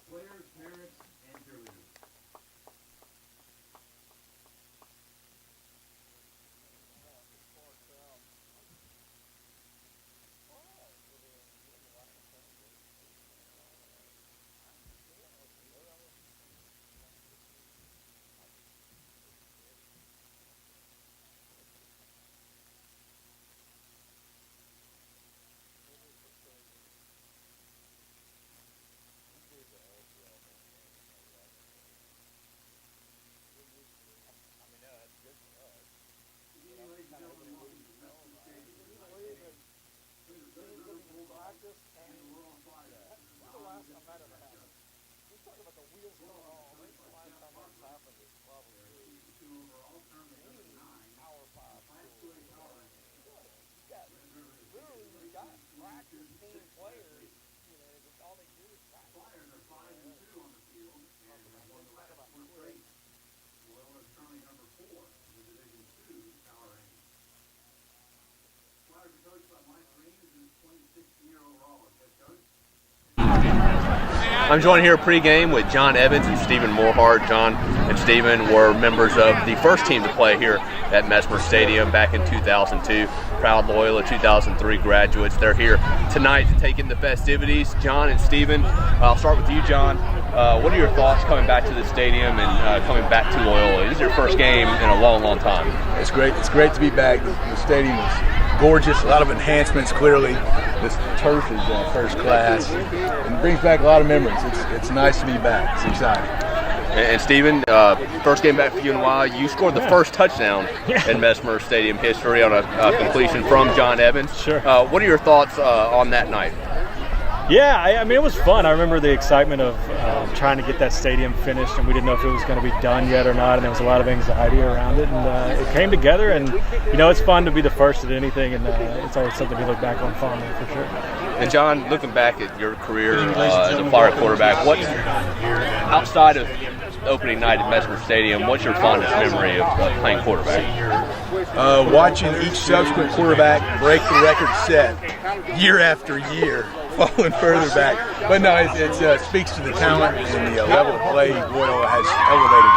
players, parents, and cheerleaders. I'm joined here pre-game with John Evans and Stephen Morehart. John and Stephen were members of the first team to play here at Mesmer Stadium back in 2002. Proud Loyola 2003 graduates. They're here tonight to take in the festivities. John and Stephen, I'll start with you, John. What are your thoughts coming back to the stadium and coming back to Loyola? This is your first game in a long, long time. It's great. It's great to be back. The stadium is gorgeous. A lot of enhancements. Clearly, this turf is first class, and it brings back a lot of memories. It's nice to be back. It's exciting. And Stephen, first game back for you in a while. You scored the first touchdown in Mesmer Stadium history on a completion from John Evans. Sure. What are your thoughts on that night? Yeah, I mean, it was fun. I remember the excitement of trying to get that stadium finished, and we didn't know if it was going to be done yet or not, and there was a lot of anxiety around it, and it came together, and, you know, it's fun to be the first at anything, and it's always something to look back on fondly, for sure. And, John, looking back at your career as a Flyer quarterback, what's, outside of opening night at Mesmer Stadium, what's your fondest memory of playing quarterback? Watching each subsequent quarterback break the record set year after year, falling further back. But no, it speaks to the talent and the level of play Loyola has elevated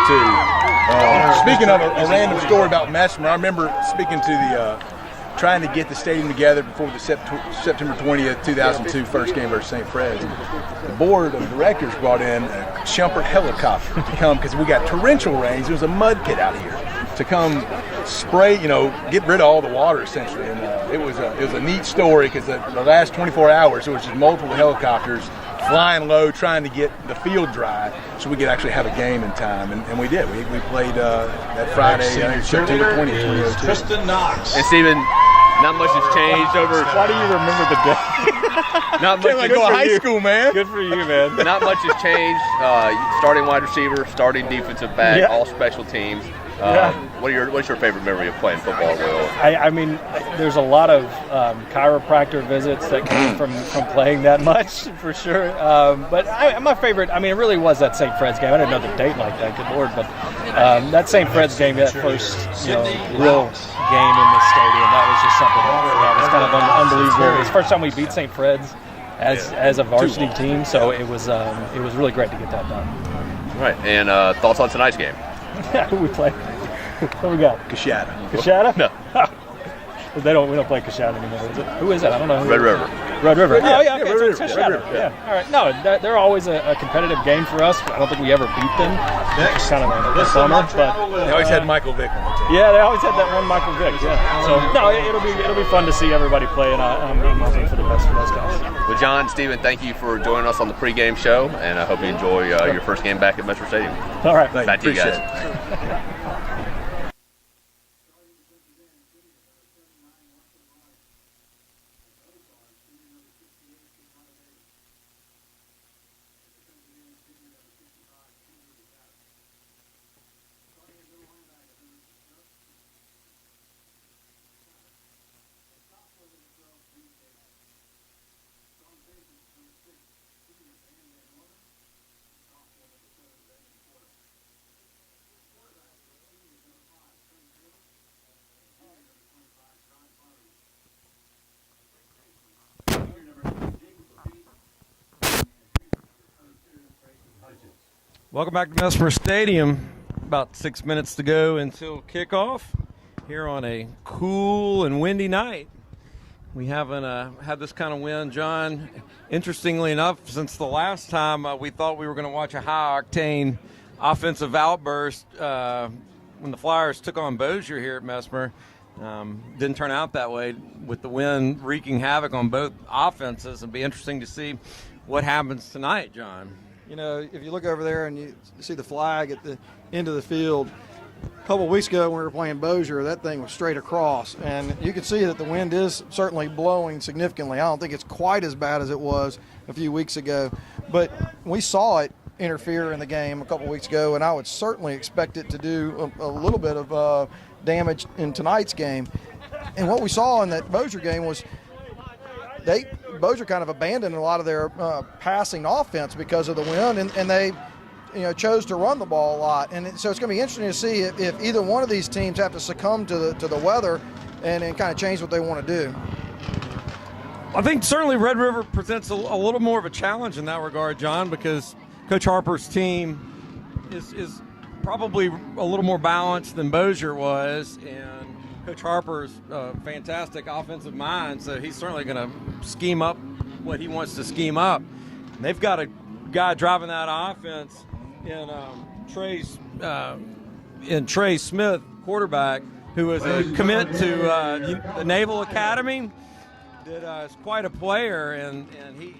to. Speaking of a random story about Mesmer, I remember speaking to the trying to get the stadium together before the September 20th, 2002 first game versus St. Fred's. The board of directors brought in a Shumpert helicopter to come, because we got torrential rains. There was a mud pit out here, to come spray, get rid of all the water essentially. And it was a neat story, because the last 24 hours there was just multiple helicopters flying low trying to get the field dry so we could actually have a game in time, and we did. We played that Friday, September 20th, 2002. Tristan Knox. And Stephen, not much has changed over. Why do you remember the day? Not much. Like go to high school, man. Good for you, man. Not much has changed. Starting wide receiver, starting defensive back, all special teams. What's your favorite memory of playing football at Loyola? I mean, there's a lot of chiropractor visits that came from playing that much, for sure. But my favorite, I mean, it really was that St. Fred's game. I didn't know the date like that, good Lord. But that St. Fred's game, that first real game in the stadium, that was just something that was kind of unbelievable. It was the first time we beat St. Fred's as a varsity team, so it was really great to get that done. Right, and thoughts on tonight's game? Yeah, who we play? What we got? Kashada. Kashada? No. We don't play Kashada anymore, is it? Who is that? I don't know. Red River. Red River. Oh, yeah, okay. Red River. So Kashada. Yeah. All right. No, they're always a competitive game for us. I don't think we ever beat them. It's kind of a bummer, but They always had Michael Vick on the team. yeah, they always had that one Michael Vick. Yeah. So no, it'll be fun to see everybody play, and I'm hoping for the best for those guys. Well, John, Stephen, thank you for joining us on the pregame show, and I hope you enjoy your first game back at Mesmer Stadium. All right. Back to you guys. Welcome back to Mesmer Stadium. About 6 minutes to go until kickoff here on a cool and windy night. We haven't had this kind of wind, John. Interestingly enough, since the last time we thought we were going to watch a high-octane offensive outburst when the Flyers took on Bossier here at Mesmer. Didn't turn out that way with the wind wreaking havoc on both offenses. It'll be interesting to see what happens tonight, John. You know, if you look over there and you see the flag at the end of the field, a couple of weeks ago when we were playing Bossier, that thing was straight across. And you can see that the wind is certainly blowing significantly. I don't think it's quite as bad as it was a few weeks ago. But we saw it interfere in the game a couple of weeks ago, and I would certainly expect it to do a little bit of damage in tonight's game. And what we saw in that Bossier game was Bossier kind of abandoned a lot of their passing offense because of the wind, and they chose to run the ball a lot. And so it's going to be interesting to see if either one of these teams have to succumb to the weather and kind of change what they want to do. I think certainly Red River presents a little more of a challenge in that regard, John, because Coach Harper's team is probably a little more balanced than Bossier was, and Coach Harper's a fantastic offensive mind, so he's certainly going to scheme up what he wants to scheme up. And they've got a guy driving that offense in Trey Smith, quarterback, who is a commit to the Naval Academy. Is quite a player, and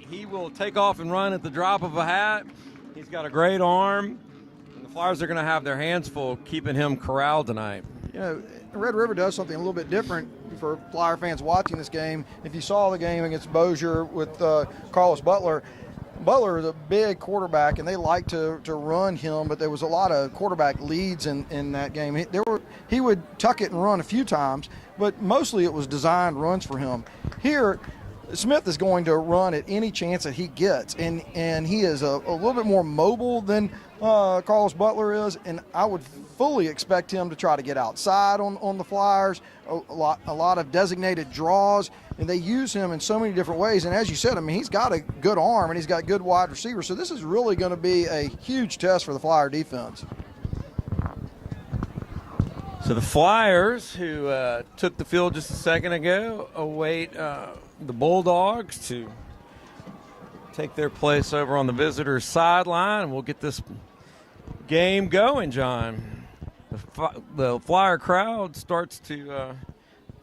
he will take off and run at the drop of a hat. He's got a great arm, and the Flyers are going to have their hands full keeping him corralled tonight. You know, Red River does something a little bit different for Flyer fans watching this game. If you saw the game against Bossier with Carlos Butler, Butler is a big quarterback, and they like to run him, but there was a lot of quarterback leads in that game. He would tuck it and run a few times, but mostly it was designed runs for him. Here, Smith is going to run at any chance that he gets, and he is a little bit more mobile than Carlos Butler is, and I would fully expect him to try to get outside on the Flyers, a lot of designated draws, and they use him in so many different ways. And as you said, I mean, he's got a good arm and he's got good wide receivers, so this is really going to be a huge test for the Flyer defense. So the Flyers, who took the field just a second ago, await the Bulldogs to take their place over on the visitors' sideline. We'll get this game going, John. The Flyer crowd starts to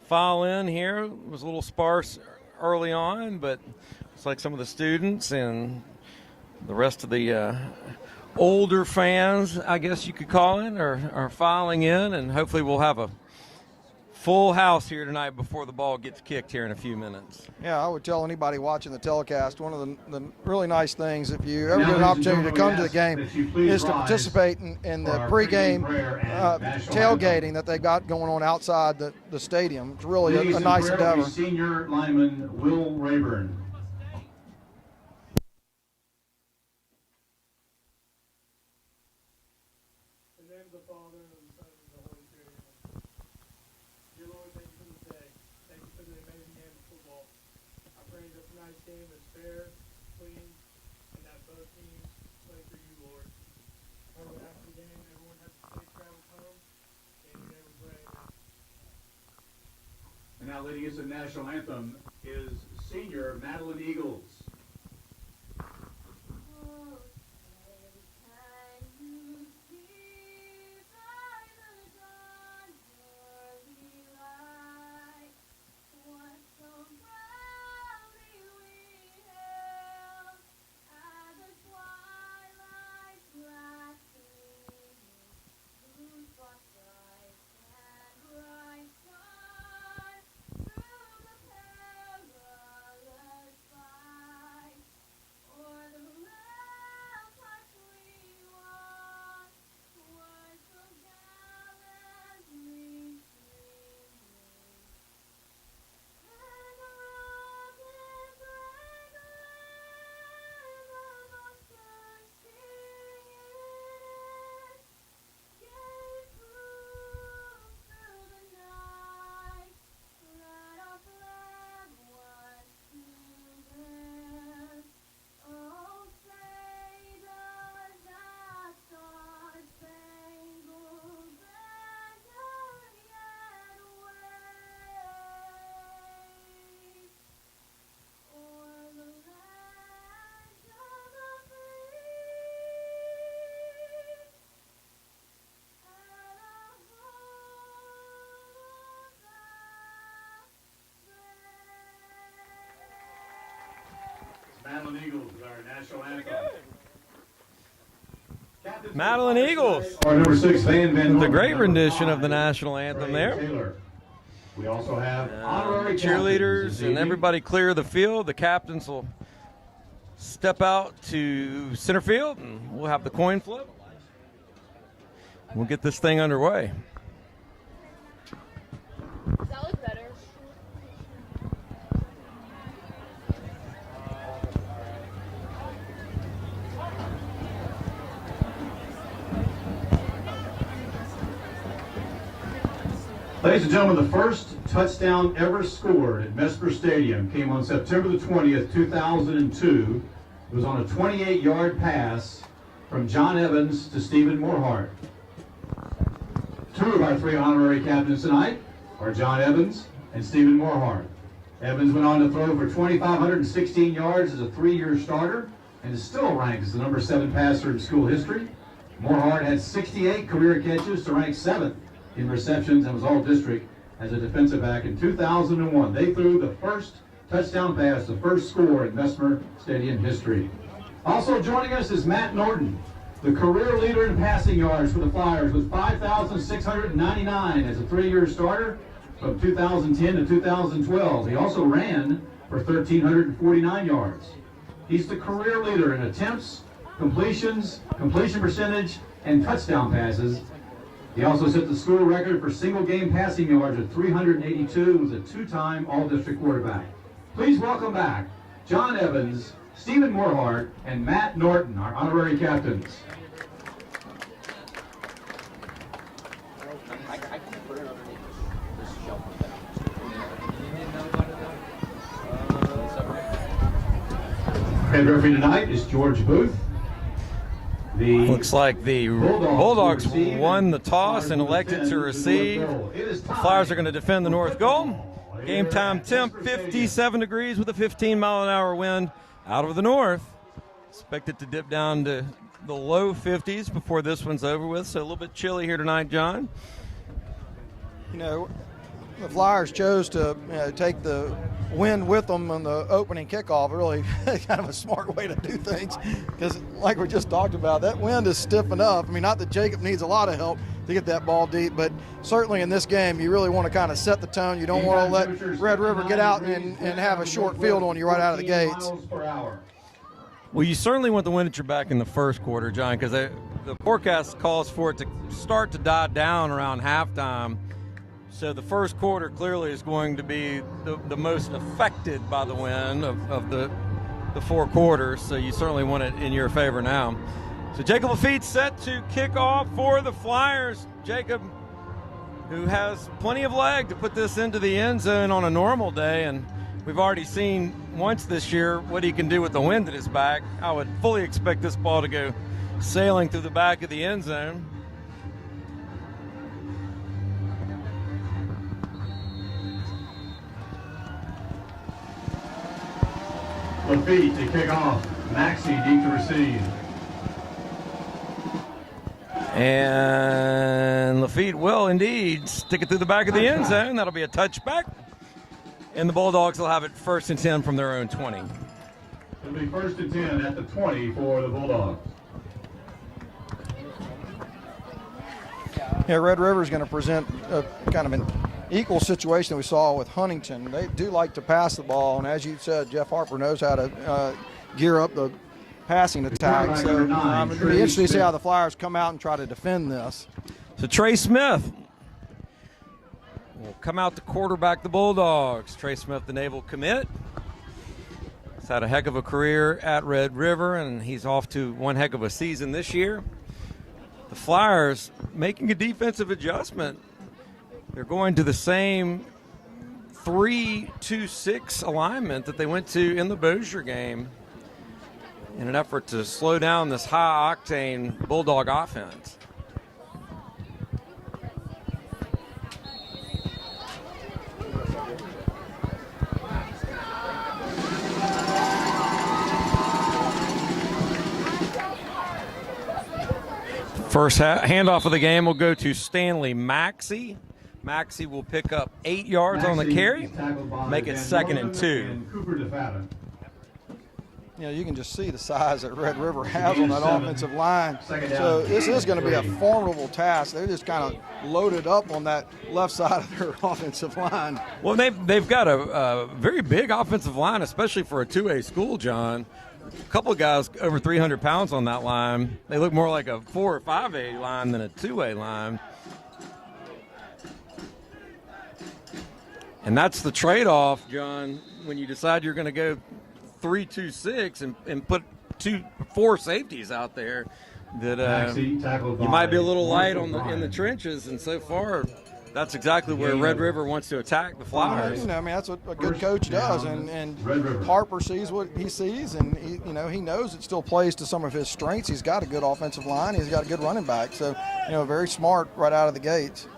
file in here. It was a little sparse early on, but it's like some of the students and the rest of the older fans, I guess you could call it, are filing in, and hopefully we'll have a full house here tonight before the ball gets kicked here in a few minutes. Yeah, I would tell anybody watching the telecast, one of the really nice things, if you ever get an opportunity to come to the game, is to participate in the pregame tailgating that they got going on outside the stadium. It's really a nice endeavor. Senior lineman Will Rayburn. In the name of the Father, and of the Son, and of the Holy Spirit. Dear Lord, thank you for this day. Thank you for the amazing game of football. I pray that tonight's game is fair, clean, and that both teams play for you, Lord. I pray that after the game, everyone has a safe travel home, and you never pray. And now leading us in the national anthem is senior Madeline Eagles. Madeline Eagles with our national anthem. Captains Madeline Eagles. Our number 6, Van The Norton, great number rendition 5, of the national anthem Trey there. Taylor. We also have honorary Cheerleaders captains this and evening. everybody clear the field. The captains will step out to center field, and we'll have the coin flip. We'll get this thing underway. Does that look better? Ladies and gentlemen, the first touchdown ever scored at Mesper Stadium came on September the 20th, 2002. It was on a 28-yard pass from John Evans to Stephen Morehart. Two of our 3 honorary captains tonight are John Evans and Stephen Morehart. Evans went on to throw for 2,516 yards as a 3-year starter and is still ranked as the number 7 passer in school history. Morehart had 68 career catches to rank 7th in receptions and was all-district as a defensive back in 2001. They threw the first touchdown pass, the first score in Mesmer Stadium history. Also joining us is Matt Norton, the career leader in passing yards for the Flyers with 5,699 as a 3-year starter from 2010 to 2012. He also ran for 1,349 yards. He's the career leader in attempts, completions, completion percentage, and touchdown passes. He also set the school record for single-game passing yards at 382 and was a 2-time All-District quarterback. Please welcome back John Evans, Stephen Morehart, and Matt Norton, our honorary captains. Head referee tonight is George Booth. The Looks like the Bulldogs won the toss and elected to receive. The Flyers are going to defend the north goal. Game time temp 57 degrees with a 15-mile-an-hour wind out of the north. Expected to dip down to the low 50s before this one's over with, so a little bit chilly here tonight, John. You know, the Flyers chose to take the wind with them on the opening kickoff. Really kind of a smart way to do things because, like we just talked about, that wind is stiff enough. I mean, not that Jacob needs a lot of help to get that ball deep, but certainly in this game, you really want to kind of set the tone. You don't want to let Red River get out and have a short field on you right out of the gates. Well, you certainly want the wind at your back in the first quarter, John, because the forecast calls for it to start to die down around halftime. So the first quarter clearly is going to be the most affected by the wind of the 4 quarters. So you certainly want it in your favor now. So Jacob Lafitte set to kick off for the Flyers. Jacob, who has plenty of leg to put this into the end zone on a normal day, and we've already seen once this year what he can do with the wind at his back. I would fully expect this ball to go sailing through the back of the end zone. Lafitte to kick off. Maxey deep to receive. And Lafitte will indeed stick it through the back of the end zone. That'll be a touchback. And the Bulldogs will have it 1st and 10 from their own 20. It'll be 1st and 10 at the 20 for the Bulldogs. Yeah, Red River is going to present a kind of an equal situation that we saw with Huntington. They do like to pass the ball, and as you said, Jeff Harper knows how to gear up the passing attack. So it'll be interesting to see how the Flyers come out and try to defend this. So Trey Smith will come out to quarterback the Bulldogs. Trey Smith, the Naval commit. He's had a heck of a career at Red River, and he's off to one heck of a season this year. The Flyers making a defensive adjustment. They're going to the same 3-2-6 alignment that they went to in the Bossier game in an effort to slow down this high-octane Bulldog offense. First handoff of the game will go to Stanley Maxey. Maxey will pick up 8 yards on the carry, make it 2nd and 2. you can just see the size that Red River has on that 7. offensive line. Second down. So this is going to be a formidable task. They're just kind of loaded up on that left side of their offensive line. Well, they've got a very big offensive line, especially for a 2A school, John. A couple of guys over 300 pounds on that line. They look more like a 4 or 5A line than a 2A line. And that's the trade-off, John, when you decide you're going to go 3-2-6 and put 4 safeties out there. That you might be a little light in the trenches, and so far, that's exactly where Red River wants to attack the Flyers. That's what a good coach does, and Harper sees what he sees, and he knows it still plays to some of his strengths. He's got a good offensive line. He's got a good running back, so very smart right out of the gates.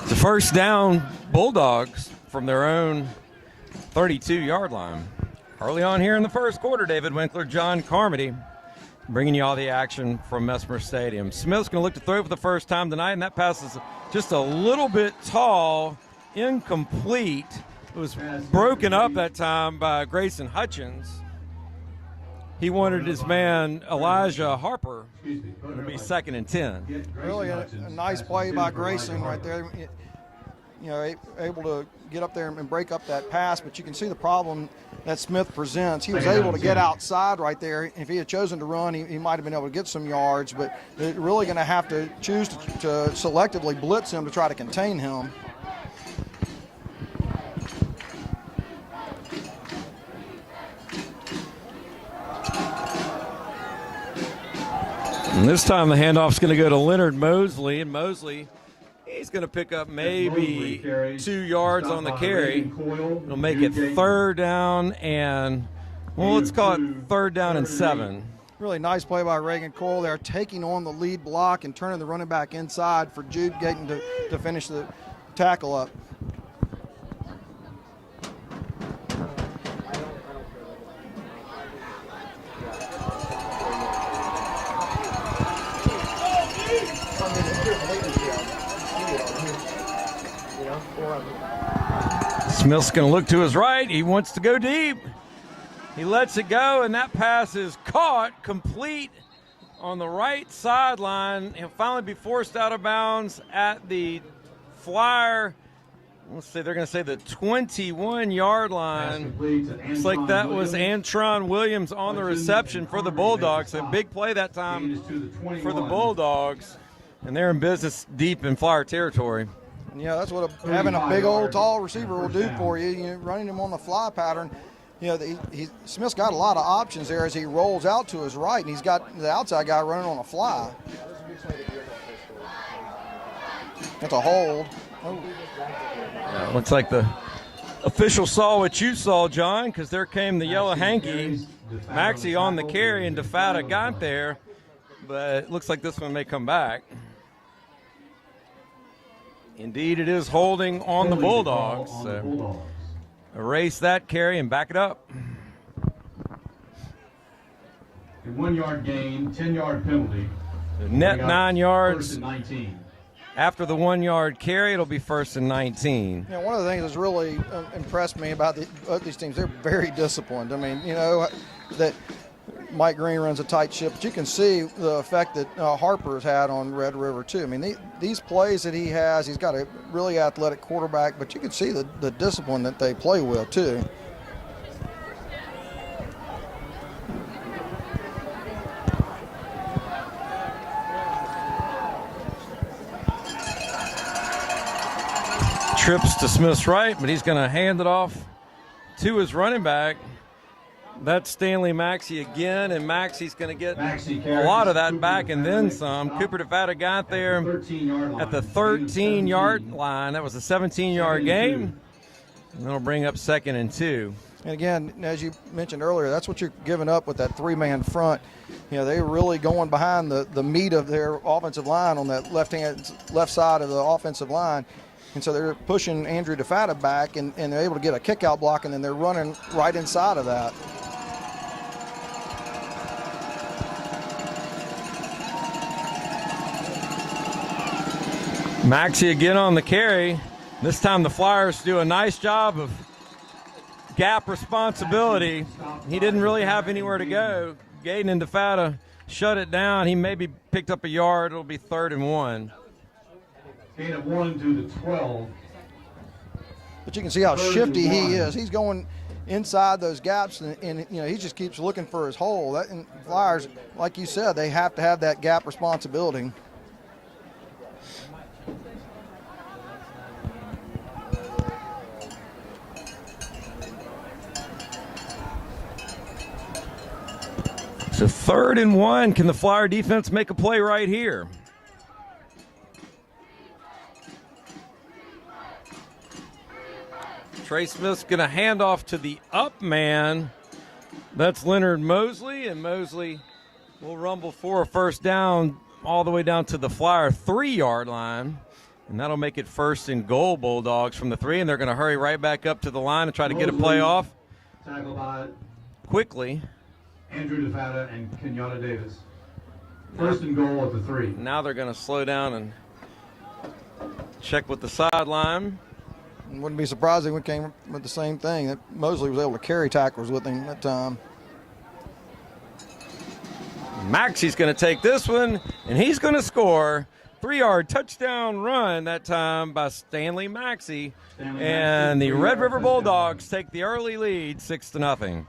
The first down, Bulldogs from their own 32-yard line. Early on here in the first quarter, David Winkler, John Carmody, bringing you all the action from Mesmer Stadium. Smith's going to look to throw for the first time tonight, and that pass is just a little bit tall, incomplete. It was broken up that time by Grayson Hutchins. He wanted his man Elijah Harper. It'll be 2nd and 10. Really a nice play by Grayson right there. Able to get up there and break up that pass, but you can see the problem that Smith presents. He was able to get outside right there. If he had chosen to run, he might have been able to get some yards, but they're really going to have to choose to selectively blitz him to try to contain him. And this time the handoff's going to go to Leonard Mosley, and Mosley, he's going to pick up maybe 2 yards on the carry. It'll make it 3rd down and, let's call it 3rd down and 7. Really nice play by Reagan Coyle. They're taking on the lead block and turning the running back inside for Jude Gayton to finish the tackle up. Smith's going to look to his right. He wants to go deep. He lets it go, and that pass is caught complete on the right sideline. He'll finally be forced out of bounds at the Flyer. Let's see, they're going to say the 21-yard line. Looks like that was Antron Williams on the reception for the Bulldogs. A big play that time for the Bulldogs, and they're in business deep in Flyer territory. Yeah, that's what having a big old tall receiver will do for you. Running him on the fly pattern. Smith's got a lot of options there as he rolls out to his right, and he's got the outside guy running on a fly. That's a hold. Oh. Yeah, looks like the official saw what you saw, John, because there came the yellow hanky. Maxey on the carry, and DeFata got there, but it looks like this one may come back. Indeed, it is holding on the Bulldogs. So erase that carry and back it up. A 1-yard gain, 10-yard penalty. Net 9 yards. 1st and 19. After the 1-yard carry, it'll be 1st and 19. One of the things that's really impressed me about these teams, they're very disciplined. I mean, that Mike Green runs a tight ship, but you can see the effect that Harper's had on Red River too. I mean, these plays that he has, he's got a really athletic quarterback, but you can see the discipline that they play with too. Trips to Smith's right, but he's going to hand it off to his running back. That's Stanley Maxey again, and Maxey's going to get a lot of that back and then some. Cooper DeFata got there at the 13-yard line. That was a 17-yard gain, and that'll bring up 2nd and 2. And again, as you mentioned earlier, that's what you're giving up with that 3-man front. They're really going behind the meat of their offensive line on that left side of the offensive line. And so they're pushing Andrew DeFata back, and they're able to get a kick-out block, and then they're running right inside of that. Maxey again on the carry. This time the Flyers do a nice job of gap responsibility. He didn't really have anywhere to go. Gaden and DeFata shut it down. He maybe picked up a yard. It'll be 3rd and 1. Gain of 1 to the 12. But you can see how 3rd and shifty he 1. is. He's going inside those gaps, and you know, he just keeps looking for his hole. That, and Flyers, like you said, they have to have that gap responsibility. So 3rd and 1. Can the Flyer defense make a play right here? Trey Smith's going to hand off to the up man. That's Leonard Mosley, and Mosley will rumble for a first down all the way down to the Flyer 3-yard line. And that'll make it 1st and goal, Bulldogs from the 3, and they're going to hurry right back up to the line and try to get a play off Tackled by quickly. Andrew DeFata and Kenyatta Davis. 1st and goal at the 3. Now they're going to slow down and check with the sideline. Wouldn't be surprising we came with the same thing. That Mosley was able to carry tackles with him that time. Maxey's going to take this one, and he's going to score. 3-yard touchdown run that time by Stanley Maxey. And the Red River Bulldogs take the early lead 6-0.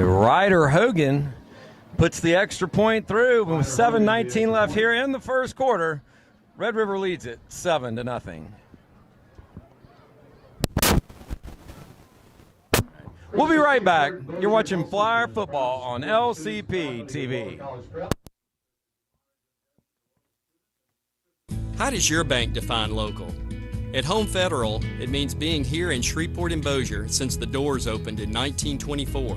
Ryder Hogan puts the extra point through with 7:19 left here in the first quarter. Red River leads it 7-0. We'll be right back. You're watching Flyer football on LCP TV. How does your bank define local? At Home Federal, it means being here in Shreveport and Bossier since the doors opened in 1924.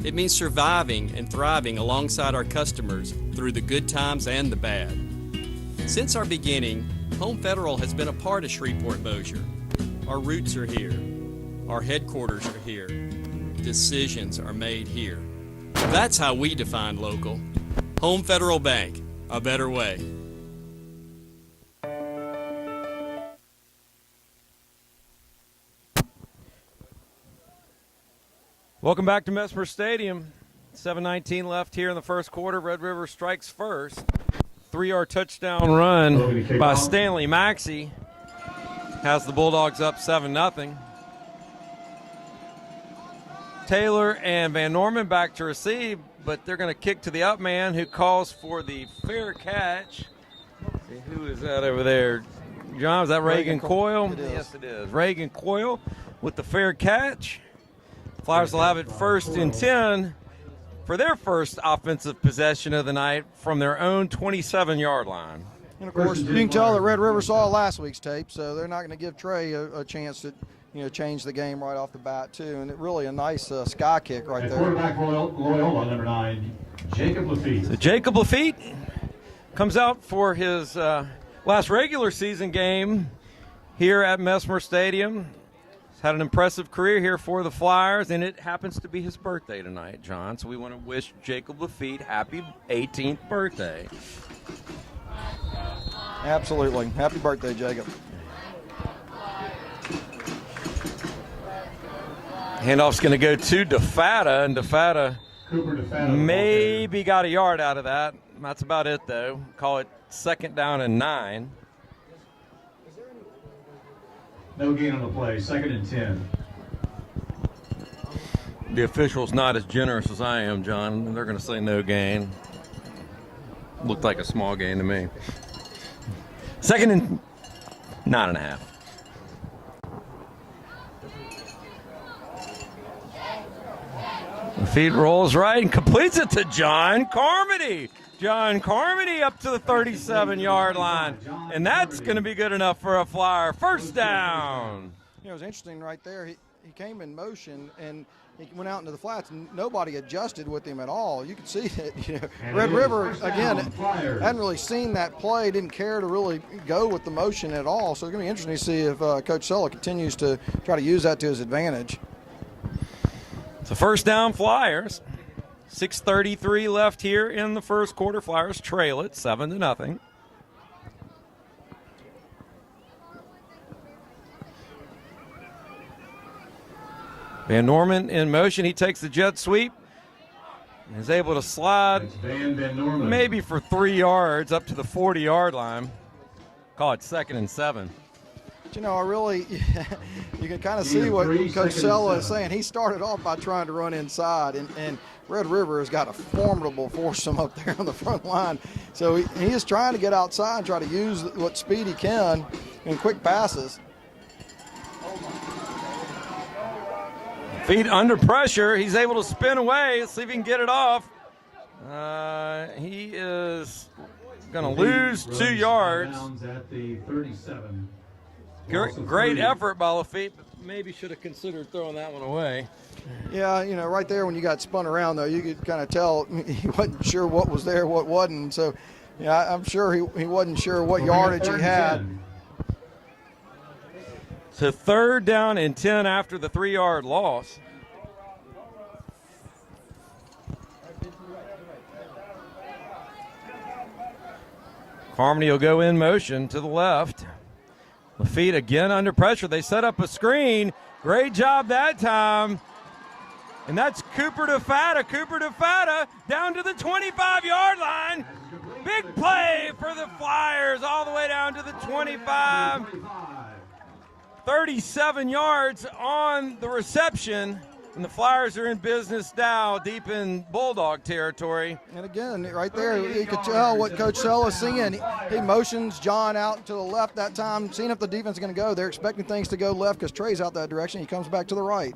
It means surviving and thriving alongside our customers through the good times and the bad. Since our beginning, Home Federal has been a part of Shreveport Bossier. Our roots are here. Our headquarters are here. Decisions are made here. That's how we define local. Home Federal Bank, a better way. Welcome back to Mesmer Stadium. 7:19 left here in the first quarter. Red River strikes first. 3-yard touchdown run by Stanley Maxey has the Bulldogs up 7-0. Taylor and Van Norman back to receive, but they're going to kick to the up man who calls for the fair catch. Let's see, who is that over there? John, is that Reagan Coyle? It is. Yes, it is. Reagan Coyle with the fair catch. Flyers will have it 1st and 10 for their first offensive possession of the night from their own 27-yard line. And of course, you can tell that Red River saw last week's tape, so they're not going to give Trey a chance to, change the game right off the bat too. And it really a nice sky kick right there. Quarterback Loyola, number 9, Jacob Lafitte. So Jacob Lafitte comes out for his last regular season game here at Mesmer Stadium. Had an impressive career here for the Flyers, and it happens to be his birthday tonight, John. So we want to wish Jacob Lafitte happy 18th birthday. Absolutely. Happy birthday, Jacob. Handoff's going to go to DeFata, and DeFata maybe got a yard out of that. That's about it, though. Call it 2nd down and 9. No gain on the play, 2nd and 10. The official's not as generous as I am, John. They're going to say no gain. Looked like a small gain to me. 2nd and 9.5. The feed rolls right and completes it to John Carmody. John Carmody up to the 37-yard line. And that's going to be good enough for a Flyer. 1st down. It was interesting right there. He came in motion, and he went out into the flats, and nobody adjusted with him at all. You could see that, And Red it is River, first down, again, Flyers. hadn't really seen that play, didn't care to really go with the motion at all. So it's going to be interesting to see if Coach Sella continues to try to use that to his advantage. So first down, Flyers. 6:33 left here in the first quarter. Flyers trail it 7-0. Van Norman in motion. He takes the jet sweep. And is able to slide It's Van Norman. maybe for 3 yards up to the 40-yard line. Call it 2nd and 7. But, I really, you can kind of Gain see of what 3, Coach 2nd and Sella is 7. saying. He started off by trying to run inside, and Red River has got a formidable foursome up there on the front line. So he is trying to get outside and try to use what speed he can in quick passes. Feet under pressure. He's able to spin away. Let's see if he can get it off. He is going to lose 2 yards. Downs at the 37. Great effort by Lafitte, but maybe should have considered throwing that one away. Yeah, right there when you got spun around, though, you could kind of tell he wasn't sure what was there, what wasn't. So, yeah, I'm sure he wasn't sure what yardage he had. So 3rd down and 10 after the 3-yard loss. Harmony will go in motion to the left. Lafitte again under pressure. They set up a screen. Great job that time. And that's Cooper DeFatta. Cooper DeFatta down to the 25-yard line. Big play for the Flyers all the way down to the 25. 37 yards on the reception, and the Flyers are in business now, deep in Bulldog territory. And again, right there, you could tell what Coach Sella's seeing. He motions John out to the left that time, seeing if the defense is going to go. They're expecting things to go left because Trey's out that direction. He comes back to the right.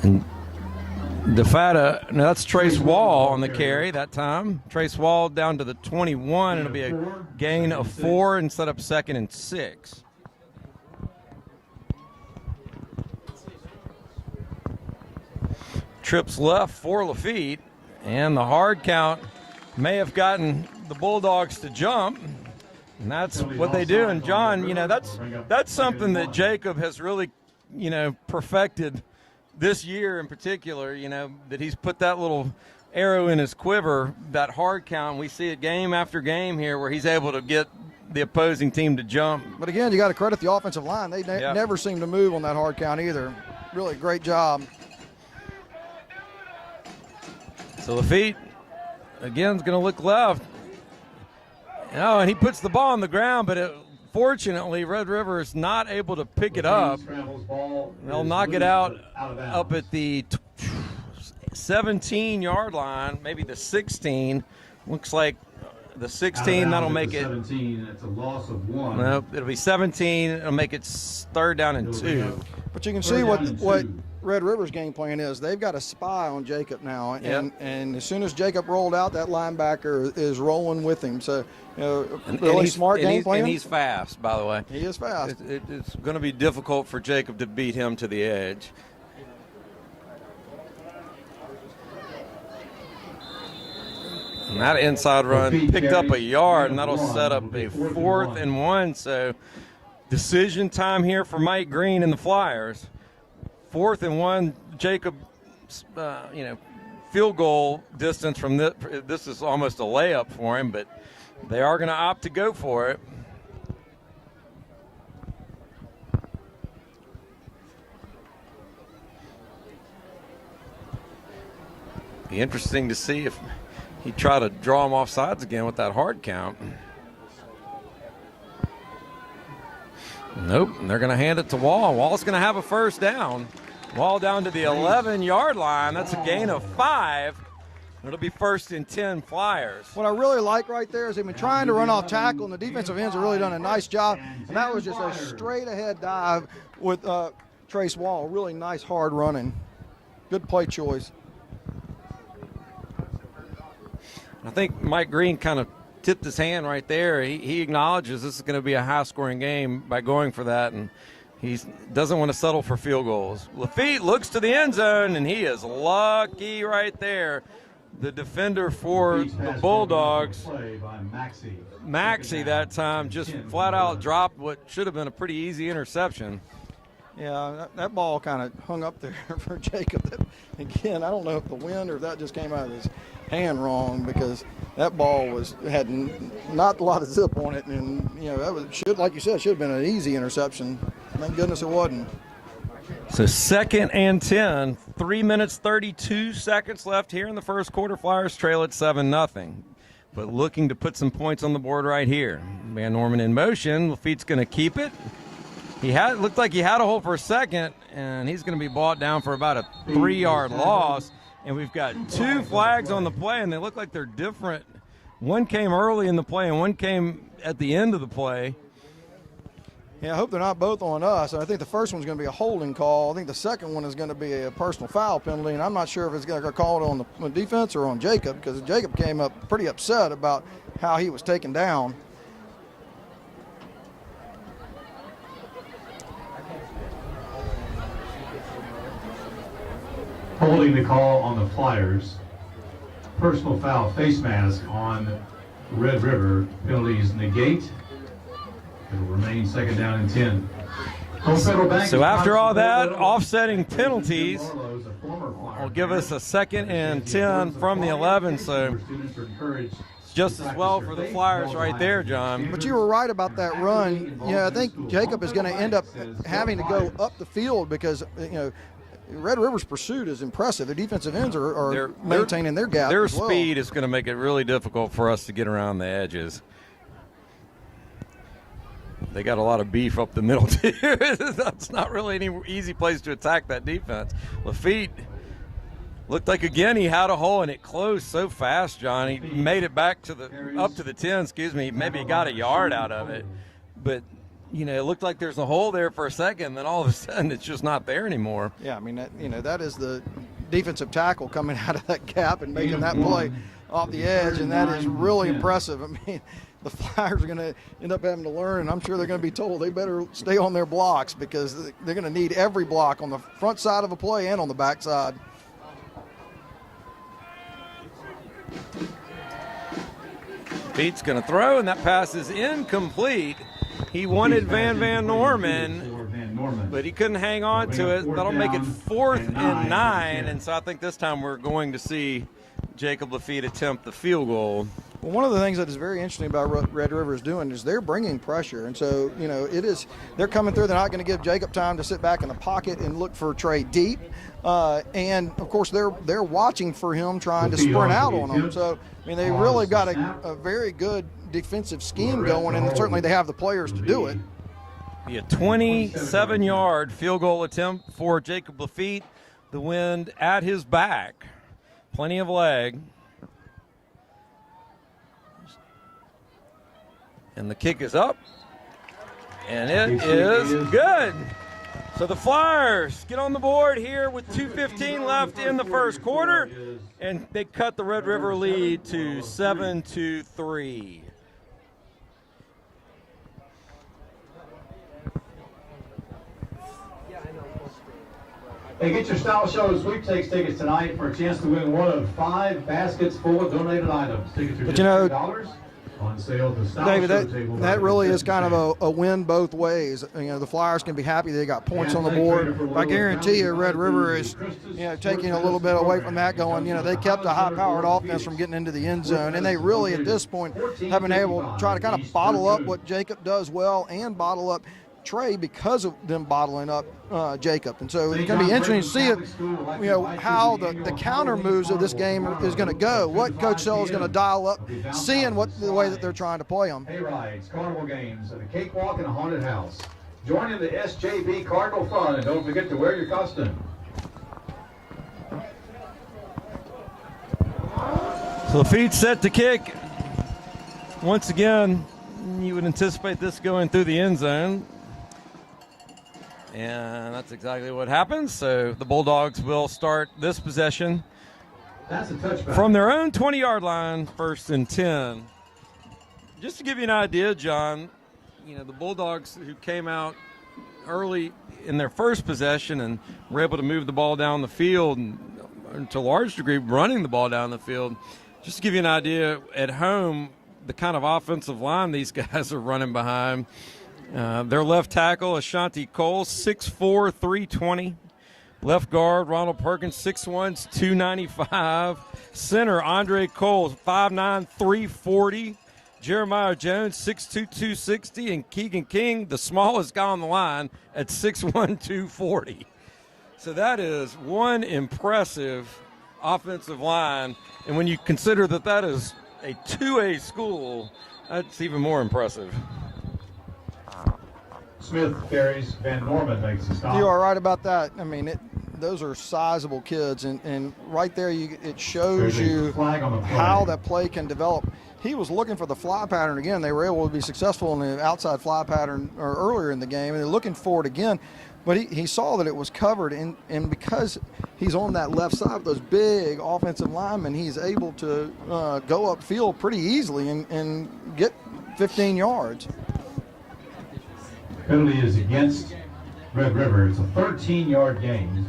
And DeFatta, now that's Trace Wall on the carry that time. Trace Wall down to the 21. It'll be a gain of 4 and set up 2nd and 6. Trips left for Lafitte, and the hard count may have gotten the Bulldogs to jump. And that's what they do. And John, that's something that Jacob has really, perfected this year in particular, that he's put that little arrow in his quiver, that hard count. We see it game after game here where he's able to get the opposing team to jump. But again, you got to credit the offensive line. They never seem to move on that hard count either. Really great job. So Lafitte, again, is going to look left. And he puts the ball on the ground, but fortunately, Red River is not able to pick it up. They'll knock it out up at the 17-yard line, maybe the 16. Looks like the 16, that'll make it. 17, it's a loss of 1. Nope, it'll be 17. It'll make it 3rd down and 2. But you can see what Red River's game plan is. They've got a spy on Jacob now, and as soon as Jacob rolled out, that linebacker is rolling with him. So, really smart game plan. And he's fast, by the way. He is fast. It's going to be difficult for Jacob to beat him to the edge. And that inside run picked up a yard, and that'll set up a 4th and 1. So decision time here for Mike Green and the Flyers. 4th and 1, Jacob, field goal distance from this. This is almost a layup for him, but they are going to opt to go for it. Be interesting to see if he try to draw him off sides again with that hard count. Nope, and they're going to hand it to Wall. Wall's going to have a first down. Wall down to the 11-yard line. That's a gain of 5. It'll be 1st and 10 Flyers. What I really like right there is they've been trying to run off tackle, and the defensive ends have really done a nice job. And that was just a straight-ahead dive with Trace Wall. Really nice, hard running. Good play choice. I think Mike Green kind of tipped his hand right there. He acknowledges this is going to be a high-scoring game by going for that, and he doesn't want to settle for field goals. Lafitte looks to the end zone, and he is lucky right there. The defender for the Bulldogs, Maxey that time, just flat out dropped what should have been a pretty easy interception. Yeah, that ball kind of hung up there for Jacob. Again, I don't know if the wind or if that just came out of his hand wrong, because that ball had not a lot of zip on it, and that like you said, should have been an easy interception. Thank goodness it wasn't. So 2nd and 10, 3 minutes 32 seconds left here in the first quarter. Flyers trail at 7-0, but looking to put some points on the board right here. Van Norman in motion. Lafitte's going to keep it. Looked like he had a hole for a second, and he's going to be brought down for about a 3-yard loss. And we've got 2 flags on the play, and they look like they're different. One came early in the play, and one came at the end of the play. Yeah, I hope they're not both on us. I think the first one's going to be a holding call. I think the second one is going to be a personal foul penalty, and I'm not sure if it's going to call it on the defense or on Jacob, because Jacob came up pretty upset about how he was taken down. Holding the call on the Flyers. Personal foul face mask on Red River. Penalties negate. It will remain 2nd down and 10. So after all that, offsetting penalties will give us a 2nd and 10 from the 11. So it's just as well for the Flyers right there, John. But you were right about that run. I think Jacob is going to end up having to go up the field, because Red River's pursuit is impressive. The defensive ends are maintaining their gap. Their as well. speed is going to make it really difficult for us to get around the edges. They got a lot of beef up the middle, too. That's not really any easy place to attack that defense. Lafitte looked like, again, he had a hole, and it closed so fast, John. He made it back up to the 10, Maybe he got a yard out of it. But it looked like there's a hole there for a second, then all of a sudden it's just not there anymore. Yeah, I mean, that is the defensive tackle coming out of that gap and making that play off the edge, and that is really impressive. I mean, the Flyers are going to end up having to learn, and I'm sure they're going to be told they better stay on their blocks, because they're going to need every block on the front side of a play and on the back side. Pete's going to throw, and that pass is incomplete. He wanted Van Norman, but he couldn't hang on to it. That'll make it 4th and 9, and so I think this time we're going to see Jacob Lafitte attempt the field goal. Well, one of the things that is very interesting about what Red River is doing is they're bringing pressure, and so they're coming through. They're not going to give Jacob time to sit back in the pocket and look for Trey deep, and of course they're watching for him, trying to sprint out on him. So I mean, they really got a very good defensive scheme going, and certainly they have the players to do it. Be a 27-yard field goal attempt for Jacob Lafitte. The wind at his back, plenty of leg. And the kick is up, and it is good. So the Flyers get on the board here with 2:15 left in the first quarter, and they cut the Red River lead to 7-3. Hey, get your Style Show sweepstakes tickets tonight for a chance to win one of 5 baskets full of donated items. Tickets are just $3 on sale at the Style David, Show table. that really is kind of a win both ways. The Flyers can be happy they got points on the board. I guarantee you, Red River is taking a little bit away from that, going, they kept a high-powered offense from getting into the end zone, and they really at this point have been able to try to kind of bottle up what Jacob does well and bottle up Trey because of them bottling up Jacob. And so it's going to be interesting to see how the counter moves of this game is going to go, what Coach Sell is going to dial up, seeing the way that they're trying to play them. Hay rides, carnival games, and a cakewalk and a haunted house. Join in the SJB Cardinal Fun, and don't forget to wear your costume. So Lafitte set to kick. Once again, you would anticipate this going through the end zone. And that's exactly what happens. So the Bulldogs will start this possession That's a touchback from their own 20-yard line, 1st and 10. just to give you an idea, John, you know, the Bulldogs who came out early in their first possession and were able to move the ball down the field and to a large degree running the ball down the field. Just to give you an idea, at home, the kind of offensive line these guys are running behind. Their left tackle, Ashanti Cole, 6'4", 320. Left guard, Ronald Perkins, 6'1", 295. Center, Andre Cole, 5'9", 340. Jeremiah Jones, 6'2", 260. And Keegan King, the smallest guy on the line, at 6'1", 240. So that is one impressive offensive line. And when you consider that that is a 2A school, that's even more impressive. Smith carries, Van Norman makes the stop. You are right about that. I mean, those are sizable kids, and right there it shows you how that play can develop. He was looking for the fly pattern again. They were able to be successful in the outside fly pattern earlier in the game, and they're looking for it again. But he saw that it was covered, and because he's on that left side with those big offensive linemen, he's able to go upfield pretty easily and get 15 yards. Penalty is against Red River. It's a 13-yard gain.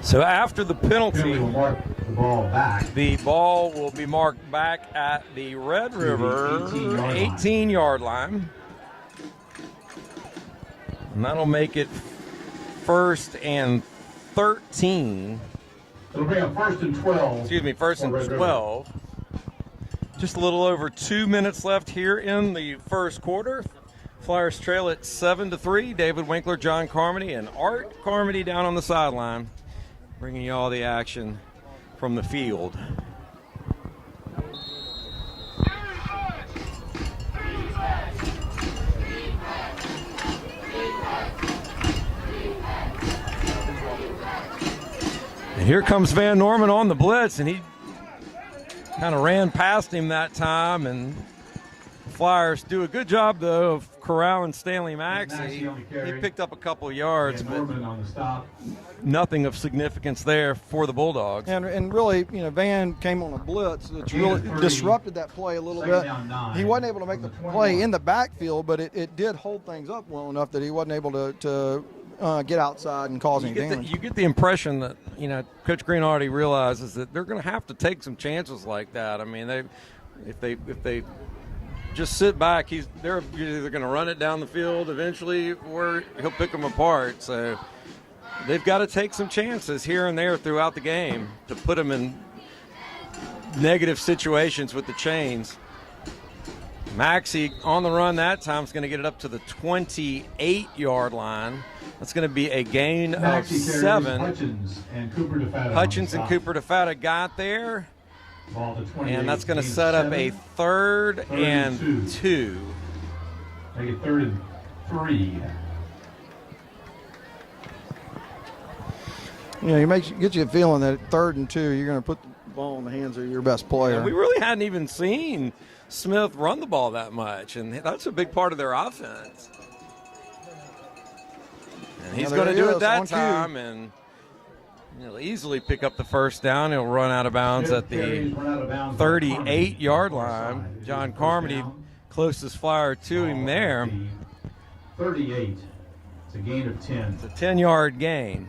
So after the penalty, Will mark the ball back. the ball will be marked back at the Red River 18-yard line. And that'll make it 1st and 13. It'll bring up 1st and 12. Excuse me, 1st and for Red River. 12. Just a little over 2 minutes left here in the first quarter. Flyers trail at 7-3. David Winkler, John Carmody, and Art Carmody down on the sideline, bringing you all the action from the field. And here comes Van Norman on the blitz, and he kind of ran past him that time, and Flyers do a good job, though, of corralling Stanley Maxey. He picked up a couple of yards, but nothing of significance there for the Bulldogs. And really, you know, Van came on a blitz that's really disrupted that play a little bit. He wasn't able to make the play in the backfield, but it did hold things up well enough that he wasn't able to get outside and cause any damage. You get the impression that, you know, Coach Green already realizes that they're going to have to take some chances like that. I mean, if they just sit back, they're either going to run it down the field eventually, or he'll pick them apart. So they've got to take some chances here and there throughout the game to put them in negative situations with the chains. Maxey on the run that time is going to get it up to the 28-yard line. That's going to be a gain of 7. Hutchins and Cooper DeFata got there. And that's going to set up a 3rd and 2. Make it 3rd and 3. You know, gets you a feeling that at 3rd and 2, you're going to put the ball in the hands of your best player. And we really hadn't even seen Smith run the ball that much, and that's a big part of their offense. And he's going to do it that time, and he'll easily pick up the first down. He'll run out of bounds at the 38-yard line. John Carmody, closest Flyer to him there. 38. It's a gain of 10. It's a 10-yard gain.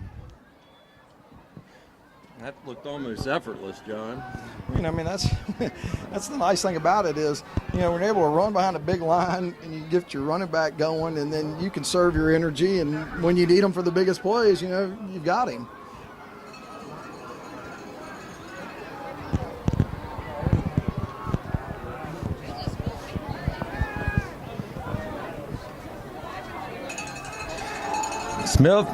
That looked almost effortless, John. You know, I mean, that's the nice thing about it is, you know, we're able to run behind a big line, and you get your running back going, and then you can serve your energy, and when you need him for the biggest plays, you know, you've got him. Smith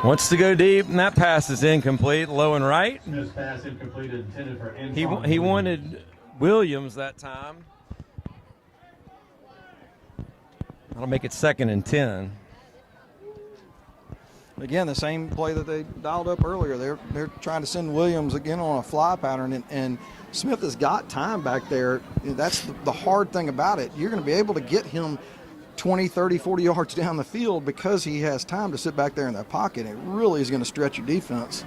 wants to go deep, and that pass is incomplete, low and right. Smith's pass incomplete, intended for He wanted Williams that time. That'll make it 2nd and 10. Again, the same play that they dialed up earlier. They're trying to send Williams again on a fly pattern, and Smith has got time back there. That's the hard thing about it. You're going to be able to get him 20, 30, 40 yards down the field because he has time to sit back there in that pocket. It really is going to stretch your defense.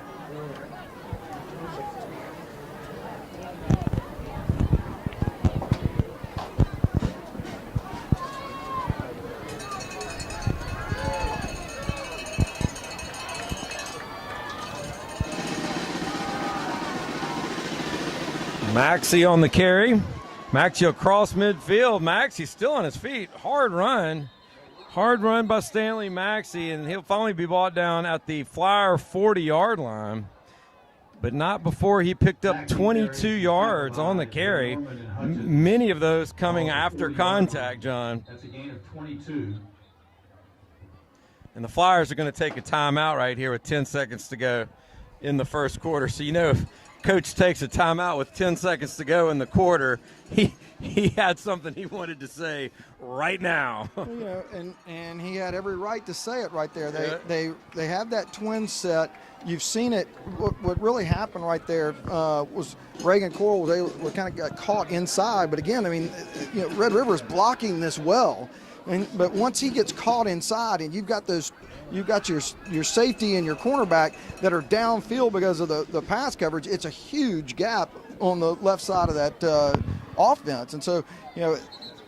Maxey on the carry. Maxey across midfield. Maxey still on his feet. Hard run. Hard run by Stanley Maxey, and he'll finally be brought down at the Flyer 40-yard line, but not before he picked up 22 yards on the carry. Many of those coming after contact, John. That's a gain of 22. And the Flyers are going to take a timeout right here with 10 seconds to go in the first quarter. So, you know, if Coach takes a timeout with 10 seconds to go in the quarter, he had something he wanted to say right now. You know, and he had every right to say it right there. They have that twin set. You've seen it. What really happened right there was Reagan Coral was kind of got caught inside. But again, I mean, you know, Red River is blocking this well. But once he gets caught inside, and you've got your safety and your cornerback that are downfield because of the pass coverage, it's a huge gap on the left side of that offense. And so, you know,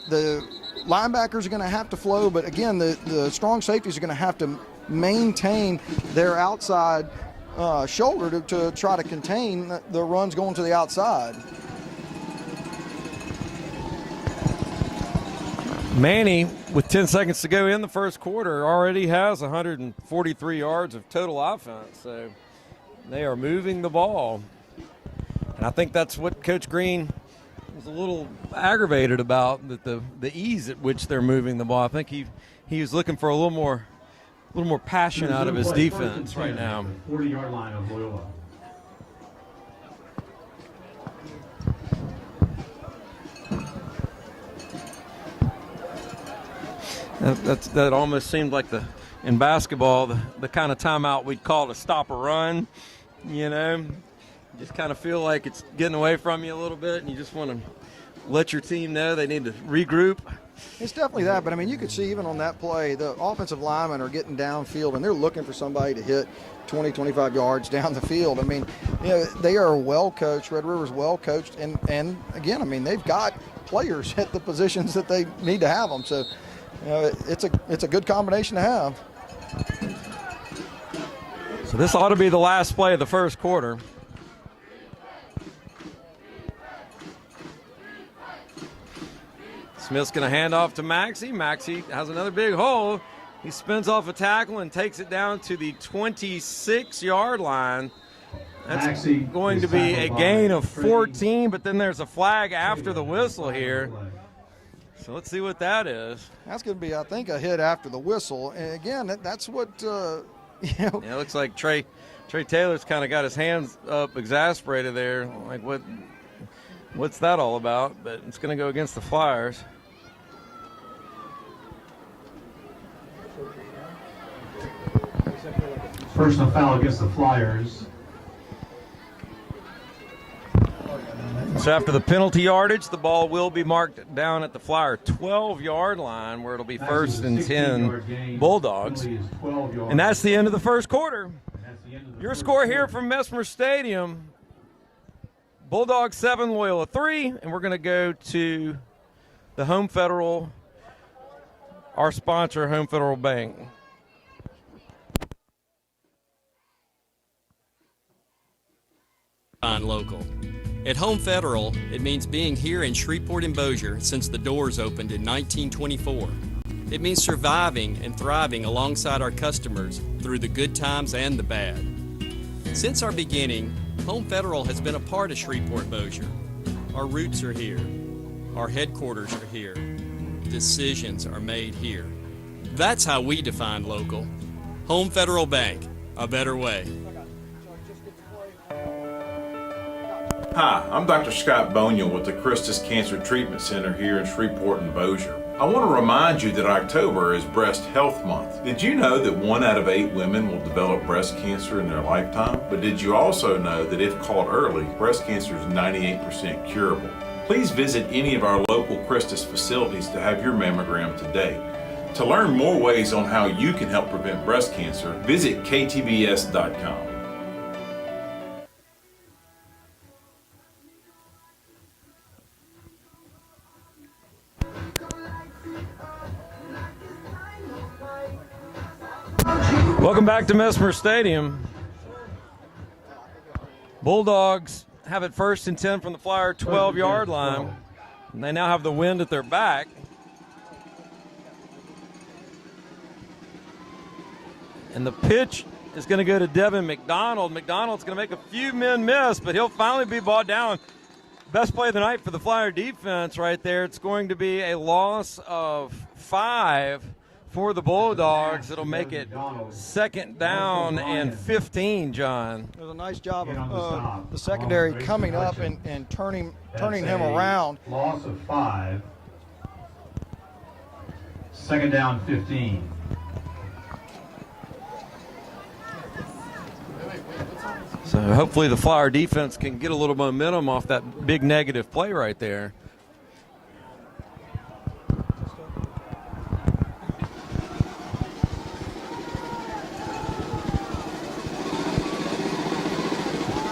the linebackers are going to have to flow, but again, the strong safeties are going to have to maintain their outside shoulder to try to contain the runs going to the outside. Manny, with 10 seconds to go in the first quarter, already has 143 yards of total offense. So they are moving the ball. And I think that's what Coach Green was a little aggravated about, that the ease at which they're moving the ball. I think he was looking for a little more passion out of his defense right now. 40-yard line of Loyola. That almost seemed like in basketball the kind of timeout we'd call to stop a run. You know, you just kind of feel like it's getting away from you a little bit, and you just want to let your team know they need to regroup. It's definitely that, but I mean, you could see even on that play, the offensive linemen are getting downfield and they're looking for somebody to hit 20, 25 yards down the field. I mean, you know, they are well coached. Red River's well coached, and again, I mean, they've got players at the positions that they need to have them. So, you know, it's a good combination to have. So this ought to be the last play of the first quarter. Smith's going to hand off to Maxey. Maxey has another big hole. He spins off a tackle and takes it down to the 26-yard line. That's going to be a gain of 14, but then there's a flag after the whistle here. So let's see what that is. That's going to be, I think, a hit after the whistle. And again, that's what, you know. Yeah, it looks like Trey Taylor's kind of got his hands up, exasperated there. Like, what's that all about? But it's going to go against the Flyers. Personal foul against the Flyers. So after the penalty yardage, the ball will be marked down at the Flyer 12-yard line, where it'll be first and 10 Bulldogs. And that's the end of the first quarter. Your score here from Mesmer Stadium: Bulldogs 7, Loyola 3, and we're going to go to the Home Federal, our sponsor, Home Federal Bank. Local. At Home Federal, it means being here in Shreveport and Bossier since the doors opened in 1924. It means surviving and thriving alongside our customers through the good times and the bad. Since our beginning, Home Federal has been a part of Shreveport Bossier. Our roots are here. Our headquarters are here. Decisions are made here. That's how we define local. Home Federal Bank, a better way. Hi, I'm Dr. Scott Boniel with the Christus Cancer Treatment Center here in Shreveport and Bossier. I want to remind you that October is Breast Health Month. Did you know that 1 out of 8 women will develop breast cancer in their lifetime? But did you also know that if caught early, breast cancer is 98% curable? Please visit any of our local Christus facilities to have your mammogram today. To learn more ways on how you can help prevent breast cancer, visit ktbs.com. Welcome back to Mesmer Stadium. Bulldogs have it 1st and 10 from the Flyer 12-yard line. And they now have the wind at their back. And the pitch is going to go to Devin McDonald. McDonald's going to make a few men miss, but he'll finally be brought down. Best play of the night for the Flyer defense right there. It's going to be a loss of 5 for the Bulldogs. It'll make it 2nd down and 15, John. It was a nice job of the secondary coming up and turning him around. Loss of 5. 2nd down, 15. So hopefully the Flyer defense can get a little momentum off that big negative play right there.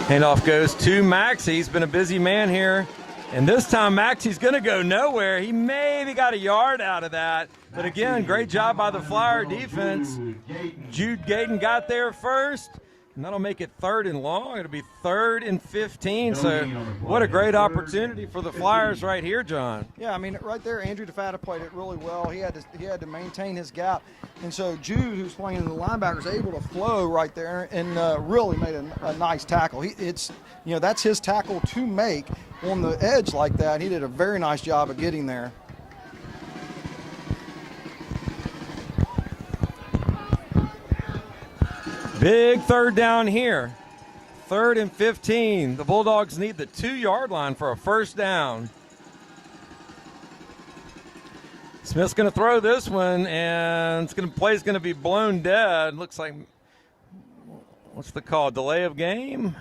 Handoff goes to Max. He's been a busy man here. And this time Maxie's going to go nowhere. He maybe got a yard out of that. But again, great job by the Flyer defense. Jude Gayton got there first. And that'll make it 3rd and long. It'll be 3rd and 15. So what a great opportunity for the Flyers right here, John. Yeah, I mean, right there, Andrew DeFatta played it really well. He had to maintain his gap. And so Jude, who's playing in the linebacker, is able to flow right there and really made a nice tackle. That's his tackle to make on the edge like that. He did a very nice job of getting there. Big 3rd down here. 3rd and 15. The Bulldogs need the 2-yard line for a 1st down. Smith's going to throw this one, and play's going to be blown dead. Looks like, what's the call? Delay of game?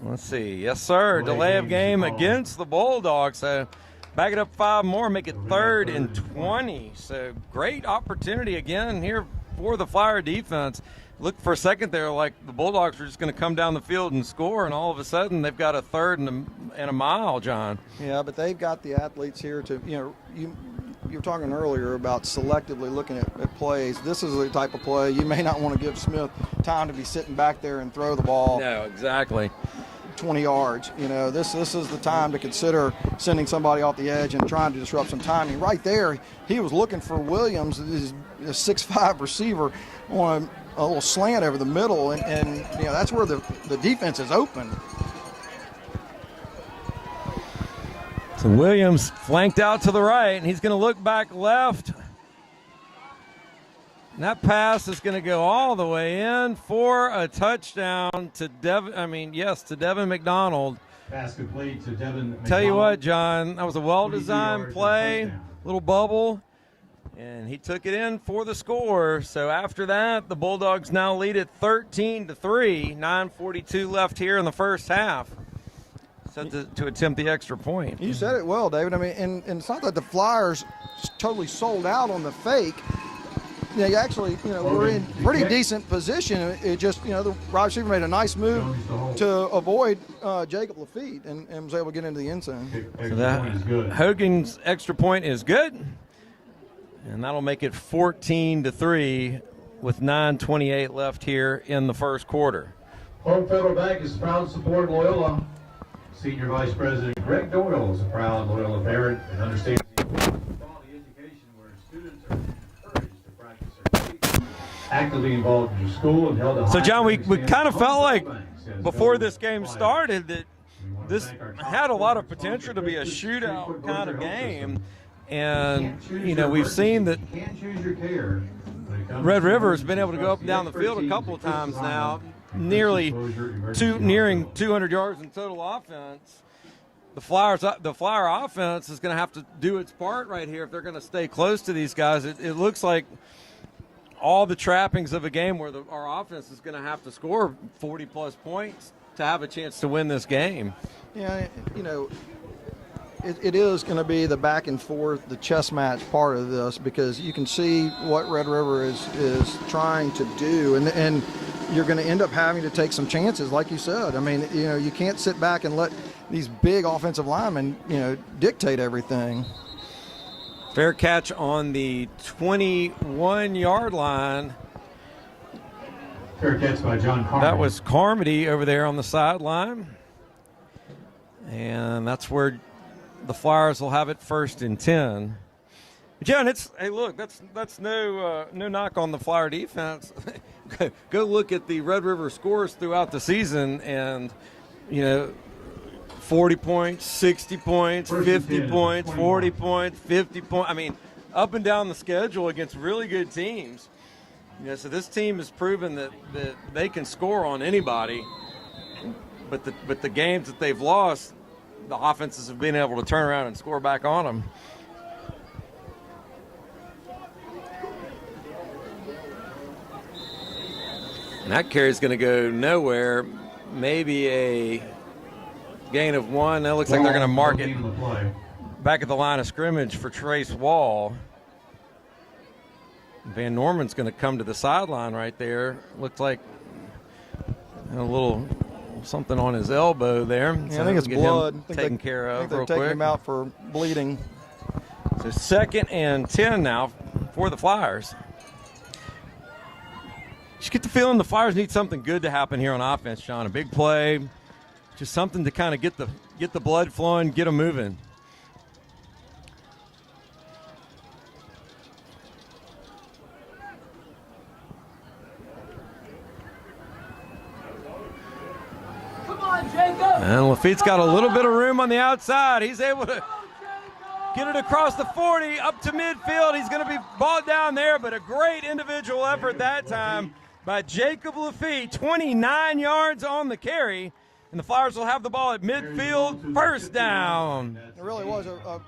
Let's see. Yes, sir. Delay of game against the Bulldogs. So back it up 5 more, make it 3rd and 20. So great opportunity again here for the Flyer defense. Look for a second there like the Bulldogs were just going to come down the field and score, and all of a sudden they've got a 3rd and a mile, John. Yeah, but they've got the athletes here to, you were talking earlier about selectively looking at plays. This is the type of play you may not want to give Smith time to be sitting back there and throw the ball. No, exactly. 20 yards. This is the time to consider sending somebody off the edge and trying to disrupt some timing. Right there, he was looking for Williams, his 6'5" receiver, on a little slant over the middle, and that's where the defense is open. So Williams flanked out to the right, and he's going to look back left. And that pass is going to go all the way in for a touchdown to Devin McDonald. Pass complete to Devin McDonald. Tell you what, John, that was a well-designed play, little bubble, and he took it in for the score. So after that, the Bulldogs now lead it 13-3, 9:42 left here in the first half. Set to attempt the extra point. You said it well, David. I mean, and it's not that the Flyers totally sold out on the fake. You actually, we're in pretty decent position. It just, the wide receiver made a nice move to avoid Jacob Lafitte and was able to get into the end zone. So that Hogan's extra point is good, and that'll make it 14-3 with 9:28 left here in the first quarter. Home Federal Bank is proud to support Loyola. Senior Vice President Greg Doyle is a proud Loyola parent and understands the importance of quality education where students are encouraged to practice their faith, actively involved in your school, and held a So, high John, we standard. kind of felt like Home Federal Bank says before go this game Flyers. started that this had a lot of potential to be a shootout kind of game. And, we've seen that Red River has been able to go up and down the field a couple of times now, nearing 200 yards in total offense. The Flyer offense is going to have to do its part right here if they're going to stay close to these guys. It looks like all the trappings of a game where our offense is going to have to score 40-plus points to have a chance to win this game. Yeah, it is going to be the back and forth, the chess match part of this, because you can see what Red River is trying to do, and you're going to end up having to take some chances, like you said. I mean, you can't sit back and let these big offensive linemen, dictate everything. Fair catch on the 21-yard line. Fair catch by John Carmody. That was Carmody over there on the sideline. And that's where the Flyers will have it 1st and 10. John, hey, look, that's no knock on the Flyer defense. Go look at the Red River scores throughout the season, and 40 points, 60 points, 50 points, 40 points, 50 points. I mean, up and down the schedule against really good teams. So this team has proven that they can score on anybody, but the games that they've lost, the offenses have been able to turn around and score back on them. And that carry's going to go nowhere. Maybe a gain of 1. That looks like they're going to mark it back at the line of scrimmage for Trace Wall. Van Norman's going to come to the sideline right there. Looks like a little something on his elbow there. Yeah, I think it's blood. Taken care of real quick. I think they're taking him out for bleeding. So 2nd and 10 now for the Flyers. Just get the feeling the Flyers need something good to happen here on offense, Sean. A big play, just something to kind of get the blood flowing, get them moving. Come on, Jacob. And Lafitte's got a little bit of room on the outside. He's able to get it across the 40 up to midfield. He's going to be balled down there, but a great individual effort that time by Jacob Lafitte. 29 yards on the carry, and the Flyers will have the ball at midfield, 1st down. It really was a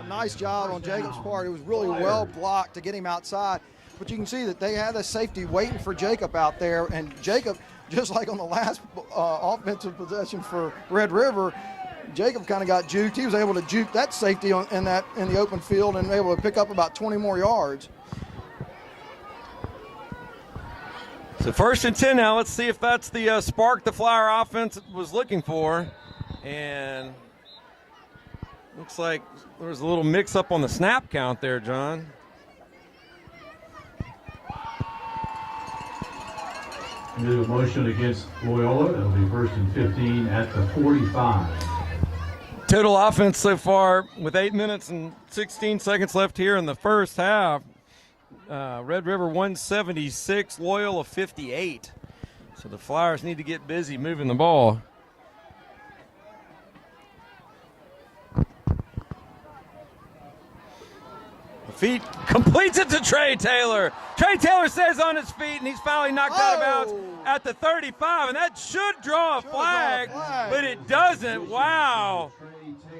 nice job on Jacob's part. It was really well blocked to get him outside, but you can see that they had a safety waiting for Jacob out there, and Jacob, just like on the last offensive possession for Red River, Jacob kind of got juked. He was able to juke that safety in the open field and able to pick up about 20 more yards. So 1st and 10 now. Let's see if that's the spark the Flyer offense was looking for. And looks like there was a little mix-up on the snap count there, John. New motion against Loyola. It'll be 1st and 15 at the 45. Total offense so far with 8 minutes and 16 seconds left here in the first half. Red River 176, Loyola 58. So the Flyers need to get busy moving the ball. Feet completes it to Trey Taylor. Trey Taylor stays on his feet, and he's finally knocked out of bounds at the 35, and that should draw a flag, but it doesn't. Wow.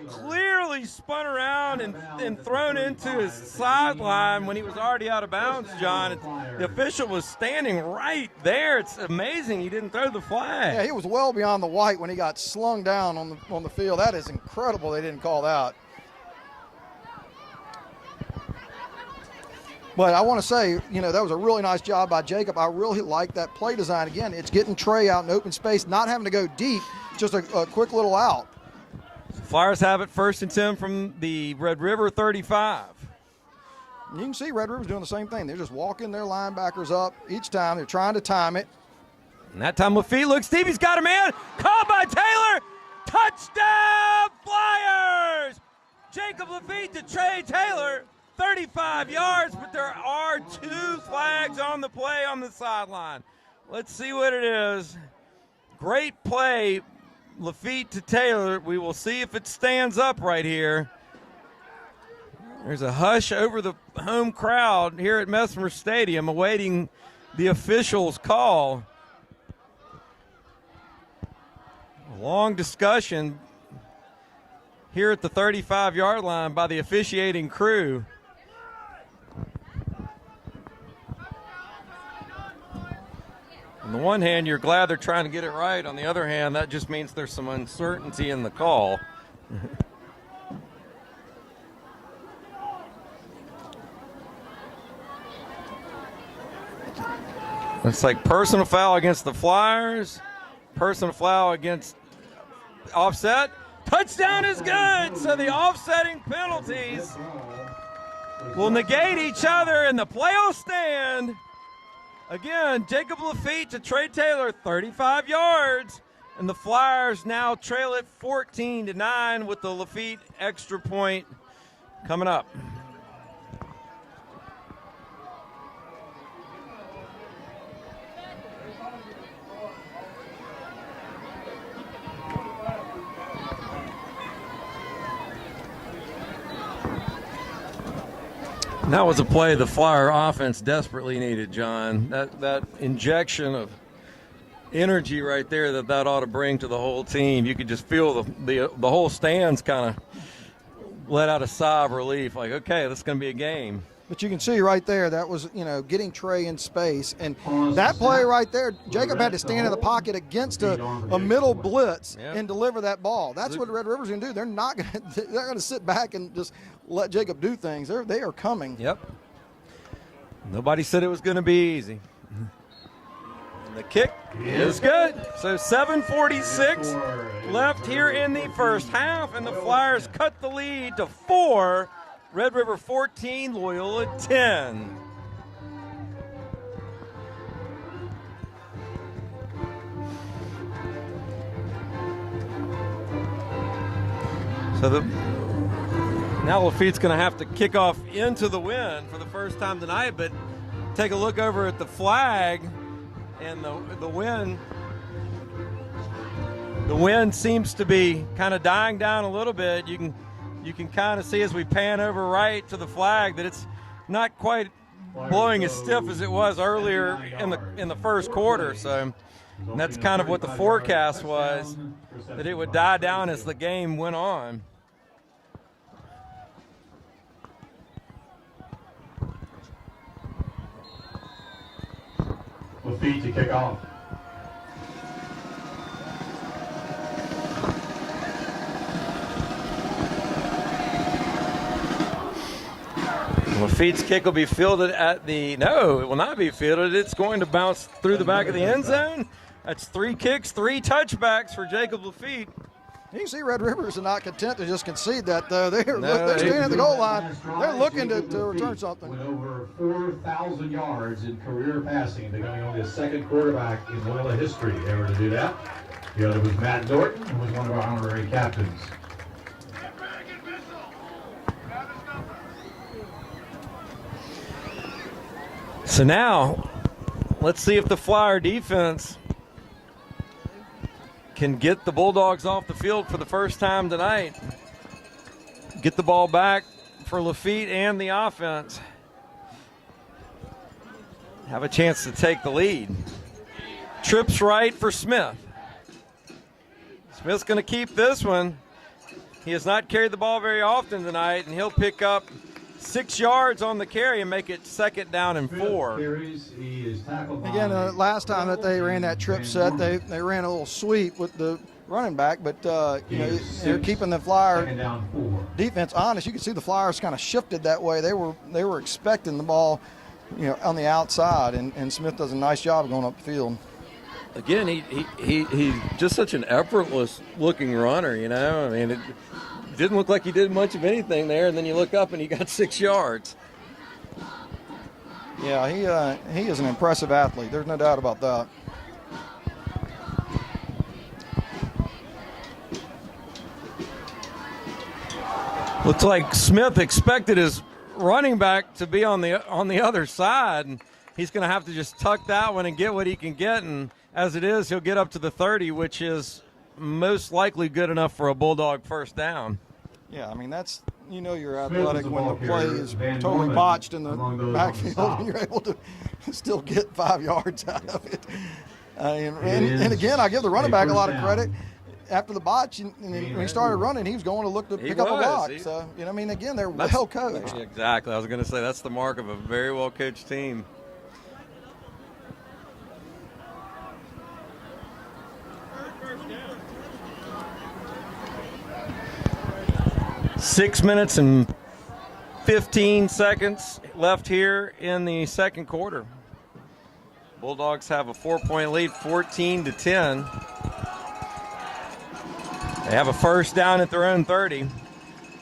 Clearly spun around and thrown into his sideline when he was already out of bounds, John. The official was standing right there. It's amazing he didn't throw the flag. Yeah, he was well beyond the white when he got slung down on the field. That is incredible they didn't call that. But I want to say, that was a really nice job by Jacob. I really like that play design. Again, it's getting Trey out in open space, not having to go deep, just a quick little out. Flyers have it 1st and 10 from the Red River 35. You can see Red River's doing the same thing. They're just walking their linebackers up each time. They're trying to time it. And that time Lafitte looks deep. He's got a man. Called by Taylor. Touchdown, Flyers! Jacob Lafitte to Trey Taylor. 35 yards, but there are 2 flags on the play on the sideline. Let's see what it is. Great play, Lafitte to Taylor. We will see if it stands up right here. There's a hush over the home crowd here at Mesmer Stadium awaiting the official's call. A long discussion here at the 35-yard line by the officiating crew. On the one hand, you're glad they're trying to get it right. On the other hand, that just means there's some uncertainty in the call. It's like personal foul against the Flyers, personal foul against offset. Touchdown is good, so the offsetting penalties will negate each other, and the play will stand. Again, Jacob Lafitte to Trey Taylor, 35 yards. And the Flyers now trail it 14-9 with the Lafitte extra point coming up. That was a play the Flyer offense desperately needed, John. That injection of energy right there that ought to bring to the whole team. You could just feel the whole stands kind of let out a sigh of relief, like, okay, this is going to be a game. But you can see right there, that was, getting Trey in space. And that play right there, Jacob had to stand in the pocket against a middle blitz and deliver that ball. That's what the Red River's going to do. They're not going to – they're going to sit back and just let Jacob do things. They are coming. Yep. Nobody said it was going to be easy. And the kick is good. So 7:46 left here in the first half, and the Flyers cut the lead to 4. Red River 14, Loyola 10. So now Lafitte's going to have to kick off into the wind for the first time tonight, but take a look over at the flag, and the wind seems to be kind of dying down a little bit. You can kind of see as we pan over right to the flag that it's not quite blowing as stiff as it was earlier in the first quarter. So that's kind of what the forecast was, that it would die down as the game went on. Lafitte to kick off. Lafitte's kick will be fielded at no, it will not be fielded. It's going to bounce through the back of the end zone. That's 3 kicks, 3 touchbacks for Jacob Lafitte. You can see Red Rivers are not content to just concede that, though. They're standing at the goal line. They're looking to return something. With over 4,000 yards in career passing, becoming only the second quarterback in Loyola history ever to do that. The other was Matt Norton, who was one of our honorary captains. So now, let's see if the Flyer defense can get the Bulldogs off the field for the first time tonight. Get the ball back for Lafitte and the offense. Have a chance to take the lead. Trips right for Smith. Smith's going to keep this one. He has not carried the ball very often tonight, and he'll pick up 6 yards on the carry and make it 2nd down and 4. Again, last time that they ran that trip set, they ran a little sweep with the running back, but they're keeping the Flyer defense honest. You can see the Flyers kind of shifted that way. They were expecting the ball, on the outside, and Smith does a nice job going up the field. Again, he's just such an effortless looking runner. I mean, it didn't look like he did much of anything there, and then you look up and he got 6 yards. Yeah, he is an impressive athlete. There's no doubt about that. Looks like Smith expected his running back to be on the other side, and he's going to have to just tuck that one and get what he can get. And as it is, he'll get up to the 30, which is most likely good enough for a Bulldog first down. Yeah, I mean, that's, you're athletic when the play is totally botched in the backfield and you're able to still get 5 yards out of it. And again, I give the running back a lot of credit. After the botch, and when he started running, he was going to look to pick up a block. So, again, they're well coached. Exactly. I was going to say that's the mark of a very well coached team. Six minutes and 15 seconds left here in the second quarter. Bulldogs have a 4-point lead, 14-10. They have a first down at their own 30.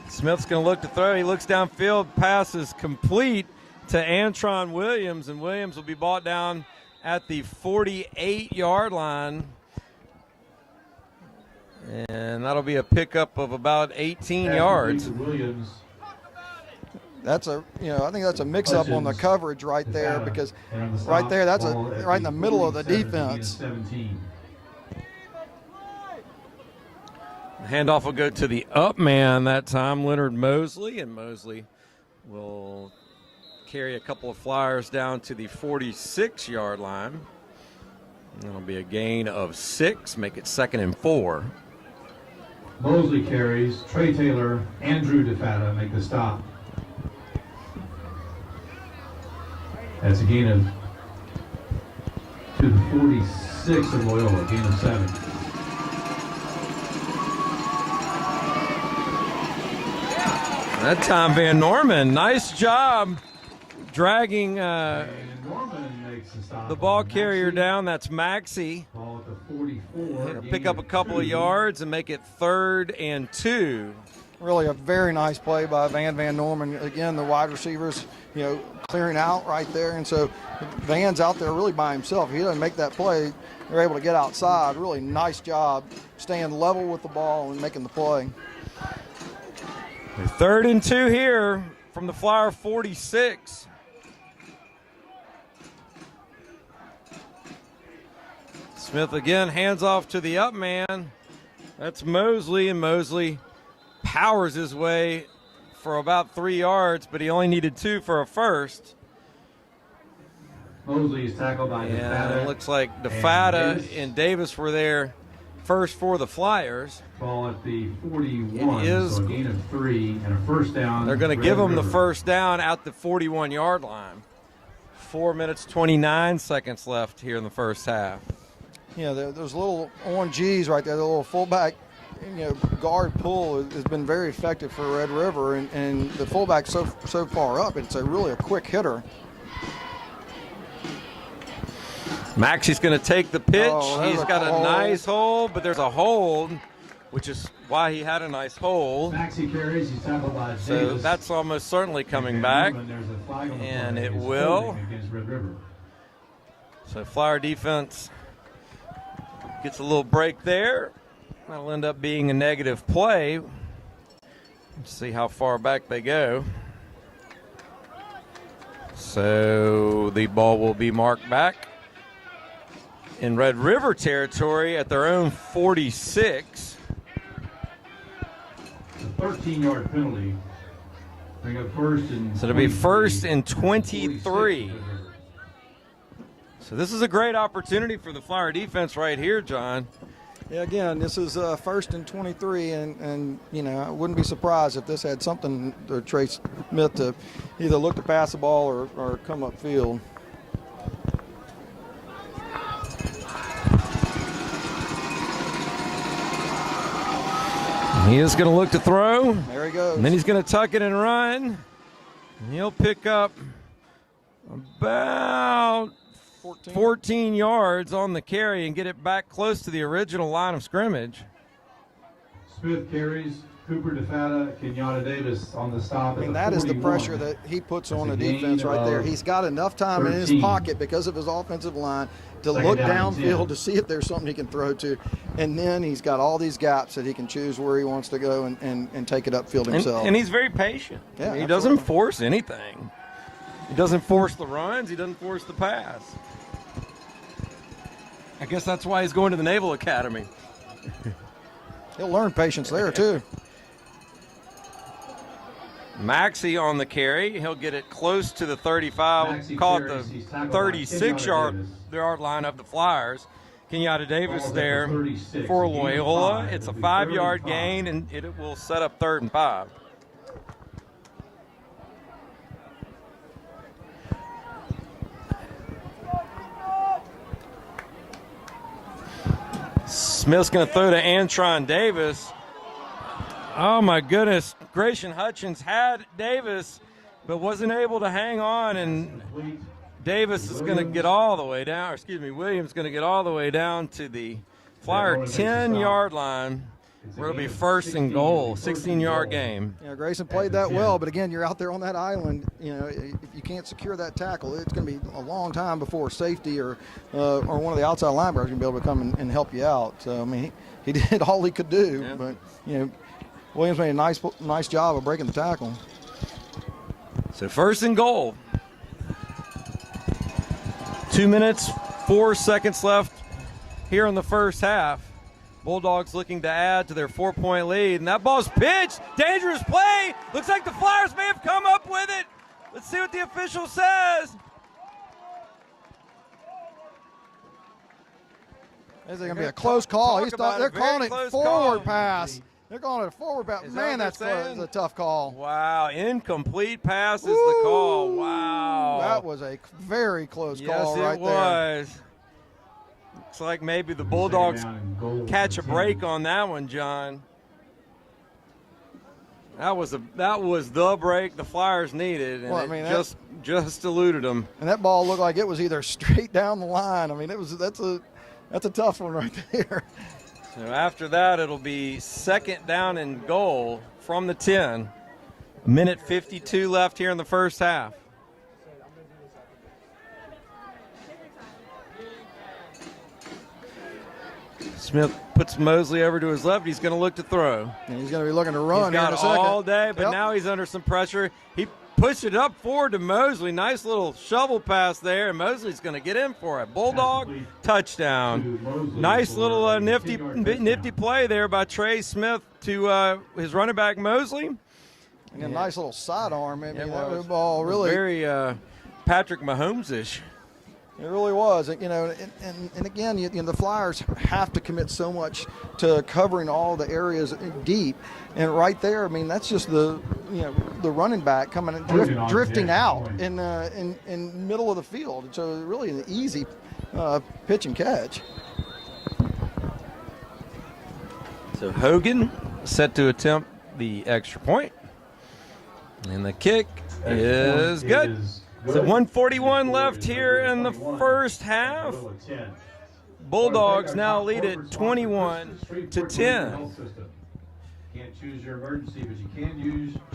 Smith's going to look to throw. He looks downfield. Pass is complete to Antron Williams, and Williams will be brought down at the 48-yard line. And that'll be a pickup of about 18 yards. Williams. That's I think that's a mix-up on the coverage right there, because right there, that's right in the middle of the defense. Handoff will go to the up man that time, Leonard Mosley, and Mosley will carry a couple of Flyers down to the 46-yard line. That'll be a gain of 6, make it 2nd and 4. Mosley carries. Trey Taylor, Andrew DeFata make the stop. That's a gain of to the 46 of Loyola, gain of 7. That time Van Norman, nice job dragging the ball carrier down. That's Maxey. Ball at the 44. He'll pick up a couple of yards and make it 3rd and 2. Really a very nice play by Van Norman. Again, the wide receivers, clearing out right there. And so Van's out there really by himself. If he doesn't make that play, they're able to get outside. Really nice job staying level with the ball and making the play. 3rd and 2 here from the Flyer 46. Smith again, hands off to the up man. That's Mosley, and Mosley powers his way for about 3 yards, but he only needed 2 for a first. Mosley is tackled by DeFata. It looks like DeFata and Davis were there first for the Flyers. Ball at the 41. It is, so a gain of 3 and a first down. They're going to give him the first down at the 41-yard line. 4 minutes, 29 seconds left here in the first half. Yeah, those little orange G's right there, the little fullback, guard pull has been very effective for Red River, and the fullback so far up, it's really a quick hitter. Maxey's going to take the pitch. Oh, he's got a nice hold, but there's a hold, which is why he had a nice hold. Maxey carries. He's tackled by Davis. So that's almost certainly coming back, and it will. Red River. So Flyer defense gets a little break there. That'll end up being a negative play. Let's see how far back they go. So the ball will be marked back in Red River territory at their own 46. A 13-yard penalty. Bring up first and so it'll be 1st and 23. So this is a great opportunity for the Flyer defense right here, John. Yeah, again, this is 1st and 23, and I wouldn't be surprised if this had something to Trey Smith to either look to pass the ball or come upfield. He is going to look to throw. There he goes. And then he's going to tuck it and run. And he'll pick up about 14 yards on the carry and get it back close to the original line of scrimmage. Smith carries. Cooper DeFata, Kenyatta Davis on the stop. And that is the pressure that he puts on the defense right there. He's got enough time 13. In his pocket because of his offensive line to look downfield to see if there's something he can throw to. And then he's got all these gaps that he can choose where he wants to go and take it upfield himself. And he's very patient. Yeah, he doesn't force anything. He doesn't force the runs. He doesn't force the pass. I guess that's why he's going to the Naval Academy. He'll learn patience there, too. Maxey on the carry. He'll get it close to the 35, call it the 36-yard line of the Flyers. Kenyatta Davis there for Loyola. It's a 5-yard gain, and it will set up 3rd and 5. Smith's going to throw to Antron Davis. Oh, my goodness. Grayson Hutchins had Davis, but wasn't able to hang on, and Davis is going to get all the way down, Williams going to get all the way down to the Flyer 10-yard line It'll be first and goal, 16-yard game. You know, Grayson played that well, but again, you're out there on that island. You know, if you can't secure that tackle, it's going to be a long time before safety or one of the outside linebackers can be able to come and help you out. So I mean, he did all he could do, Yeah. but you know, Williams made a nice job of breaking the tackle. So first and goal. 2 minutes, 4 seconds left here in the first half. Bulldogs looking to add to their 4-point lead, and that ball's pitched. Dangerous play. Looks like the Flyers may have come up with it. Let's see what the official says. This is going to be a close call. They're calling it forward pass. They're calling it a forward pass. Man, that's a tough call. Wow, incomplete pass is the call. Wow. That was a very close call right there. Yes, it was. Looks like maybe the Bulldogs catch a break on that one, John. That was the break the Flyers needed, and it just eluded them. And that ball looked like it was either straight down the line. I mean, that's a tough one right there. So after that, it'll be second down and goal from the 10. Minute 52 left here in the first half. Smith puts Mosley over to his left. He's going to look to throw. And he's going to be looking to run. He's got here in a second. all day, but now he's under some pressure. He pushed it up forward to Mosley. Nice little shovel pass there, and Mosley's going to get in for it. Bulldog touchdown. Nice little nifty play there by Trey Smith to his running back Mosley. And a nice little sidearm. I mean, that ball really very Patrick Mahomes-ish. It really was, you know, and again, the Flyers have to commit so much to covering all the areas deep, and right there, I mean, that's just the running back coming and drifting out in middle of the field. So really an easy pitch and catch. So Hogan set to attempt the extra point, and the kick is good. So 1:41 left here in the first half. Bulldogs now lead it 21-10. Can't choose your emergency, but you can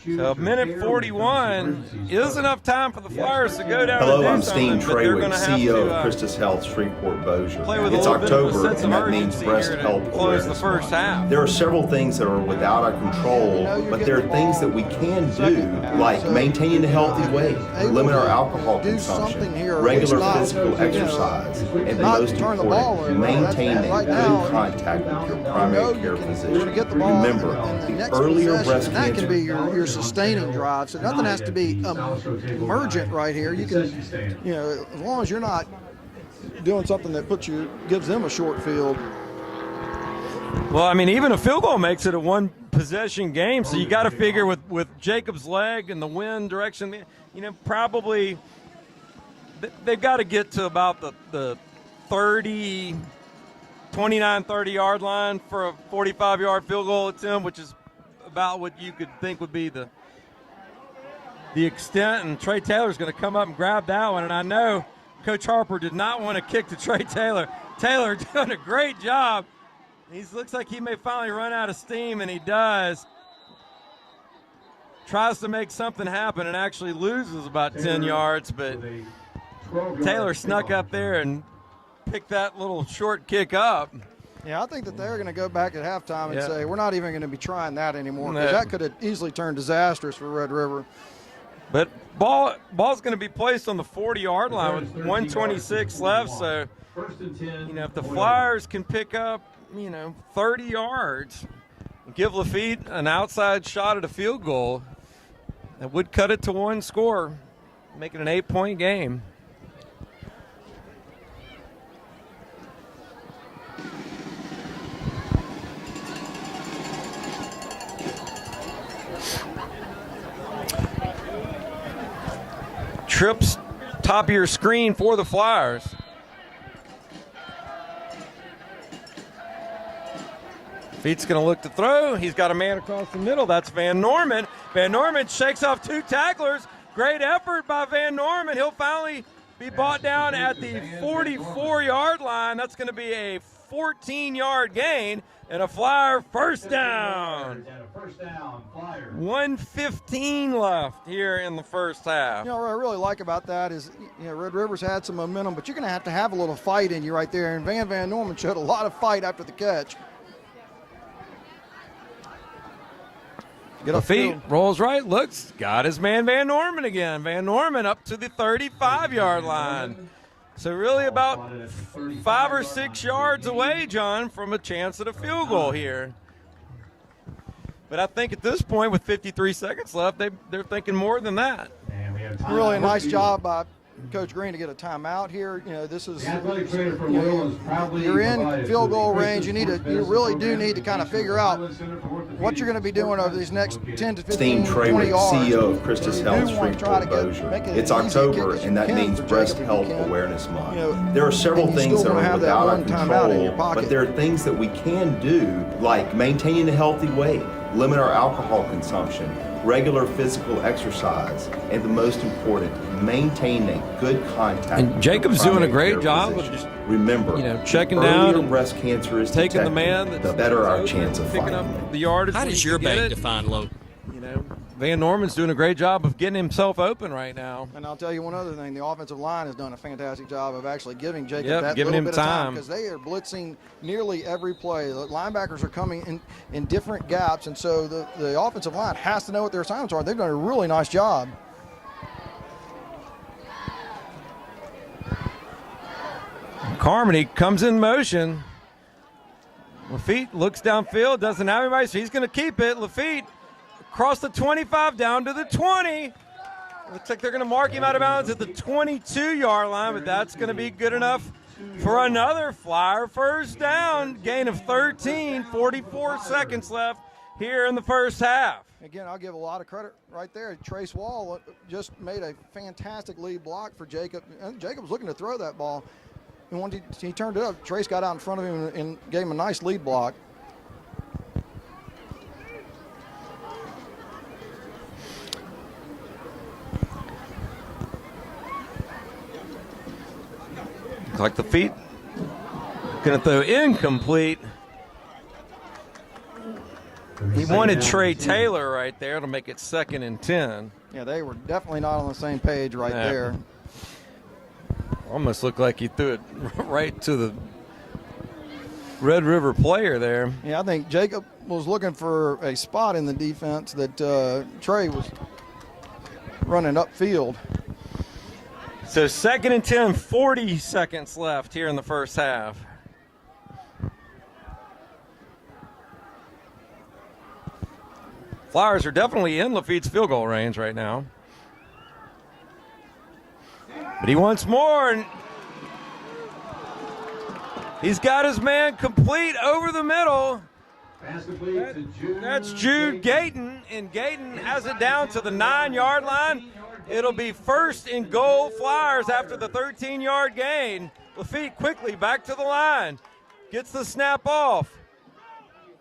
choose So minute 41 is enough time for the Flyers to go down. Hello, and I'm do something, Steen but they're Trawick, gonna have CEO to, of Christus Health Shreveport Bossier. play with a It's little bit of a October, sense of and that means urgency Breast here to Health close the Awareness first Month. half. There are several things that are without our control, but there are things that we can do, like maintaining a healthy weight, limit our alcohol consumption, regular physical exercise, and most important, maintain a good contact with your primary care physician. Remember, the earlier breast that cancer can be your sustaining drive. So nothing has to be emergent right here. You can, as long as you're not doing something that gives them a short field. Well, I mean, even a field goal makes it a one-possession game, so you got to figure with Jacob's leg and the wind direction, probably they've got to get to about the 29-30 yard line for a 45-yard field goal attempt, which is about what you could think would be the extent. And Trey Taylor's going to come up and grab that one. And I know Coach Harper did not want to kick to Trey Taylor. Taylor doing a great job. He looks like he may finally run out of steam, and he does. Tries to make something happen and actually loses about 10 yards, but Taylor snuck up there and picked that little short kick up. Yeah, I think that they're going to go back at halftime and say, we're not even going to be trying that anymore, No. because that could have easily turned disastrous for Red River. But ball's going to be placed on the 40-yard line with 1:26 left. So, if the Flyers can pick up, 30 yards and give Lafitte an outside shot at a field goal, that would cut it to one score, make it an 8-point game. Trips top of your screen for the Flyers. Feet's going to look to throw. He's got a man across the middle. That's Van Norman. Van Norman shakes off two tacklers. Great effort by Van Norman. He'll finally be brought down at the 44-yard line. That's going to be a 14-yard gain and a Flyer first down. 1:15 left here in the first half. You know, what I really like about that is, you know, Red River's had some momentum, but you're going to have a little fight in you right there. And Van Norman showed a lot of fight after the catch. Get The up feet, field. rolls right, looks, got his man Van Norman again. Van Norman up to the 35-yard line. So really about 5 or 6 yards away, John, from a chance at a field goal here. But I think at this point, with 53 seconds left, they're thinking more than that. Really a nice job by Coach Green to get a timeout here. You know, this is, you're in field goal range. You really do need to kind of figure out what you're going to be doing over these next 10 to 15, Trey 20 yards. CEO of Christus Health Shreveport Bossier. It's October, and that means Breast Health Awareness Month. There are several things that are without our control, but there are things that we can do, like maintaining a healthy weight, limit our alcohol consumption, regular physical exercise, and the most important, maintaining good contact. And Jacob's doing a great job of just, remember, checking the down earlier and breast cancer is taking the detected, man the better our chance of picking fighting up it. the yardage. How when does he your can get bank it. define local? You know, Van Norman's doing a great job of getting himself open right now. And I'll tell you one other thing. The offensive line has done a fantastic job of actually giving Jacob Yep, that giving little him bit of time time. because they are blitzing nearly every play. The linebackers are coming in different gaps, and so the offensive line has to know what their assignments are. They've done a really nice job. Carmody comes in motion. Lafitte looks downfield, doesn't have anybody, so he's going to keep it. Lafitte across the 25 down to the 20. Looks like they're going to mark him out of bounds at the 22-yard line, but that's going to be good enough for another Flyer first down. Gain of 13, 44 seconds left here in the first half. Again, I'll give a lot of credit right there. Trace Wall just made a fantastic lead block for Jacob. And Jacob was looking to throw that ball. And when he turned it up, Trace got out in front of him and gave him a nice lead block. Looks like the feet going to throw incomplete. He wanted Trey Taylor right there to make it 2nd and 10. Yeah, they were definitely not on the same page right there. Almost looked like he threw it right to the Red River player there. Yeah, I think Jacob was looking for a spot in the defense that Trey was running upfield. So 2nd and 10, 40 seconds left here in the first half. Flyers are definitely in Lafitte's field goal range right now. But he wants more, and he's got his man complete over the middle. That's Jude Gayton, and Gayton has it down to the 9-yard line. It'll be 1st and goal Flyers after the 13-yard gain. Lafitte quickly back to the line, gets the snap off.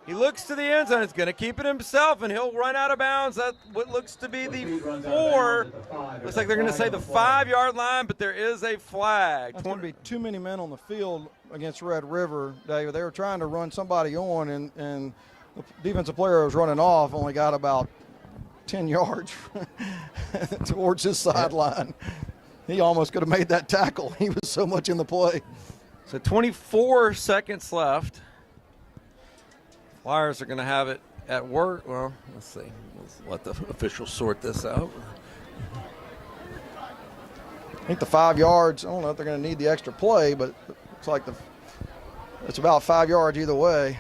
He looks to the end zone. It's going to keep it himself, and he'll run out of bounds at what looks to be the 4. Looks like they're going to say the 5-yard line, but there is a flag. There's going to be too many men on the field against Red River, David. They were trying to run somebody on, and the defensive player was running off, only got about 10 yards towards his sideline. He almost could have made that tackle. He was so much in the play. So 24 seconds left. Flyers are going to have it at work. Well, let's see. Let's let the officials sort this out. I think the 5 yards, I don't know if they're going to need the extra play, but it looks like it's about 5 yards either way.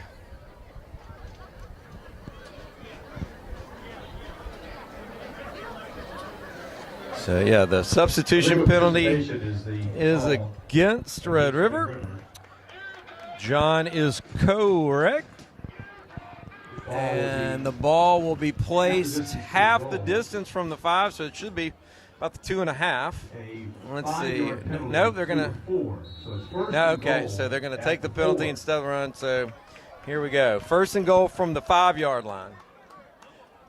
So, yeah, the substitution penalty is against Red River. John is correct. And the ball will be placed half the distance from the 5, so it should be about the 2.5. Let's see. No, they're going to. No, okay, so they're going to take the penalty instead of run. So here we go. 1st and goal from the 5-yard line.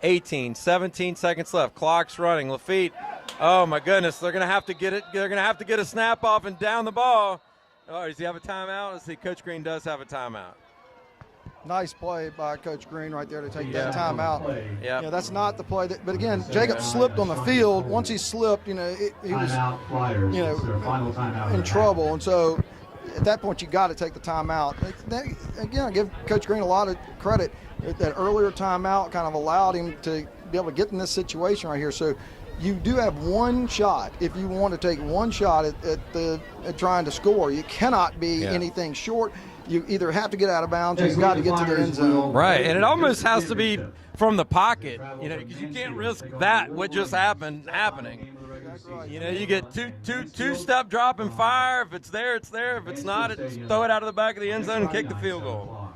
18, 17 seconds left. Clock's running. Lafitte, oh my goodness, they're going to have to get it. They're going to have to get a snap off and down the ball. Oh, does he have a timeout? Let's see, Coach Green does have a timeout. Nice play by Coach Green right there to take that timeout. Yeah, that's not the play. But again, Jacob slipped on the field. Once he slipped, he was, in trouble. And so at that point, you got to take the timeout. Again, I give Coach Green a lot of credit. That earlier timeout kind of allowed him to be able to get in this situation right here. So you do have one shot if you want to take one shot at trying to score. You cannot be anything short. You either have to get out of bounds or you've got to get to the end zone. Right, and it almost has to be from the pocket, because you can't risk that what just happening. You get two-step drop and fire. If it's there, it's there. If it's not, it's throw it out of the back of the end zone and kick the field goal.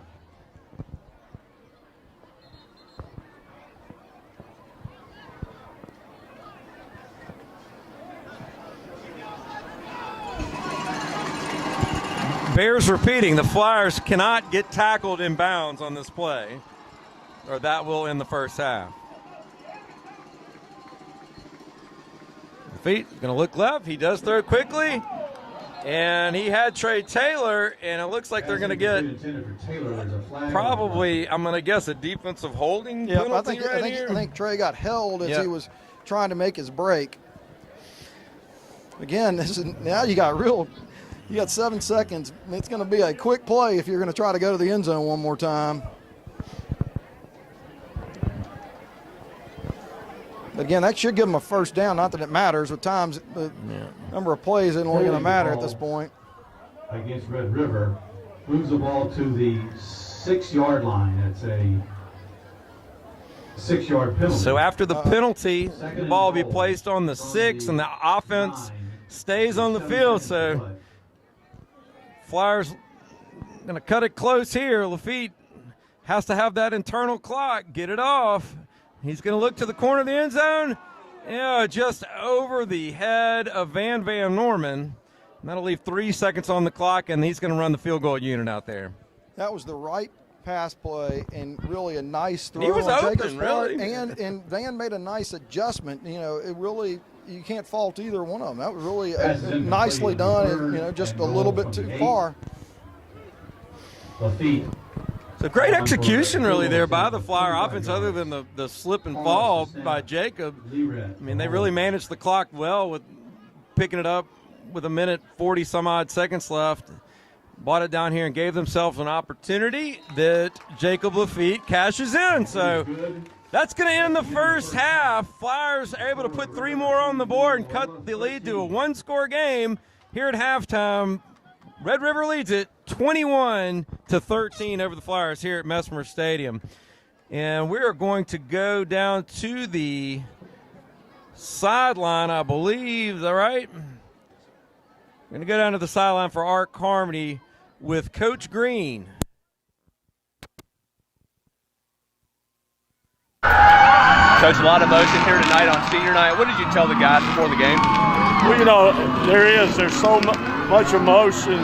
Bears repeating, the Flyers cannot get tackled in bounds on this play, or that will end the first half. Feet going to look left. He does throw quickly, and he had Trey Taylor, and it looks like they're going to get probably, I'm going to guess, a defensive holding penalty here. I think Trey got held as he was trying to make his break. Again, now you got 7 seconds. It's going to be a quick play if you're going to try to go to the end zone one more time. But again, that should give them a first down. Not that it matters. With times, the number of plays isn't really going to matter at this point. Against Red River, moves the ball to the 6-yard line. It's a 6-yard penalty. So after the penalty, the ball will be placed on the 6, and the offense stays on the field. So Flyers going to cut it close here. Lafitte has to have that internal clock, get it off. He's going to look to the corner of the end zone. Just over the head of Van Norman. And that'll leave 3 seconds on the clock, and he's going to run the field goal unit out there. That was the right pass play and really a nice throw. He was on open, Jacob's part, really. and Van made a nice adjustment. It really, you can't fault either one of them. That was really nicely done, and just a little bit too far. So great execution really there by the Flyer offense, other than the slip and fall by Jacob. I mean, they really managed the clock well with picking it up with 1:40 some odd seconds left. Brought it down here and gave themselves an opportunity that Jacob Lafitte cashes in. So that's going to end the first half. Flyers are able to put 3 more on the board and cut the lead to a 1-score game here at halftime. Red River leads it 21-13 over the Flyers here at Mesmer Stadium. And we are going to go down to the sideline, I believe. Is that right? We're going to go down to the sideline for Art Carmody with Coach Green. Coach, a lot of emotion here tonight on senior night. What did you tell the guys before the game? Well, there's so much emotion.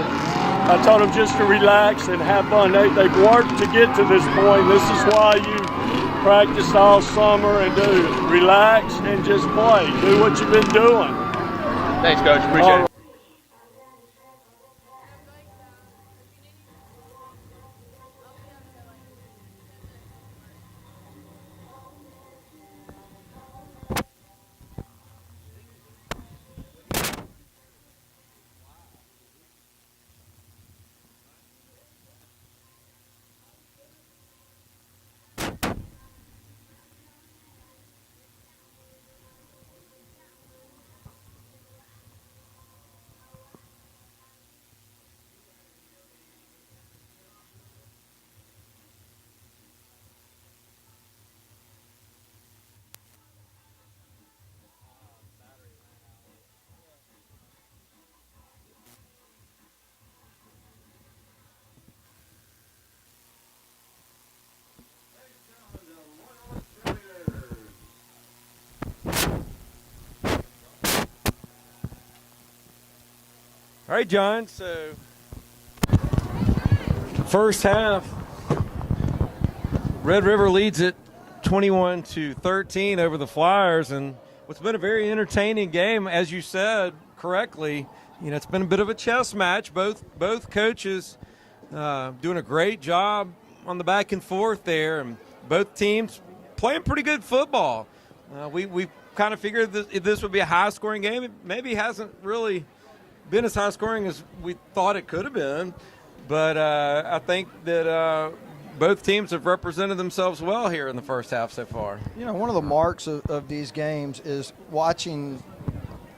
I told them just to relax and have fun. They've worked to get to this point. This is why you practice all summer and do relax and just play. Do what you've been doing. Thanks, Coach. Appreciate it. All right, John, so first half, Red River leads it 21-13 over the Flyers, and what's been a very entertaining game, as you said correctly. It's been a bit of a chess match. Both coaches doing a great job on the back and forth there, and both teams playing pretty good football. We kind of figured that this would be a high-scoring game. It maybe hasn't really been as high-scoring as we thought it could have been, but I think that both teams have represented themselves well here in the first half so far. One of the marks of these games is watching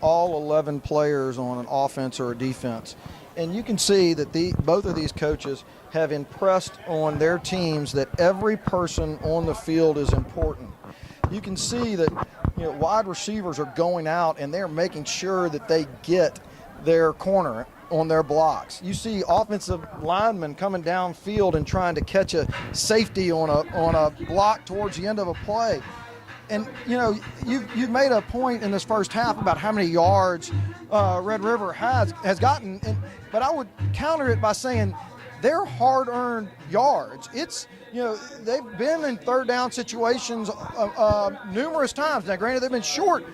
all 11 players on an offense or a defense. And you can see that both of these coaches have impressed on their teams that every person on the field is important. You can see that wide receivers are going out and they're making sure that they get their corner on their blocks. You see offensive linemen coming downfield and trying to catch a safety on a block towards the end of a play. And you've made a point in this first half about how many yards Red River has gotten, but I would counter it by saying they're hard-earned yards. It's they've been in third down situations numerous times. Now, granted, they've been short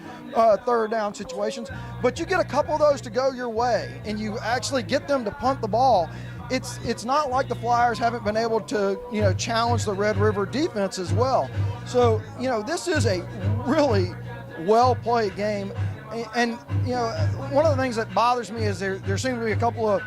third down situations, but you get a couple of those to go your way, and you actually get them to punt the ball. It's not like the Flyers haven't been able to challenge the Red River defense as well. So this is a really well-played game, and one of the things that bothers me is there seem to be a couple of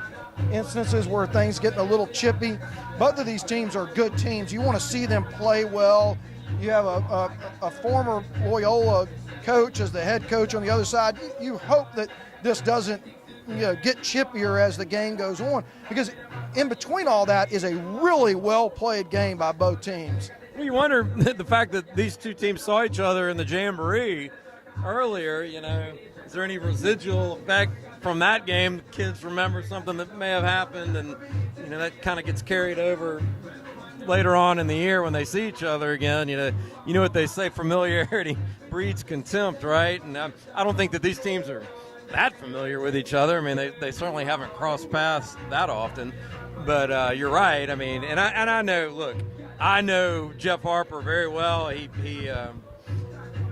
instances where things getting a little chippy. Both of these teams are good teams. You want to see them play well. You have a former Loyola coach as the head coach on the other side. You hope that this doesn't get chippier as the game goes on, because in between all that is a really well-played game by both teams. You wonder the fact that these two teams saw each other in the Jamboree earlier, is there any residual effect from that game? Kids remember something that may have happened, and that kind of gets carried over later on in the year when they see each other again. You know what they say, familiarity breeds contempt, right? And I don't think that these teams are that familiar with each other. I mean, they certainly haven't crossed paths that often, but you're right. I mean, and I know, look, I know Jeff Harper very well. He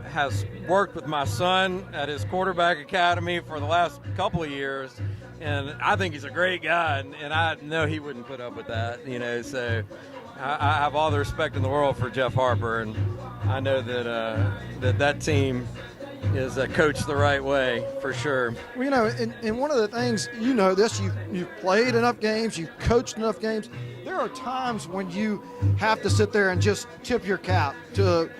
has worked with my son at his quarterback academy for the last couple of years, and I think he's a great guy, and I know he wouldn't put up with that, so I have all the respect in the world for Jeff Harper, and I know that that team is coached the right way for sure. Well, and one of the things, this, you've played enough games, you've coached enough games. There are times when you have to sit there and just tip your cap to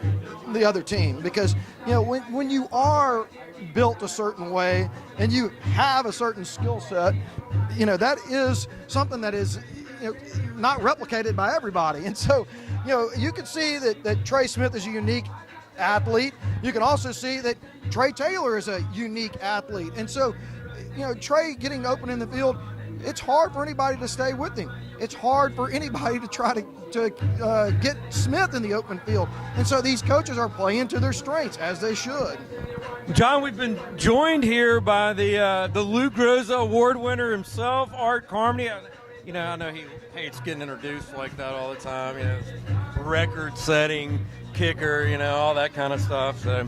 the other team, because when you are built a certain way and you have a certain skill set, that is something that is not replicated by everybody. And so you can see that Trey Smith is a unique athlete. You can also see that Trey Taylor is a unique athlete. And so Trey getting open in the field, it's hard for anybody to stay with him. It's hard for anybody to try to get Smith in the open field. And so these coaches are playing to their strengths, as they should. John, we've been joined here by the Lou Groza Award winner himself, Art Carmody. I know he hates getting introduced like that all the time. Record-setting kicker, all that kind of stuff. So,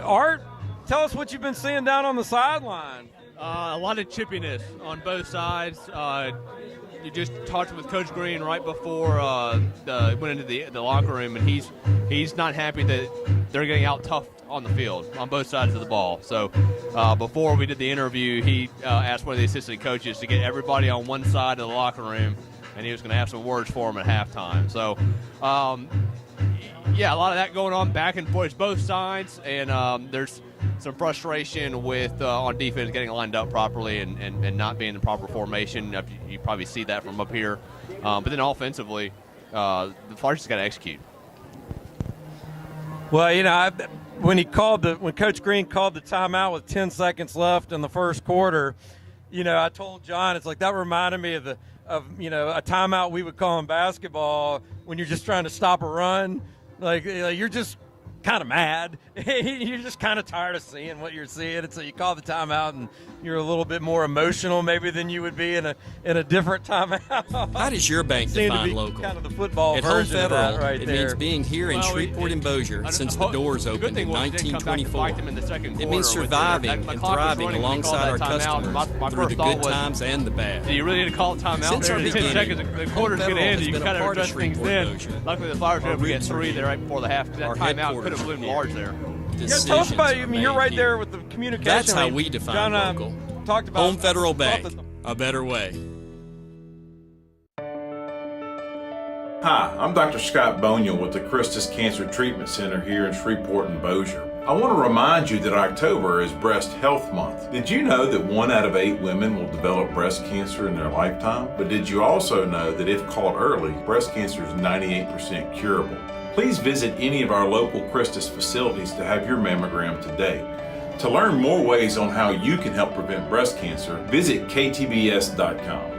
Art, tell us what you've been seeing down on the sideline. A lot of chippiness on both sides. You just talked with Coach Green right before went into the locker room, and he's not happy that they're getting out tough on the field on both sides of the ball. So before we did the interview, he asked one of the assistant coaches to get everybody on one side of the locker room, and he was going to have some words for them at halftime. So, a lot of that going on back and forth, both sides, and there's some frustration with on defense getting lined up properly and not being in the proper formation. You probably see that from up here. But then offensively, the Flyers just got to execute. Well, when Coach Green called the timeout with 10 seconds left in the first quarter, I told John, it's like that reminded me of a timeout we would call in basketball when you're just trying to stop a run. Like you're just kind of mad. You're just kind of tired of seeing what you're seeing, and so you call the timeout, and you're a little bit more emotional maybe than you would be in a different timeout. How does your bank define local? Kind of the football At Home version of Federal, that right it there. means being here in Shreveport and Bossier since the doors opened in 1924. It means surviving and thriving alongside our customers through the good times and the bad. Do you really need to call it timeout? Since our 10 beginning, seconds, the Home quarter's going to Federal end, has you been can a kind of part of adjust things Shreveport then. Bossier. Luckily, the Flyers were able to get roots are 3 there right before the half. That Our timeout could have headquarters loomed are large here. there. Yeah, tell us about it. I mean, you're right Decisions are there made with the communication. That's how I mean, we define John, local. talked about Home Federal Bank, a better way. Hi, I'm Dr. Scott Boniel with the Christus Cancer Treatment Center here in Shreveport and Bossier. I want to remind you that October is Breast Health Month. Did you know that 1 out of 8 women will develop breast cancer in their lifetime? But did you also know that if caught early, breast cancer is 98% curable? Please visit any of our local Christus facilities to have your mammogram today. To learn more ways on how you can help prevent breast cancer, visit ktbs.com.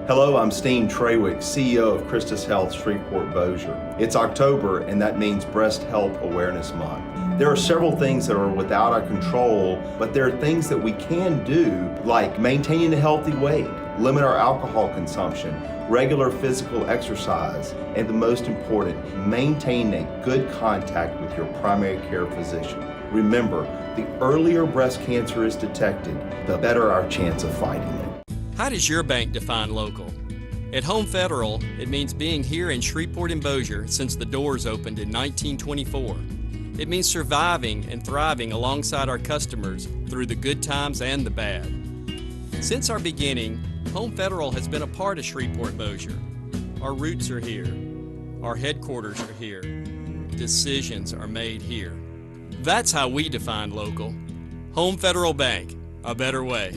Hello, I'm Steen Trawick, CEO of Christus Health Shreveport Bossier. It's October, and that means Breast Health Awareness Month. There are several things that are without our control, but there are things that we can do, like maintaining a healthy weight, limit our alcohol consumption, regular physical exercise, and the most important, maintain a good contact with your primary care physician. Remember, the earlier breast cancer is detected, the better our chance of fighting it. How does your bank define local? At Home Federal, it means being here in Shreveport and Bossier since the doors opened in 1924. It means surviving and thriving alongside our customers through the good times and the bad. Since our beginning, Home Federal has been a part of Shreveport Bossier. Our roots are here. Our headquarters are here. Decisions are made here. That's how we define local. Home Federal Bank, a better way.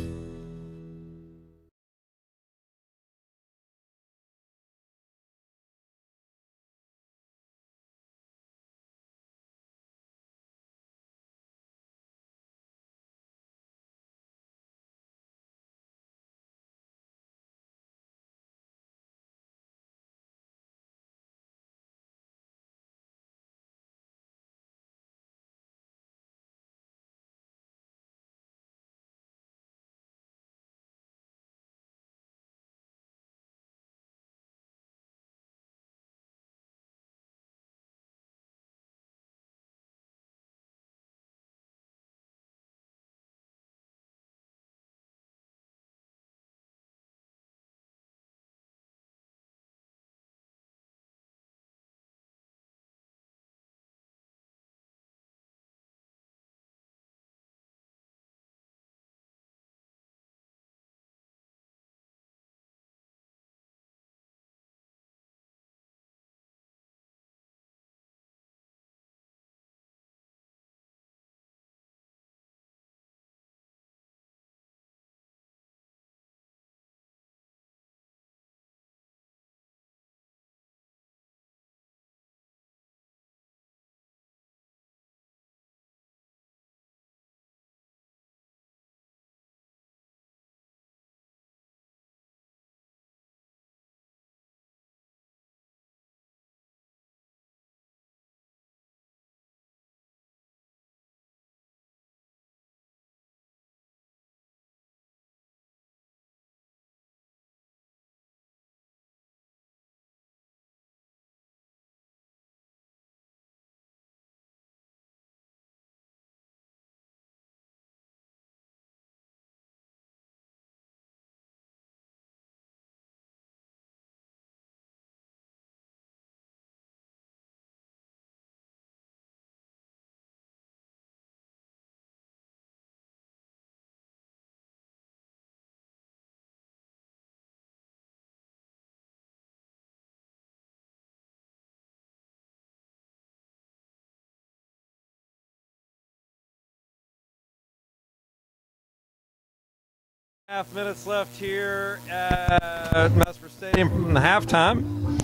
Half minutes left here at Mesper Stadium from the halftime.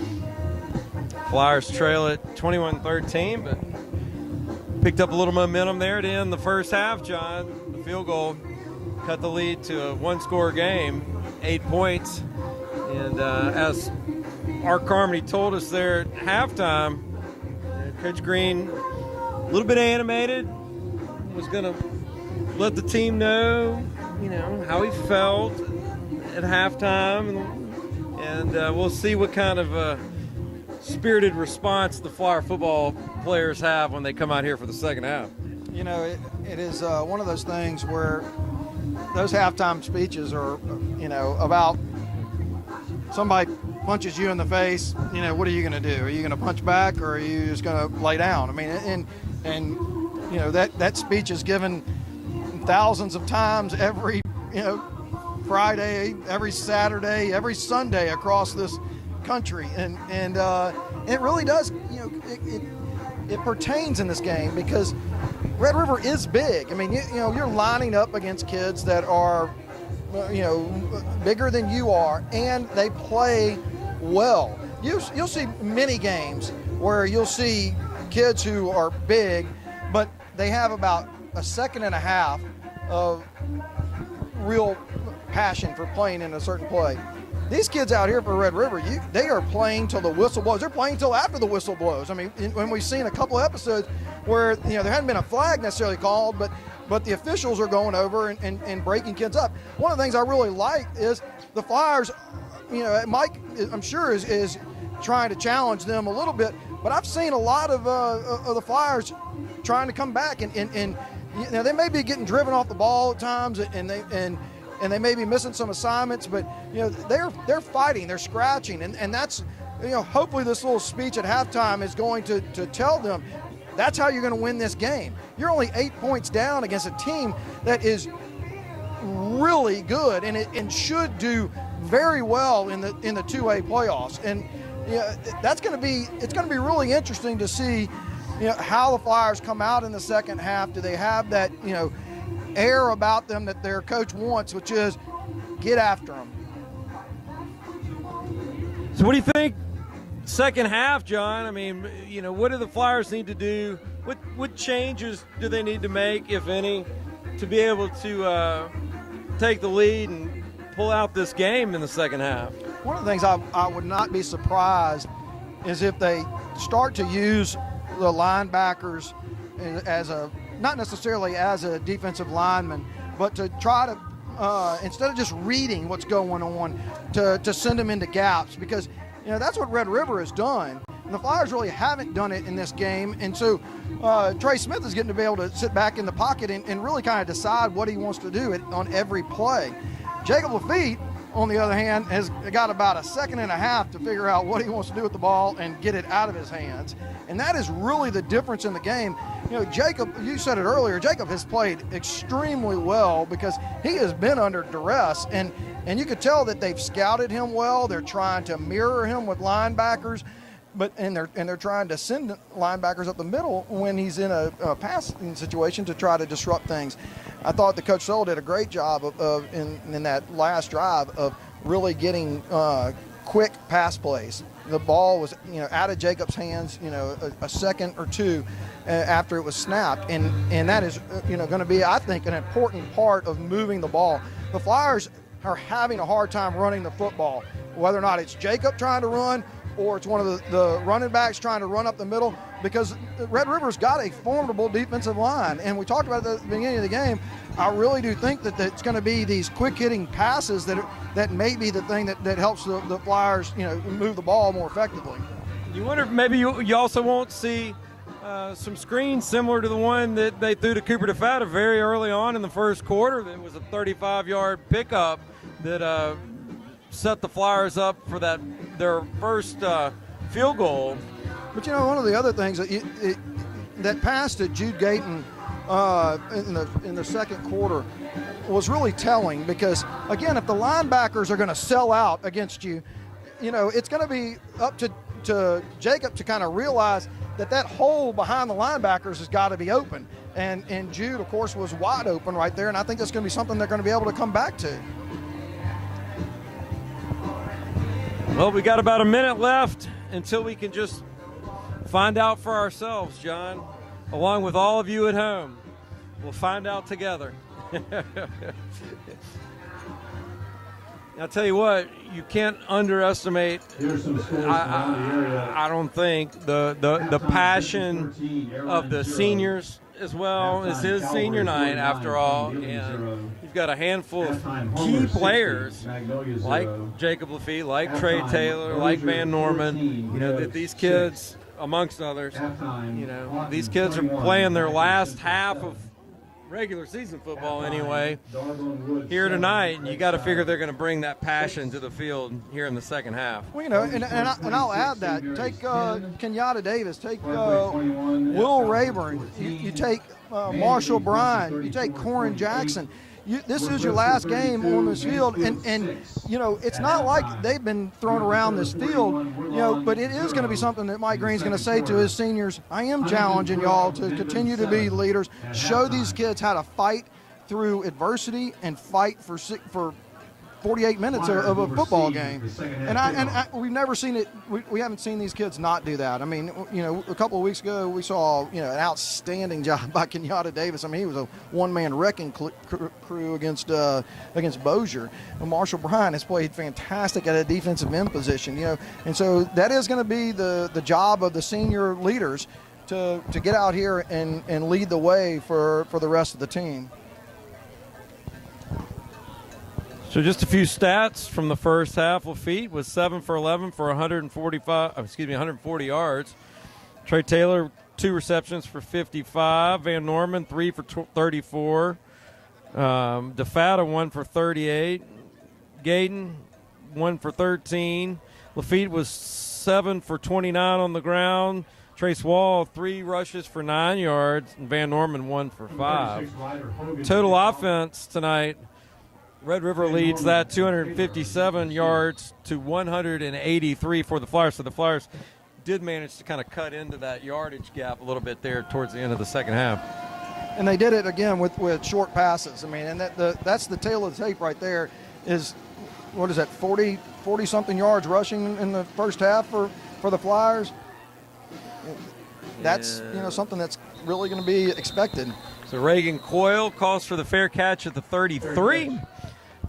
Flyers trail at 21-13, but picked up a little momentum there to end the first half, John. The field goal cut the lead to a one-score game, 8 points. And as Art Carmody told us there at halftime, Coach Green, a little bit animated, was going to let the team know, how he felt at halftime, and we'll see what kind of spirited response the Flyer football players have when they come out here for the second half. It is one of those things where those halftime speeches are, about somebody punches you in the face. What are you going to do? Are you going to punch back, or are you just going to lay down? I mean, and that speech is given thousands of times every Friday, every Saturday, every Sunday across this country, and it really does it pertains in this game because Red River is big. I mean, you're lining up against kids that are bigger than you are, and they play well. You'll see many games where you'll see kids who are big, but they have about a second and a half of real passion for playing in a certain play. These kids out here for Red River, they are playing till the whistle blows. They're playing till after the whistle blows. I mean, when we've seen a couple episodes where there hadn't been a flag necessarily called, but the officials are going over and breaking kids up. One of the things I really like is the Flyers. Mike, I'm sure is trying to challenge them a little bit, but I've seen a lot of the Flyers trying to come back, and they may be getting driven off the ball at times, and they may be missing some assignments, but they're fighting, they're scratching, and that's hopefully this little speech at halftime is going to tell them that's how you're going to win this game. You're only 8 points down against a team that is really good and should do very well in the 2A playoffs, and it's going to be really interesting to see how the Flyers come out in the second half. Do they have that air about them that their coach wants, which is get after them? So what do you think second half, John? I mean, what do the Flyers need to do? What changes do they need to make, if any, to be able to take the lead and pull out this game in the second half? One of the things I would not be surprised is if they start to use the linebackers as not necessarily as a defensive lineman, but to try to, instead of just reading what's going on, to send them into gaps, because that's what Red River has done. And the Flyers really haven't done it in this game, and so Trey Smith is getting to be able to sit back in the pocket and really kind of decide what he wants to do on every play. Jacob Lafitte, on the other hand, has got about a second and a half to figure out what he wants to do with the ball and get it out of his hands. And that is really the difference in the game. Jacob, you said it earlier, Jacob has played extremely well because he has been under duress. And you could tell that they've scouted him well. They're trying to mirror him with linebackers. And they're trying to send linebackers up the middle when he's in a passing situation to try to disrupt things. I thought the Coach Sowell did a great job in that last drive of really getting quick pass plays. The ball was out of Jacob's hands a second or two after it was snapped, and that is going to be, I think, an important part of moving the ball. The Flyers are having a hard time running the football, whether or not it's Jacob trying to run or it's one of the running backs trying to run up the middle, because Red River's got a formidable defensive line. And we talked about it at the beginning of the game. I really do think that it's going to be these quick-hitting passes that may be the thing that helps the Flyers move the ball more effectively. You wonder if maybe you also won't see some screens similar to the one that they threw to Cooper DeFatta very early on in the first quarter. That was a 35-yard pickup that set the Flyers up for their first field goal. But one of the other things that pass to Jude Gayton in the second quarter was really telling, because again, if the linebackers are going to sell out against you, it's going to be up to Jacob to kind of realize that hole behind the linebackers has got to be open, and Jude, of course, was wide open right there, and I think that's going to be something they're going to be able to come back to. Well, we got about a minute left until we can just find out for ourselves, John, along with all of you at home. We'll find out together. I'll tell you what, you can't underestimate, I don't think, the passion of the seniors as well. It's his senior night after all, and you've got a handful of key players like Jacob Lafitte, like Trey Taylor, like Van Norman. You know, that these kids, amongst others, you know, these kids are playing their last half of regular season football anyway here tonight, and you got to figure they're going to bring that passion to the field here in the second half. Well, you know, and I'll add that. Take Kenyatta Davis, take Will Rayburn, you take Marshall Bryan, you take Corin Jackson. This is your last game on this field, and you know, it's not like they've been thrown around this field, you know, but it is going to be something that Mike Green's going to say to his seniors. I am challenging y'all to continue to be leaders, show these kids how to fight through adversity and fight for 48 minutes of a football game. And we've never seen it. We haven't seen these kids not do that. I mean, you know, a couple of weeks ago we saw, you know, an outstanding job by Kenyatta Davis. I mean, he was a one-man wrecking crew against Bossier. And Marshall Bryan has played fantastic at a defensive end position, you know. And so that is going to be the job of the senior leaders to get out here and lead the way for the rest of the team. So just a few stats from the first half. Lafitte was 7 for 11 for 140 yards. Trey Taylor, 2 receptions for 55. Van Norman, 3 for 34. DeFata, 1 for 38. Gayden, 1 for 13. Lafitte was 7 for 29 on the ground. Trace Wall, 3 rushes for 9 yards. And Van Norman, 1 for 5. Total offense tonight, Red River leads that 257 yards to 183 for the Flyers. So the Flyers did manage to kind of cut into that yardage gap a little bit there towards the end of the second half. And they did it again with short passes. I mean, and that's the tail of the tape right there is, what is that, 40-something yards rushing in the first half for the Flyers. That's, you know, something that's really going to be expected. So Reagan Coyle calls for the fair catch at the 33.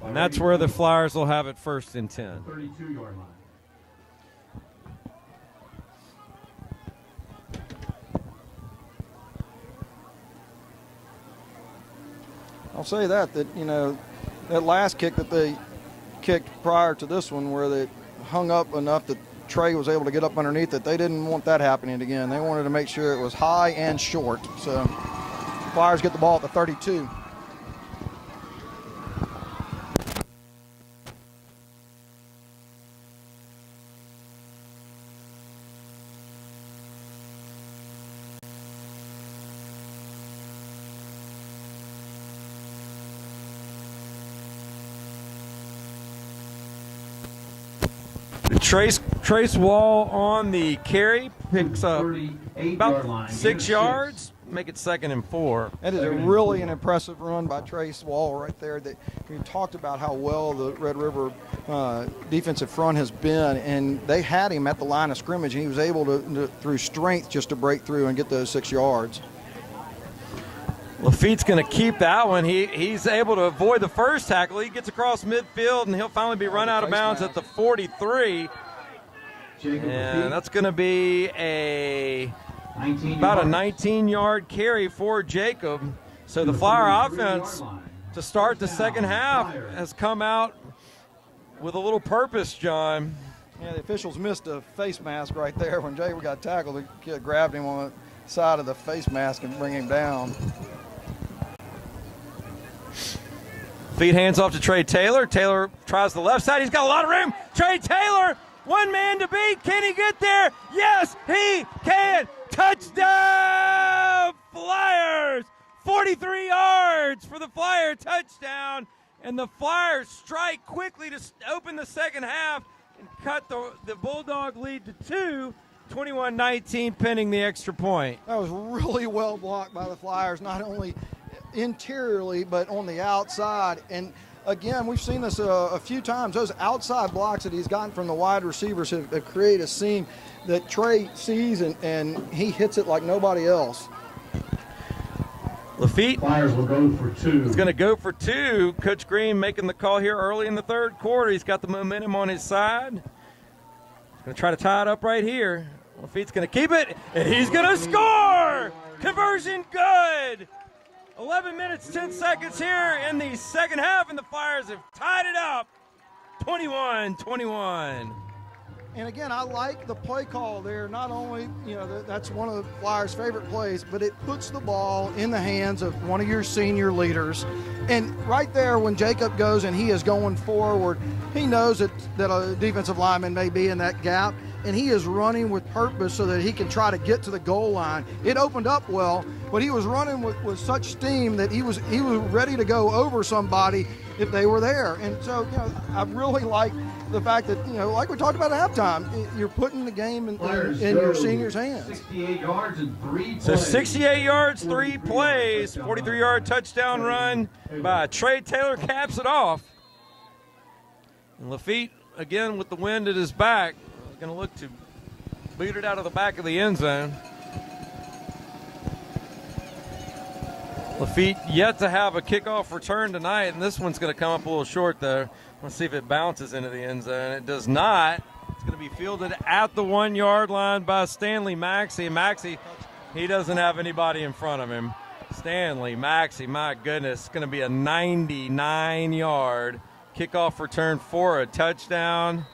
And that's where the Flyers will have it 1st and 10. 32-yard line. I'll say that you know, that last kick that they kicked prior to this one where they hung up enough that Trey was able to get up underneath it, they didn't want that happening again. They wanted to make sure it was high and short. So Flyers get the ball at the 32. Trace Wall on the carry, picks up about 6 yards, make it 2nd and 4. That is really an impressive run by Trace Wall right there. That we talked about how well the Red River defensive front has been, and they had him at the line of scrimmage, and he was able to through strength just to break through and get those 6 yards. Lafitte's going to keep that one. He's able to avoid the first tackle. He gets across midfield, and he'll finally be run out of bounds at the 43. And that's going to be about a 19-yard carry for Jacob. So the Flyer offense to start the second half has come out with a little purpose, John. Yeah, the officials missed a face mask right there. When Jacob got tackled, the kid grabbed him on the side of the face mask and bring him down. Feed hands off to Trey Taylor. Taylor tries the left side. He's got a lot of room. Trey Taylor, one man to beat. Can he get there? Yes, he can. Touchdown, Flyers. 43 yards for the Flyer touchdown. And the Flyers strike quickly to open the second half and cut the Bulldog lead to 2. 21-19, pending the extra point. That was really well blocked by the Flyers, not only interiorly but on the outside. And again, we've seen this a few times. Those outside blocks that he's gotten from the wide receivers have created a seam that Trey sees, and he hits it like nobody else. Lafitte Flyers will go for 2. is going to go for 2. Coach Green making the call here early in the third quarter. He's got the momentum on his side. He's going to try to tie it up right here. Lafitte's going to keep it, and he's going to score! Conversion good! 11 minutes, 10 seconds here in the second half, and the Flyers have tied it up 21-21. And again, I like the play call there. Not only, that's one of the Flyers' favorite plays, but it puts the ball in the hands of one of your senior leaders. And right there, when Jacob goes and he is going forward, he knows that a defensive lineman may be in that gap, and he is running with purpose so that he can try to get to the goal line. It opened up well, but he was running with such steam that he was ready to go over somebody if they were there. And so, I really like the fact that, like we talked about at halftime, you're putting the game in your seniors' hands. 68 yards and 3 plays. So 68 yards, 3 plays, 43-yard touchdown run by Trey Taylor caps it off. And Lafitte, again, with the wind at his back, is going to look to boot it out of the back of the end zone. Lafitte yet to have a kickoff return tonight, and this one's going to come up a little short, though. Let's see if it bounces into the end zone. It does not. It's going to be fielded at the 1-yard line by Stanley Maxey. Maxey, he doesn't have anybody in front of him. Stanley Maxey, my goodness, it's going to be a 99-yard kickoff return for a touchdown.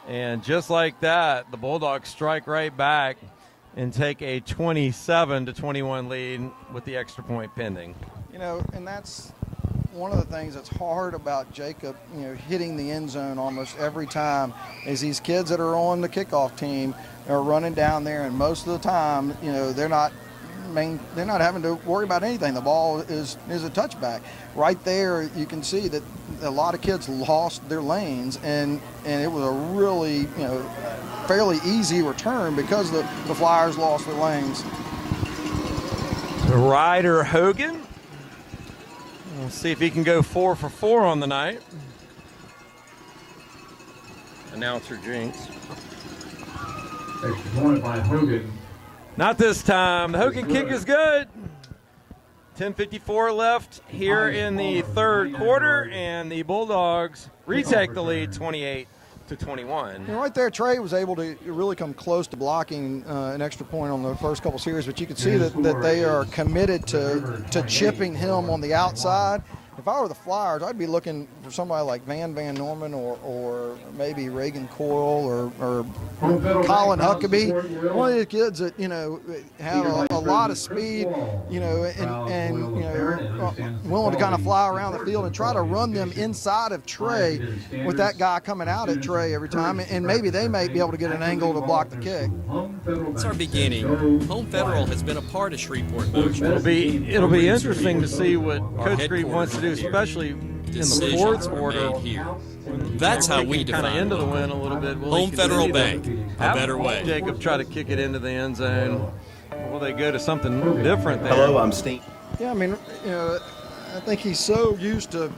And just like that, the Bulldogs strike right back and take a 27-21 lead with the extra point pending. And that's one of the things that's hard about Jacob, hitting the end zone almost every time, is these kids that are on the kickoff team are running down there, and most of the time, they're not having to worry about anything. The ball is a touchback. Right there, you can see that a lot of kids lost their lanes, and it was a really, fairly easy return because the Flyers lost their lanes. Ryder Hogan. We'll see if he can go 4 for 4 on the night. Announcer Jinx. Extra point by Hogan. Not this time. The Hogan kick is good. 10:54 left here in the third quarter, and the Bulldogs retake the lead 28-21. Right there, Trey was able to really come close to blocking an extra point on the first couple series, but you can see that they are committed to chipping him on the outside. If I were the Flyers, I'd be looking for somebody like Van Norman or maybe Reagan Coyle or Colin Huckabee, one of the kids that have a lot of speed, and willing to kind of fly around the field and try to run them inside of Trey with that guy coming out at Trey every time, and maybe they may be able to get an angle to block the kick. It's our beginning. Home Federal has been a part of Shreveport Bossier. It'll be interesting to see what Coach Green wants to do, especially in the fourth quarter. Here. That's how we define kind of into the win a little bit. Home Federal Bank, a better way. Jacob try to kick it into the end zone. Will they go to something different there? Hello, I'm Steve. Yeah, I think he's so used to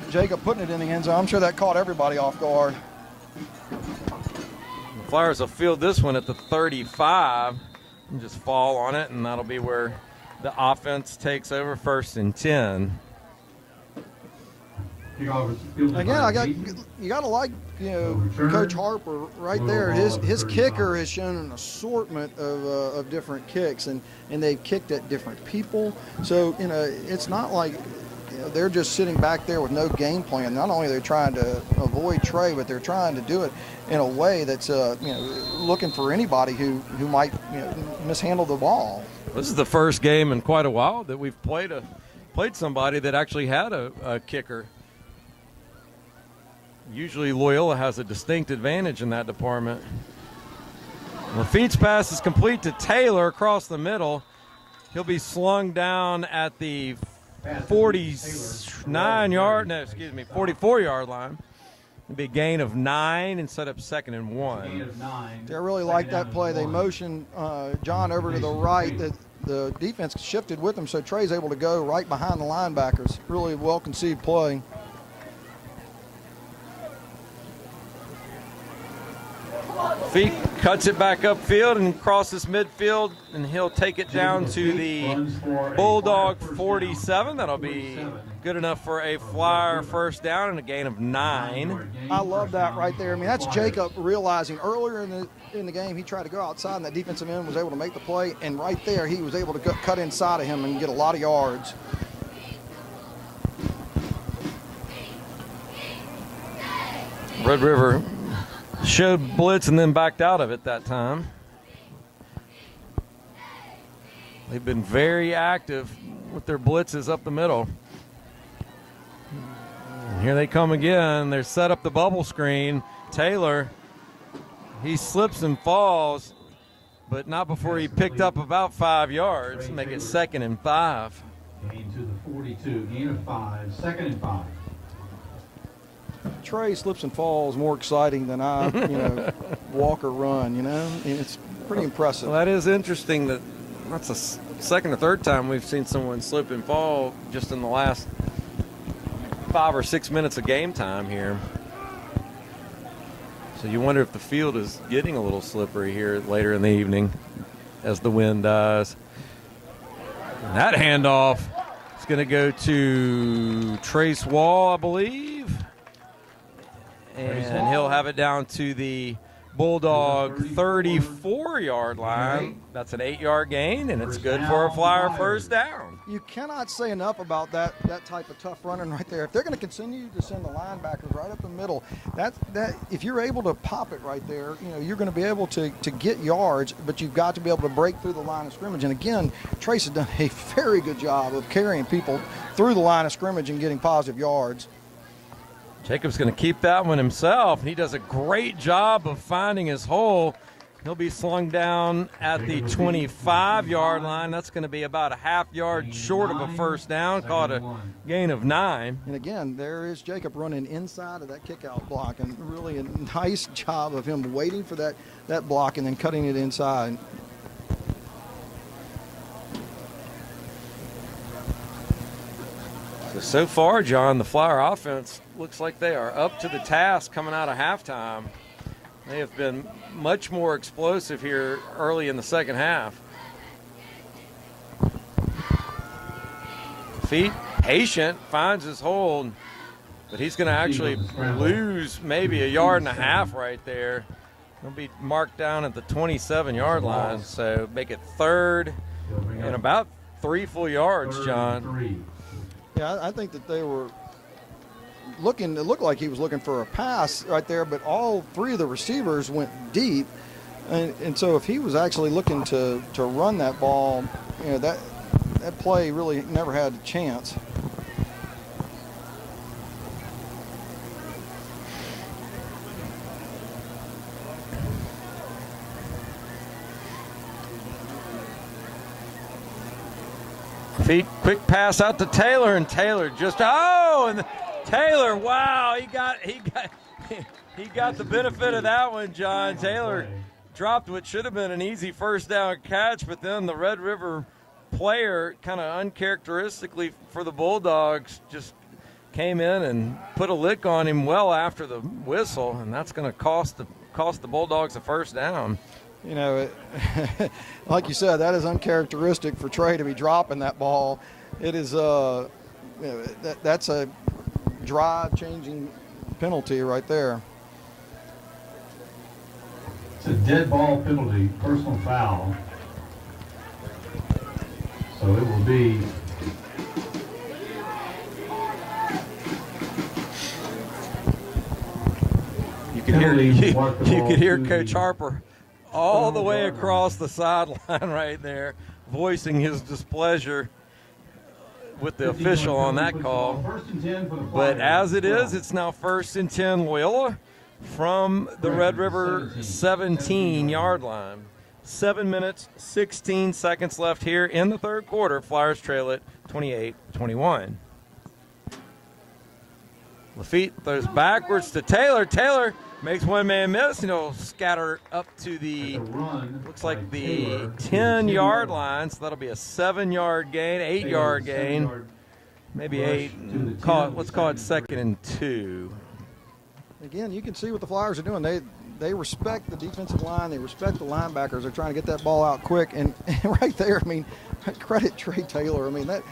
Jacob putting it in the end zone. I'm sure that caught everybody off guard. The Flyers will field this one at the 35 and just fall on it, and that'll be where the offense takes over, 1st and 10. Again, you got to like Coach Harper right there. His kicker has shown an assortment of different kicks, and they've kicked at different people. So it's not like they're just sitting back there with no game plan. Not only are they trying to avoid Trey, but they're trying to do it in a way that's looking for anybody who might mishandle the ball. This is the first game in quite a while that we've played somebody that actually had a kicker. Usually Loyola has a distinct advantage in that department. Lafitte's pass is complete to Taylor across the middle. He'll be slung down at the 44-yard line. It'll be a gain of 9 and set up 2nd and Gain 1. of 9. I really like that play. They motioned John over to the right. The defense shifted with him, so Trey's able to go right behind the linebackers. Really well-conceived play. Feet cuts it back upfield and crosses midfield, and he'll take it down to the Bulldog 47. That'll be good enough for a Flyer first down and a gain of 9. I love that right there. I mean, that's Jacob realizing earlier in the game he tried to go outside, and that defensive end was able to make the play, and right there he was able to cut inside of him and get a lot of yards. Red River showed blitz and then backed out of it that time. They've been very active with their blitzes up the middle. And here they come again. They're set up the bubble screen. Taylor, he slips and falls, but not before he picked up about 5 yards. Make it 2nd and 5. Gain to the 42, gain of 5, 2nd and 5. Trey slips and falls more exciting than I, walk or run, It's pretty impressive. Well, that is interesting. That's the second or third time we've seen someone slip and fall just in the last 5 or 6 minutes of game time here. So you wonder if the field is getting a little slippery here later in the evening as the wind dies. And that handoff is going to go to Trace Wall, I believe. And he'll have it down to the Bulldog 34-yard line. That's an 8-yard gain, and it's good for a Flyer first down. You cannot say enough about that type of tough running right there. If they're going to continue to send the linebackers right up the middle, that if you're able to pop it right there, you're going to be able to get yards, but you've got to be able to break through the line of scrimmage. And again, Trace has done a very good job of carrying people through the line of scrimmage and getting positive yards. Jacob's going to keep that one himself. He does a great job of finding his hole. He'll be slung down at the 25-yard line. That's going to be about a half yard short of a first down. Call it a gain of 9. And again, there is Jacob running inside of that kickout block, and really a nice job of him waiting for that block and then cutting it inside. So far, John, the Flyer offense looks like they are up to the task coming out of halftime. They have been much more explosive here early in the second half. Feet patient, finds his hold, but he's going to actually lose maybe 1.5 yards right there. He'll be marked down at the 27-yard line, so make it 3rd and about 3 full yards, John. Yeah, I think that they were looking, it looked like he was looking for a pass right there, but all 3 of the receivers went deep. And so if he was actually looking to run that ball, that play really never had a chance. Feet, quick pass out to Taylor, and Taylor and Taylor, wow, he got the benefit of that one, John. Taylor dropped what should have been an easy first down catch, but then the Red River player, kind of uncharacteristically for the Bulldogs, just came in and put a lick on him well after the whistle, and that's going to cost the Bulldogs a first down. Like you said, that is uncharacteristic for Trey to be dropping that ball. It is that's a drive-changing penalty right there. It's a dead ball penalty, personal foul. So it will be you could hear Coach Harper all the way across the sideline right there, voicing his displeasure with the official on that call. But as it is, it's now 1st and 10 Loyola from the Red River 17-yard line. 7 minutes, 16 seconds left here in the third quarter. Flyers trail it 28-21. Lafitte throws backwards to Taylor. Taylor makes one man miss, and he'll scatter up to the, looks like the 10-yard line. So that'll be a 7-yard gain, 8-yard gain, maybe 8. Let's call it 2nd and 2. Again, you can see what the Flyers are doing. They respect the defensive line. They respect the linebackers. They're trying to get that ball out quick. And right there, I mean, credit Trey Taylor. I mean, that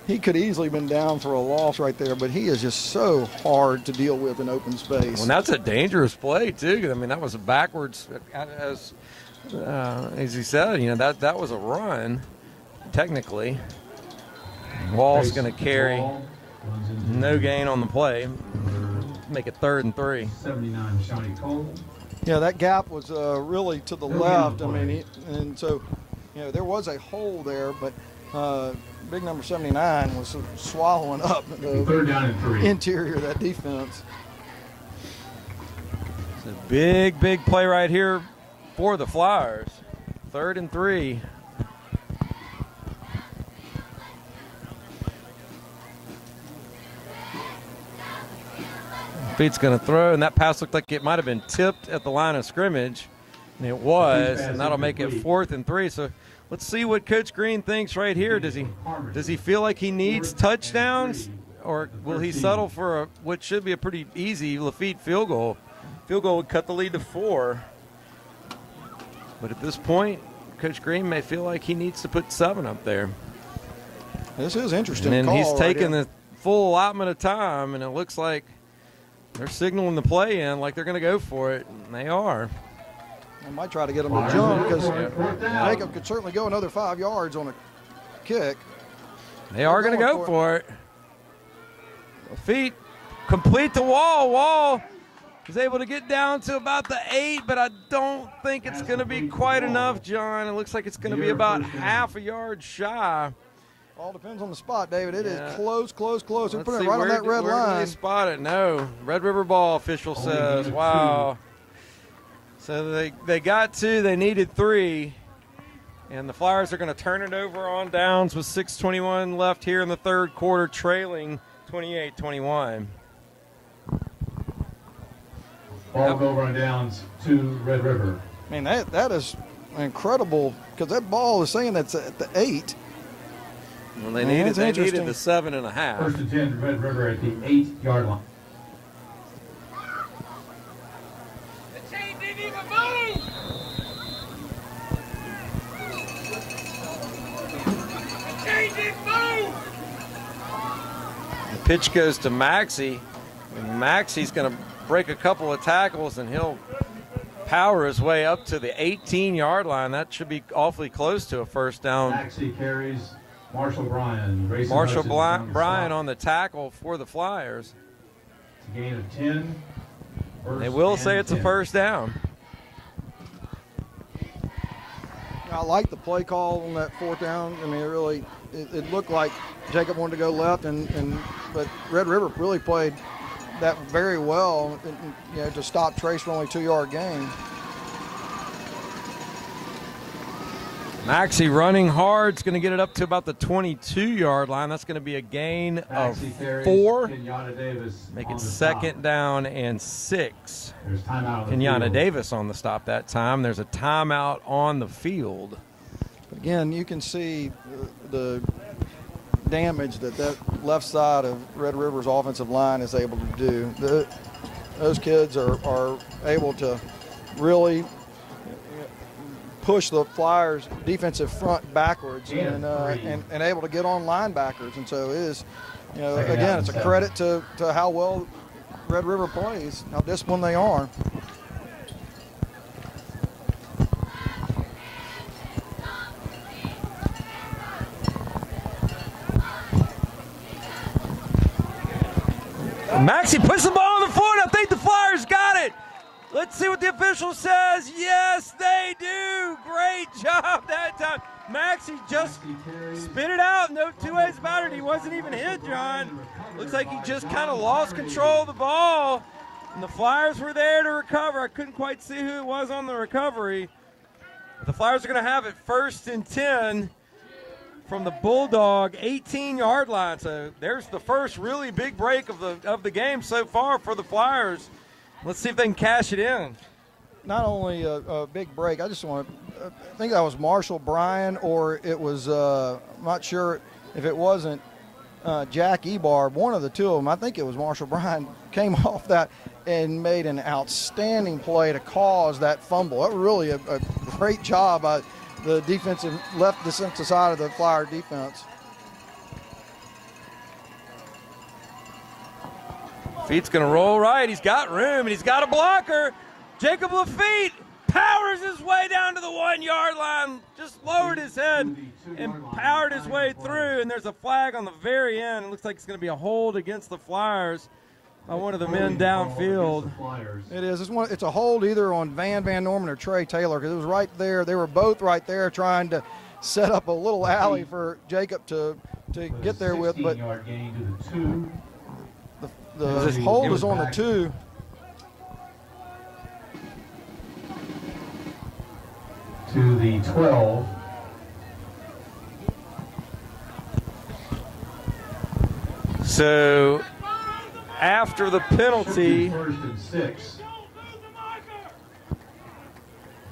he could easily been down for a loss right there, but he is just so hard to deal with in open space. Well, that's a dangerous play too. I mean, that was a backwards, as he said. You know, that was a run, technically. Wall's going to carry, no gain on the play. Make it 3rd and 3. 79, Shawnee Cole. Yeah, that gap was really to the left. I mean, and so, you know, there was a hole there, but big number 79 was swallowing up the 3rd down and 3. interior of that defense. It's a big play right here for the Flyers. 3rd and 3. Feet's going to throw, and that pass looked like it might have been tipped at the line of scrimmage, and it was, and that'll make it 4th and 3. So let's see what Coach Green thinks right here. Does he feel like he needs touchdowns, or will he settle for what should be a pretty easy Lafitte field goal? Field goal would cut the lead to 4. But at this point, Coach Green may feel like he needs to put 7 up there. This is interesting. And then he's taking right the full allotment of time, and it looks like they're signaling the play in like they're going to go for it, and they are. They might try to get them to jump because Jacob could certainly go another 5 yards on a kick. They are going to go for it. Feet complete the Wall. Wall is able to get down to about the 8, but I don't think it's going to be quite enough, John. It looks like it's going to be about half a yard shy. All depends on the spot, David. It is close. They're putting see, it right on that red where line. Do they spot it? No. Red River ball, official says. Wow. So they got 2. They needed 3. And the Flyers are going to turn it over on downs with 6:21 left here in the 3rd quarter, trailing 28-21. Ball go over on downs to Red River. I mean, that is incredible because that ball is saying that's at the 8. Well, they needed the 7.5. 1st and 10, Red River at the 8-yard line. The chain didn't even move. The chain didn't move. The pitch goes to Maxey. And Maxey's going to break a couple of tackles, and he'll power his way up to the 18-yard line. That should be awfully close to a 1st down. Maxey carries Marshall Bryan. Marshall Bryan on the tackle for the Flyers. It's a gain of 10. They will say it's 10. A 1st down. I like the play call on that 4th down. I mean, it looked like Jacob wanted to go left, but Red River really played that very well, to stop Trace for only 2-yard gain. Maxey running hard. Is going to get it up to about the 22-yard line. That's going to be a gain of 4. Make it 2nd down and 6. There's timeout. Kenyatta Davis on the stop that time. There's a timeout on the field. Again, you can see the damage that left side of Red River's offensive line is able to do. Those kids are able to really push the Flyers' defensive front backwards and able to get on linebackers. And so it is, again, it's a credit to how well Red River plays, how disciplined they are. Maxey puts the ball on the floor, and I think the Flyers got it. Let's see what the official says. Yes, they do. Great job that time. Maxey just spit it out. No 2 ways about it. He wasn't even hit, John. Looks like he just kind of lost control of the ball, and the Flyers were there to recover. I couldn't quite see who it was on the recovery. But the Flyers are going to have it 1st and 10 from the Bulldog 18-yard line. So there's the first really big break of the game so far for the Flyers. Let's see if they can cash it in. Not only a big break, I just want to I think that was Marshall Bryan, or it was, I'm not sure if it wasn't Jack Ebarb, one of the two of them. I think it was Marshall Bryan, came off that and made an outstanding play to cause that fumble. That was really a great job by the defensive side of the Flyer defense. Feet's going to roll right. He's got room, and he's got a blocker. Jacob Lafitte powers his way down to the 1-yard line, just lowered his head and powered his way through, and there's a flag on the very end. It looks like it's going to be a hold against the Flyers by one of the men downfield. It is. It's a hold either on Van Norman or Trey Taylor, because it was right there. They were both right there trying to set up a little alley for Jacob to get there with, but the hold is on the 2. To the 12. So after the penalty, First and 6.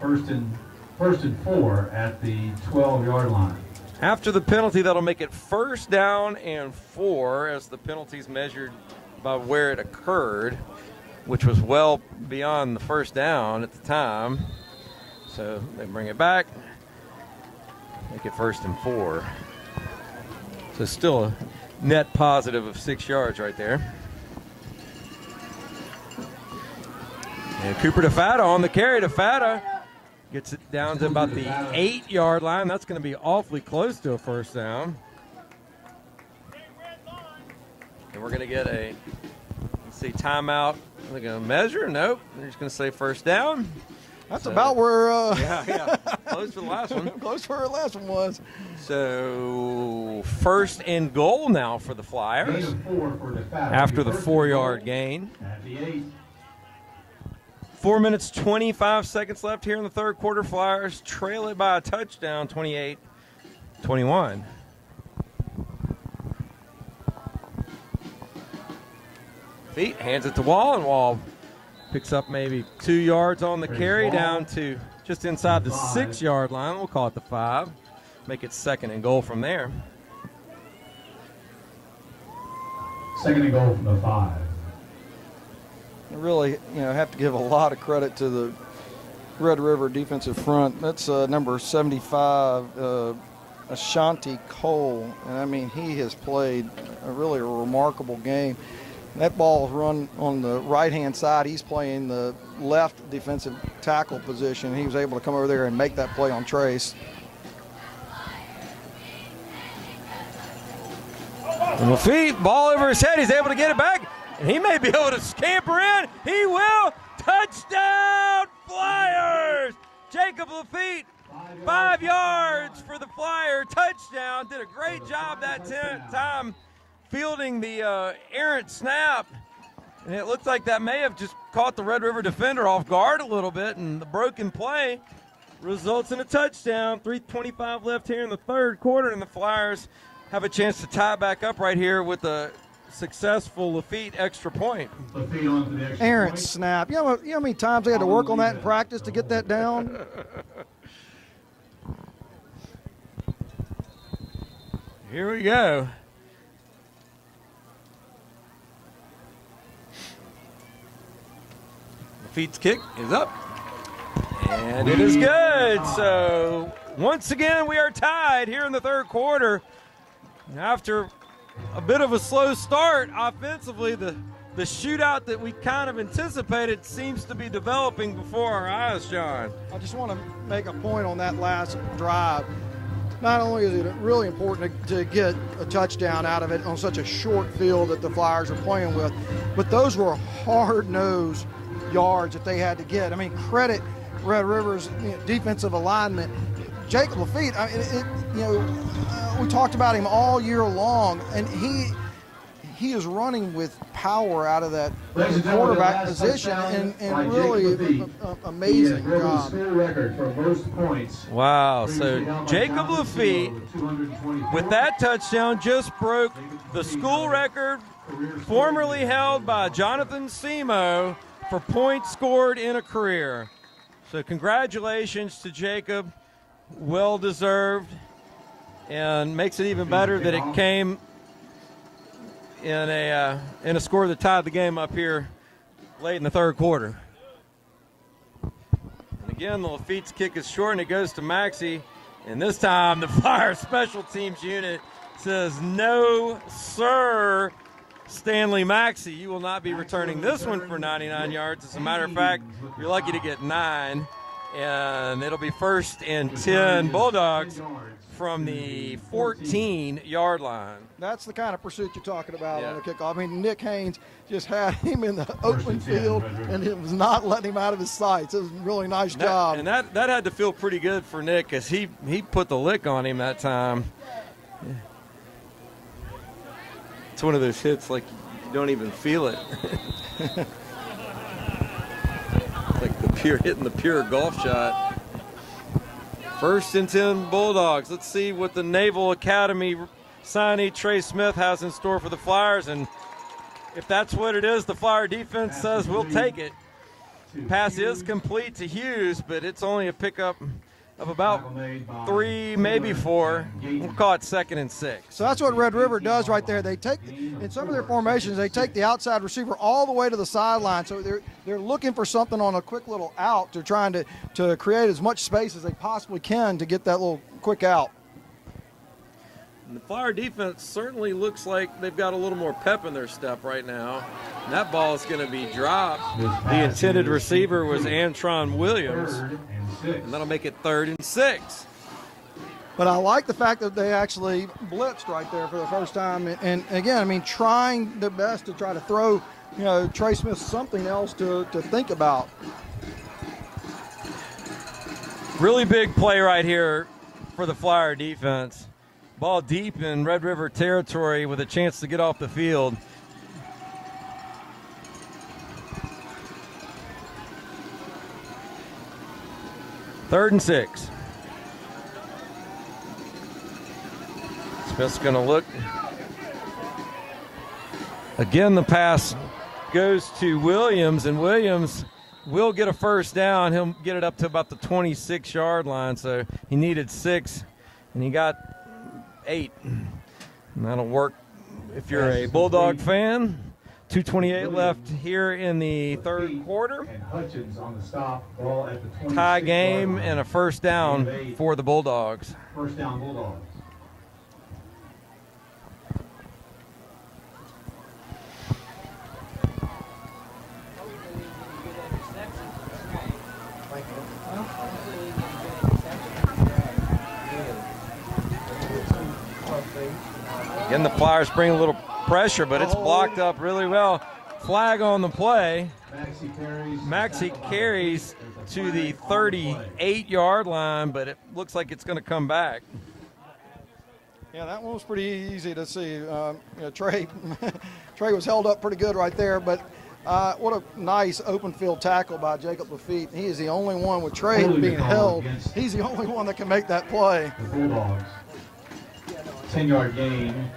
First and 4 at the 12-yard line. after the penalty, that'll make it 1st down and 4, as the penalty's measured by where it occurred, which was well beyond the 1st down at the time. So they bring it back, make it 1st and 4. So still a net positive of 6 yards right there. And Cooper DeFatta on the carry. DeFatta gets it down to about the 8-yard line. That's going to be awfully close to a 1st down. And we're going to get a, let's see, timeout. Are they going to measure? Nope. They're just going to say 1st down. That's about where yeah, close for the last one. Close for the last one was. So 1st and goal now for the Flyers after the 4-yard gain. At the 8. 4 minutes, 25 seconds left here in the 3rd quarter. Flyers trail it by a touchdown, 28-21. Feet hands it to Wall, and Wall picks up maybe 2 yards on the carry down to just inside the 6-yard line. We'll call it the 5. Make it 2nd and goal from there. 2nd and goal from the 5. Really, have to give a lot of credit to the Red River defensive front. That's number 75, Ashanti Cole. And, I mean, he has played a really remarkable game. That ball is run on the right-hand side. He's playing the left defensive tackle position. He was able to come over there and make that play on Trace. And Lafitte, ball over his head. He's able to get it back. And he may be able to scamper in. He will. Touchdown, Flyers! Jacob Lafitte, 5 yards for the Flyer. Touchdown. Did a great job that time fielding the errant snap. And it looked like that may have just caught the Red River defender off guard a little bit. And the broken play results in a touchdown. 3:25 left here in the 3rd quarter. And the Flyers have a chance to tie back up right here with a successful Lafitte extra point. Errant snap. You know how many times they had to work on that in practice to get that down? Here we go. Lafitte's kick is up. And it is good. So once again, we are tied here in the 3rd quarter. After a bit of a slow start offensively, the shootout that we kind of anticipated seems to be developing before our eyes, John. I just want to make a point on that last drive. Not only is it really important to get a touchdown out of it on such a short field that the Flyers are playing with, but those were hard-nosed yards that they had to get. I mean, credit Red River's defensive alignment. Jacob Lafitte, we talked about him all year long, and he is running with power out of that Ladies and gentlemen, quarterback the last position, touchdown by and Jacob really Lafitte. amazing He has broken the job. school record for most points. Wow, Previously so held by Jacob Jonathan Lafitte, Sewell with 224. with that touchdown, just broke the school record formerly held by Jonathan Semo for points scored in a career. So congratulations to Jacob, well deserved, and makes it even better that it came in a score that tied the game up here late in the third quarter. And again, the Lafitte's kick is short and it goes to Maxey, and this time the Fire special teams unit says, "No, sir, Stanley Maxey, you will not be returning this one for 99 yards. As a matter of fact, you're lucky to get 9, and it'll be 1st and 10 Bulldogs from the 14-yard line." That's the kind of pursuit you're talking about on the kickoff. I mean, Nick Haynes just had him in the open field, and it was not letting him out of his sights. It was a really nice job. And that had to feel pretty good for Nick, because he put the lick on him that time. It's one of those hits like you don't even feel it. Like hitting the pure golf shot. 1st and 10 Bulldogs. Let's see what the Naval Academy signee Trey Smith has in store for the Flyers, and if that's what it is, the Flyer defense says we'll take it. Pass is complete to Hughes, but it's only a pickup of about 3, maybe 4. We'll call it 2nd and 6. So that's what Red River does right there. They take, in some of their formations, they take the outside receiver all the way to the sideline. So they're looking for something on a quick little out. They're trying to create as much space as they possibly can to get that little quick out. And the Flyer defense certainly looks like they've got a little more pep in their step right now. And that ball is going to be dropped. The intended receiver was Antron Williams, and that'll make it 3rd and 6. But I like the fact that they actually blitzed right there for the first time. And again, I mean, trying their best to try to throw, Trey Smith something else to think about. Really big play right here for the Flyer defense. Ball deep in Red River territory with a chance to get off the field. Third and 6. Smith's going to look. Again, the pass goes to Williams, and Williams will get a first down. He'll get it up to about the 26-yard line, so he needed 6, and he got 8. And that'll work if you're a Bulldog fan. 2:28 left here in the third quarter. And Hutchins on the stop, ball at the 26 Tie game and a first down for the Bulldogs. First down, Bulldogs. Again, the Flyers bring a little pressure, but it's blocked up really well. Flag on the play. Maxey carries to the 38-yard line, but it looks like it's going to come back. Yeah, that one was pretty easy to see. Trey was held up pretty good right there, but what a nice open field tackle by Jacob Lafitte. He is the only one with Trey being held. He's the only one that can make that play. The Bulldogs. 10-yard gain.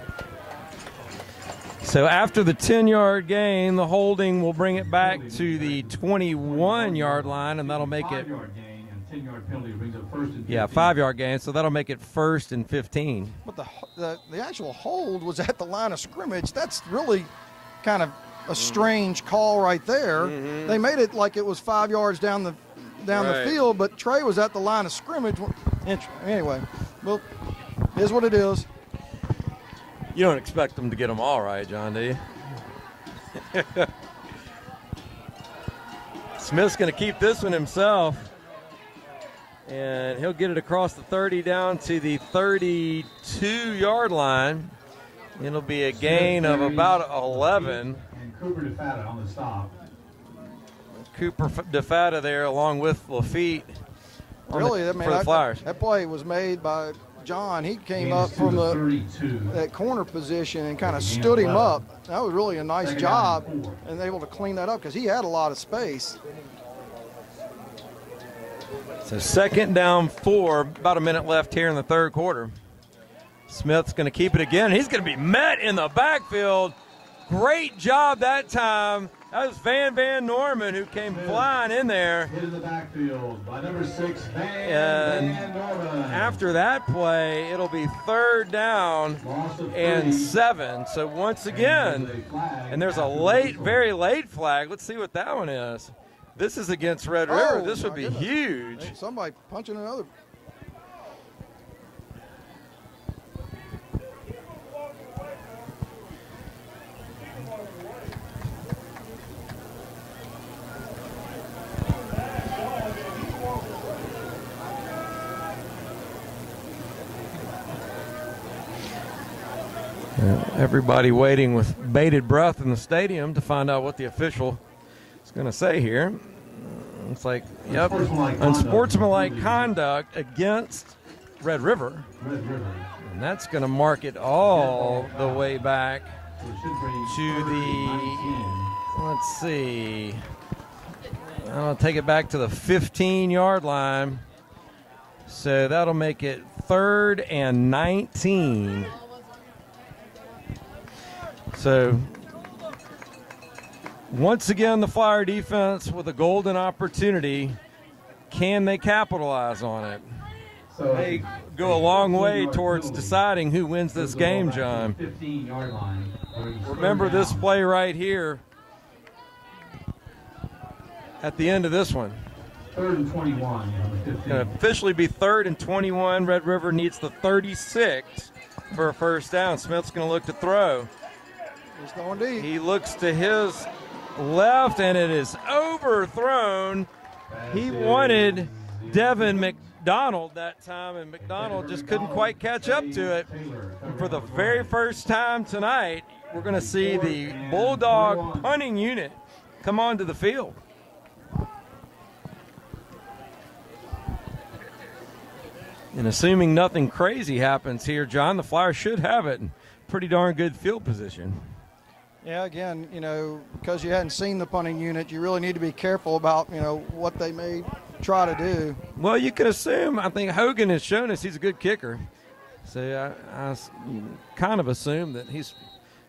So after the 10-yard gain, the holding will bring it back to the 21-yard line, and that'll make it. 5-yard gain and 10-yard penalty brings up 1st and 15. Yeah, 5-yard gain, so that'll make it 1st and 15. But the actual hold was at the line of scrimmage. That's really kind of a strange call right there. Mm-hmm. They made it like it was 5 yards down the field, but Trey was at the line of scrimmage. Anyway, well, here's what it is. You don't expect them to get them all right, John, do you? Smith's going to keep this one himself, and he'll get it across the 30 down to the 32-yard line. It'll be a gain of about 11. And Cooper DeFata on the stop. Cooper DeFata there along with Lafitte for the Flyers. That play was made by John, he came up from that corner position and kind of stood him up. That was really a nice job and able to clean that up because he had a lot of space. So 2nd down 4, about a minute left here in the third quarter. Smith's going to keep it again. He's going to be met in the backfield. Great job that time. That was Van Norman who came flying in there. Hit in the backfield by number 6, And Norman. after that play, it'll be 3rd down and 7. So once again, and there's a very late flag. Let's see what that one is. This is against Red River. This would be huge. Somebody punching another. Everybody waiting with bated breath in the stadium to find out what the official is going to say here. It's like, yep, unsportsmanlike conduct against Red River. And that's going to mark it all the way back to the, let's see, I'll take it back to the 15-yard line. So that'll make it 3rd and 19. So, once again, the Flyer defense with a golden opportunity. Can they capitalize on it? They go a long way towards deciding who wins this game, John. Remember this play right here at the end of this one. 3rd and 21. It's going to officially be 3rd and 21. Red River needs the 36 for a first down. Smith's going to look to throw. He's going deep. He looks to his left, and it is overthrown. He wanted Devin McDonald that time, and McDonald just couldn't quite catch up to it. And for the very first time tonight, we're going to see the Bulldog punting unit come onto the field. And assuming nothing crazy happens here, John, the Flyers should have it in pretty darn good field position. Yeah, again, because you hadn't seen the punting unit, you really need to be careful about, what they may try to do. Well, you can assume, I think Hogan has shown us he's a good kicker. So I kind of assume that he's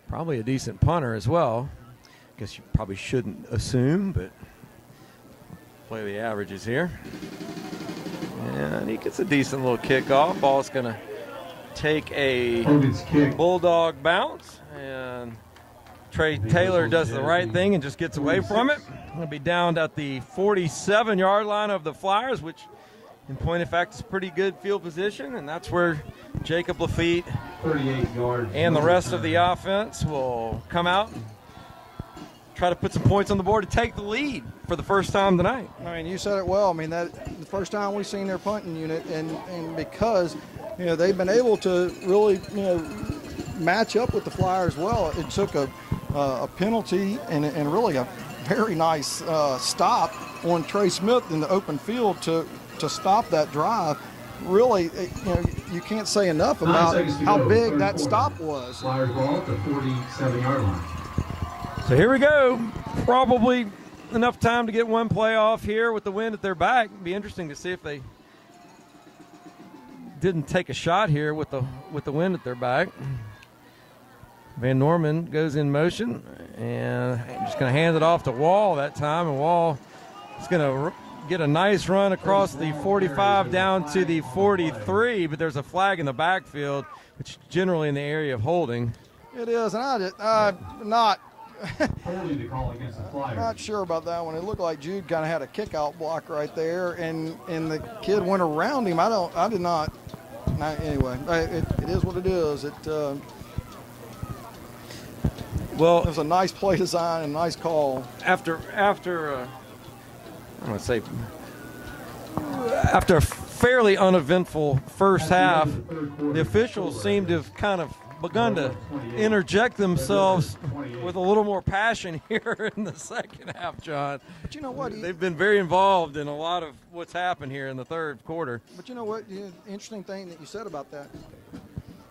probably a decent punter as well. Guess you probably shouldn't assume, but play the averages here. And he gets a decent little kickoff. Ball's going to take a Bulldog bounce, and Trey Taylor does the right thing and just gets away from it. Going to be down at the 47-yard line of the Flyers, which in point of fact is pretty good field position, and that's where Jacob Lafitte and the rest of the offense will come out and try to put some points on the board to take the lead for the first time tonight. I mean, you said it well. I mean, that the first time we've seen their punting unit, and because they've been able to really match up with the Flyers well. It took a penalty and really a very nice stop on Trey Smith in the open field to stop that drive. Really, you can't say enough about how big that stop was. Flyers ball at the 47-yard line. So here we go. Probably enough time to get one play off here with the wind at their back. It'd be interesting to see if they didn't take a shot here with the wind at their back. Van Norman goes in motion and just going to hand it off to Wall that time, and Wall is going to get a nice run across the 45 down to the 43, but there's a flag in the backfield, which is generally in the area of holding. It is, and I'm not Flyers. Not sure about that one. It looked like Jude kind of had a kick-out block right there, and the kid went around him. I did not. Anyway, it is what it is. Well, it was a nice play design and nice call. After a fairly uneventful first half, the officials seemed to have kind of begun to interject themselves with a little more passion here in the second half, John. But you know what? They've been very involved in a lot of what's happened here in the third quarter. But you know what? The interesting thing that you said about that.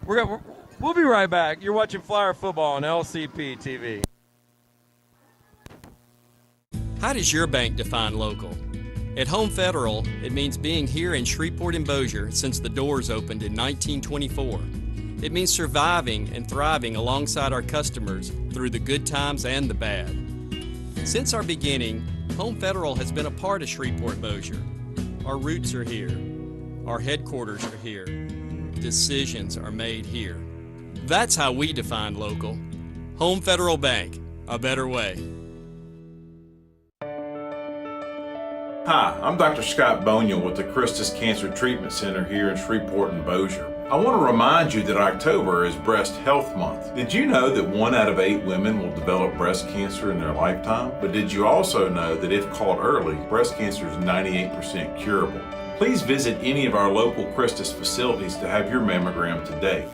We'll be right back. You're watching Flyer football on LCP TV. How does your bank define local? At Home Federal, it means being here in Shreveport and Bossier since the doors opened in 1924. It means surviving and thriving alongside our customers through the good times and the bad. Since our beginning, Home Federal has been a part of Shreveport Bossier. Our roots are here. Our headquarters are here. Decisions are made here. That's how we define local. Home Federal Bank, a better way. Hi, I'm Dr. Scott Boniel with the Christus Cancer Treatment Center here in Shreveport and Bossier. I want to remind you that October is Breast Health Month. Did you know that 1 out of 8 women will develop breast cancer in their lifetime? But did you also know that if caught early, breast cancer is 98% curable? Please visit any of our local Christus facilities to have your mammogram today.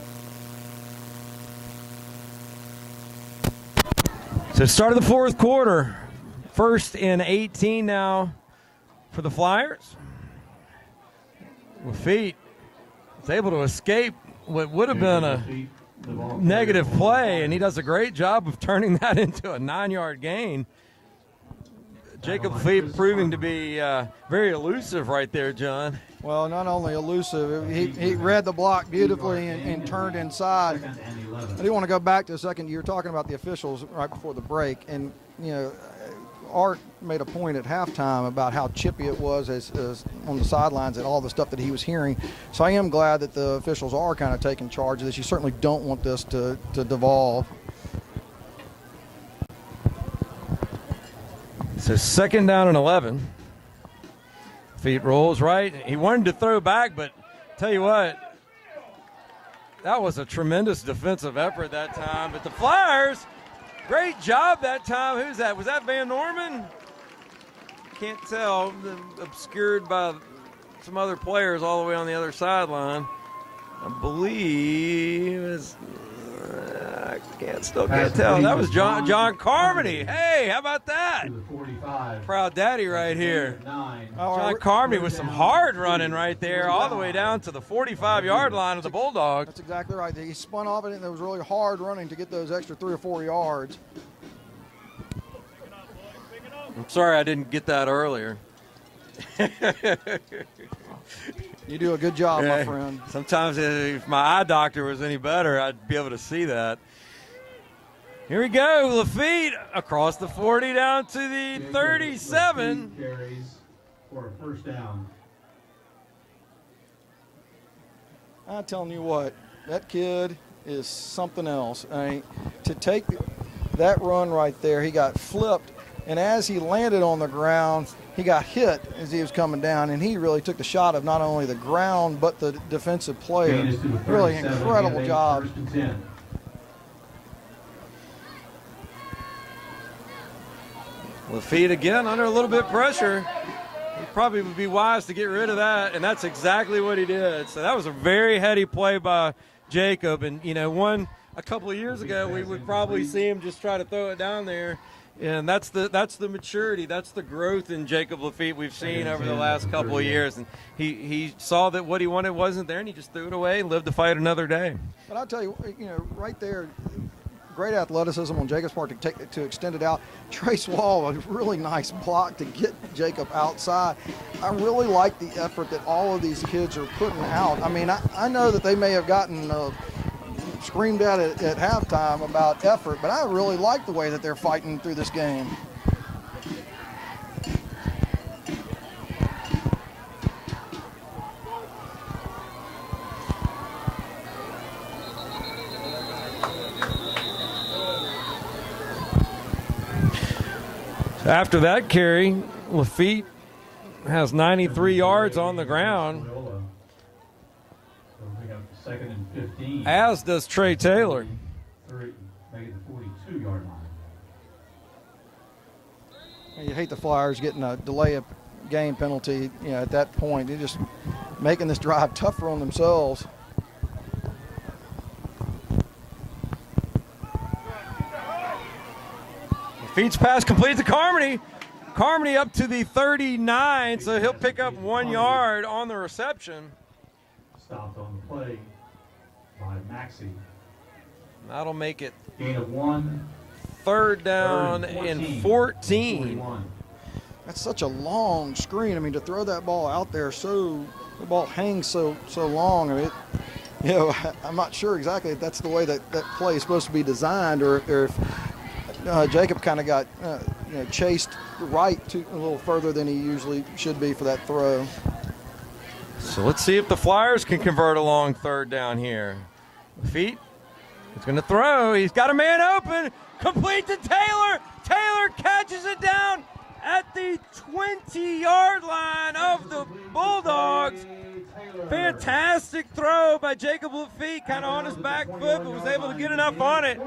So start of the fourth quarter. 1st and 18 now for the Flyers. Lafitte is able to escape what would have been a negative play, and he does a great job of turning that into a 9-yard gain. Jacob Lafitte proving to be very elusive right there, John. Well, not only elusive, he read the block beautifully and turned inside. I do want to go back to a second. You were talking about the officials right before the break, and you know, Art made a point at halftime about how chippy it was as on the sidelines and all the stuff that he was hearing. So I am glad that the officials are kind of taking charge of this. You certainly don't want this to devolve. So 2nd down and 11. Feet rolls right. He wanted to throw back, but tell you what, that was a tremendous defensive effort that time. But the Flyers, great job that time. Who's that? Was that Van Norman? Can't tell. Obscured by some other players all the way on the other sideline. I believe it's, I still can't tell. That was John Carmody. Hey, how about that? Proud daddy right here. John Carmody with some hard running right there all the way down to the 45-yard line of the Bulldogs. That's exactly right. He spun off it, and it was really hard running to get those extra 3 or 4 yards. I'm sorry I didn't get that earlier. You do a good job, my friend. Sometimes if my eye doctor was any better, I'd be able to see that. Here we go. Lafitte across the 40 down to the 37. Carries for a 1st down. I'm telling you what, that kid is something else. I mean, to take that run right there, he got flipped, and as he landed on the ground, he got hit as he was coming down, and he really took the shot of not only the ground but the defensive player. Really incredible job. Lafitte again under a little bit of pressure. He probably would be wise to get rid of that, and that's exactly what he did. So that was a very heady play by Jacob, and you know, a couple of years ago we would probably see him just try to throw it down there. And that's the maturity, that's the growth in Jacob Lafitte we've seen over the last couple of years. And he saw that what he wanted wasn't there, and he just threw it away and lived to fight another day. But I'll tell you, right there, great athleticism on Jacob's part to extend it out. Trace Wall, a really nice block to get Jacob outside. I really like the effort that all of these kids are putting out. I mean, I know that they may have gotten screamed at it at halftime about effort, but I really like the way that they're fighting through this game. After that carry, Lafitte has 93 yards on the ground. Second and 15. As does Trey Taylor. Make it the 42-yard line. You hate the Flyers getting a delay of game penalty, at that point. They're just making this drive tougher on themselves. Feeds pass complete to Carmody. Carmody up to the 39, so he'll pick up 1 yard on the reception. Stopped on the play by Maxey. That'll make it Gain of 1. third down and 14. That's such a long screen. I mean, to throw that ball out there, the ball hangs so long. I mean, I'm not sure exactly if that's the way that play is supposed to be designed, or if Jacob kind of got chased right a little further than he usually should be for that throw. So let's see if the Flyers can convert a long third down here. Feet. He's going to throw. He's got a man open. Complete to Taylor. Taylor catches it down at the 20-yard line of the Bulldogs. Fantastic throw by Jacob Lafitte, kind of on his back foot, but was able to get enough on it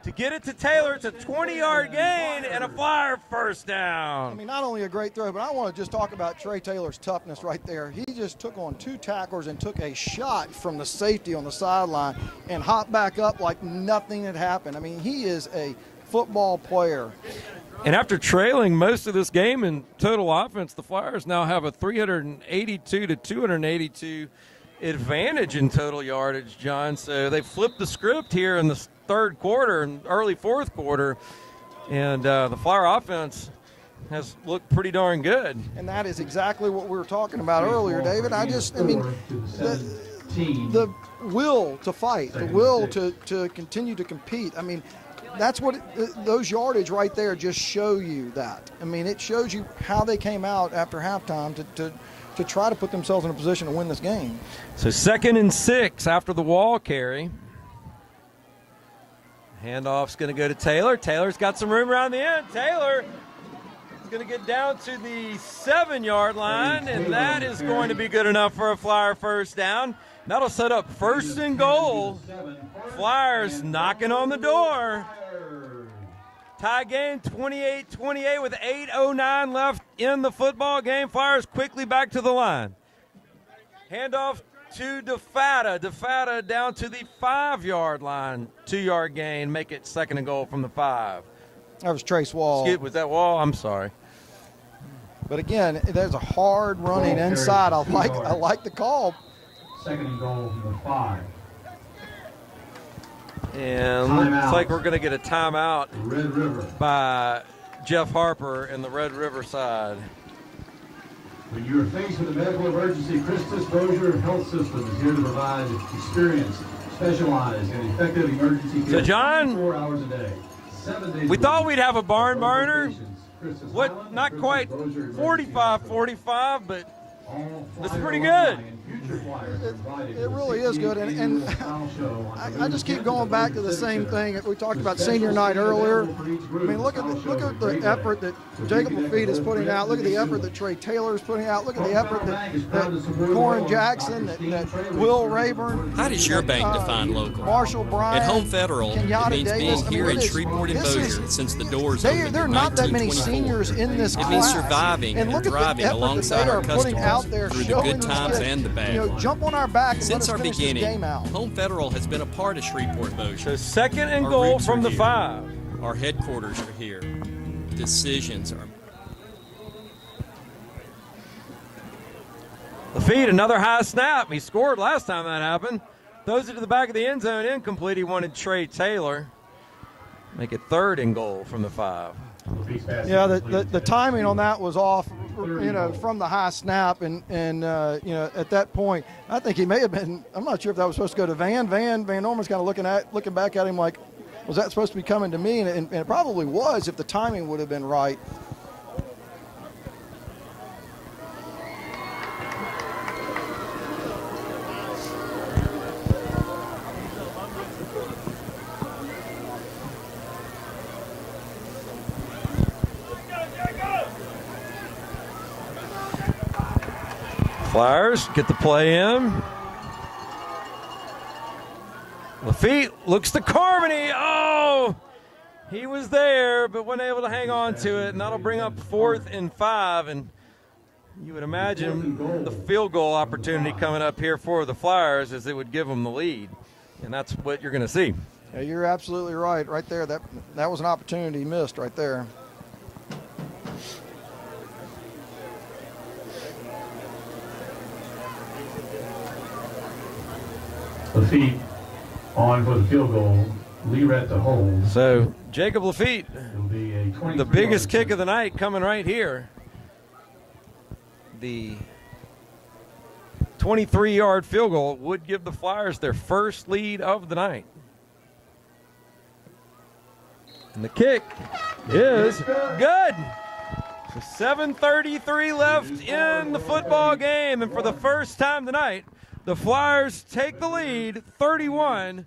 to get it to Taylor. It's a 20-yard gain and a Flyer first down. I mean, not only a great throw, but I want to just talk about Trey Taylor's toughness right there. He just took on 2 tacklers and took a shot from the safety on the sideline and hopped back up like nothing had happened. I mean, he is a football player. And after trailing most of this game in total offense, the Flyers now have a 382 to 282 advantage in total yardage, John. So they flipped the script here in the third quarter and early fourth quarter, and the Flyer offense has looked pretty darn good. And that is exactly what we were talking about earlier, David. The will to fight, the will to continue to compete. I mean, that's what those yardage right there just show you that. I mean, it shows you how they came out after halftime to try to put themselves in a position to win this game. So 2nd and 6 after the wall carry. Handoff's going to go to Taylor. Taylor's got some room around the end. Taylor is going to get down to the 7-yard line, and that is going to be good enough for a Flyer first down. That'll set up 1st and goal. Flyers knocking on the door. Tie game 28-28 with 8:09 left in the football game. Flyers quickly back to the line. Handoff to DeFata. DeFata down to the 5-yard line. 2-yard gain. Make it 2nd and goal from the 5. That was Trace Wall. Was that Wall? I'm sorry. But again, there's a hard running inside. I like the call. 2nd and goal from the 5. And looks like we're going to get a timeout Red River by Jeff Harper in the Red River side. When you are faced with a medical emergency, Christus Bossier Health System is here to provide experienced, specialized, and effective emergency care. So, John, 4 hours a day, 7 days we a thought week. we'd have a barn burner. What? Not quite 45-45, but it's pretty good. It really is good, and I just keep going back to the same thing. We talked about senior night earlier. I mean, look at the effort that Jacob Lafitte is putting out. Look at the effort that Trey Taylor is putting out. Look at the effort that Corin Jackson, that Will Rayburn. How does your bank define local? Marshall Bryant. At Home Federal, Kenyatta it means Davis. being here in Shreveport and Bossier since the doors opened in 1924. There are not that many seniors in this class. It means surviving and thriving alongside our customers through the good times and the bad. Jump on our back and Since our let us finish this game beginning, out. Home Federal has been a part of Shreveport Bossier. So 2nd and Our goal roots from are the here. 5. Our headquarters are here. Decisions are. Lafitte, another high snap. He scored last time that happened. Throws it to the back of the end zone, incomplete. He wanted Trey Taylor. Make it 3rd and goal from the 5. Yeah, the timing on that was off, from the high snap, and at that point, I think he may have been. I'm not sure if that was supposed to go to Van. Van Norman's kind of looking back at him like, was that supposed to be coming to me? And it probably was if the timing would have been right. Flyers get the play in. Lafitte looks to Carmody. Oh, he was there, but wasn't able to hang on to it, and that'll bring up 4th and 5. And you would imagine the field goal opportunity coming up here for the Flyers as it would give them the lead, and that's what you're going to see. Yeah, you're absolutely right. Right there, that was an opportunity missed right there. Lafitte on for the field goal. Lerat to hold. So Jacob Lafitte, It'll be a 23 the biggest kick of the night, coming right here. The 23-yard field goal would give the Flyers their first lead of the night. And the kick is good. So 7:33 left in the football game, and for the first time tonight, the Flyers take the lead 31-28.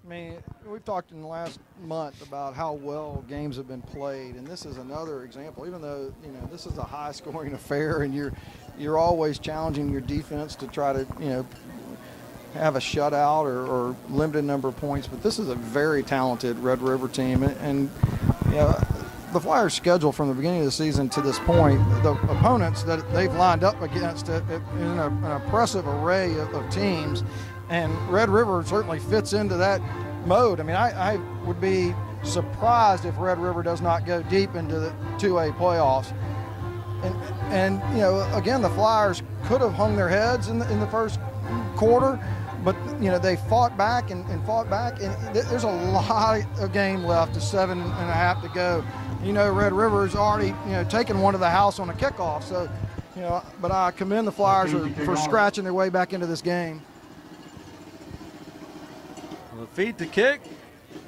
I mean, we've talked in the last month about how well games have been played, and this is another example. Even though, you know, this is a high-scoring affair, and you're always challenging your defense to try to, you know, have a shutout or limited number of points. But this is a very talented Red River team, and you know, the Flyers' schedule from the beginning of the season to this point, the opponents that they've lined up against in an impressive array of teams. And Red River certainly fits into that mode. I mean, I would be surprised if Red River does not go deep into the 2A playoffs. And you know, again, the Flyers could have hung their heads in the first quarter, but you know, they fought back and fought back. And there's a lot of game left, 7.5 to go. You know, Red River's already, you know, taken one to the house on a kickoff. So, you know, but I commend the Flyers for scratching their way back into this game. Lafitte to kick.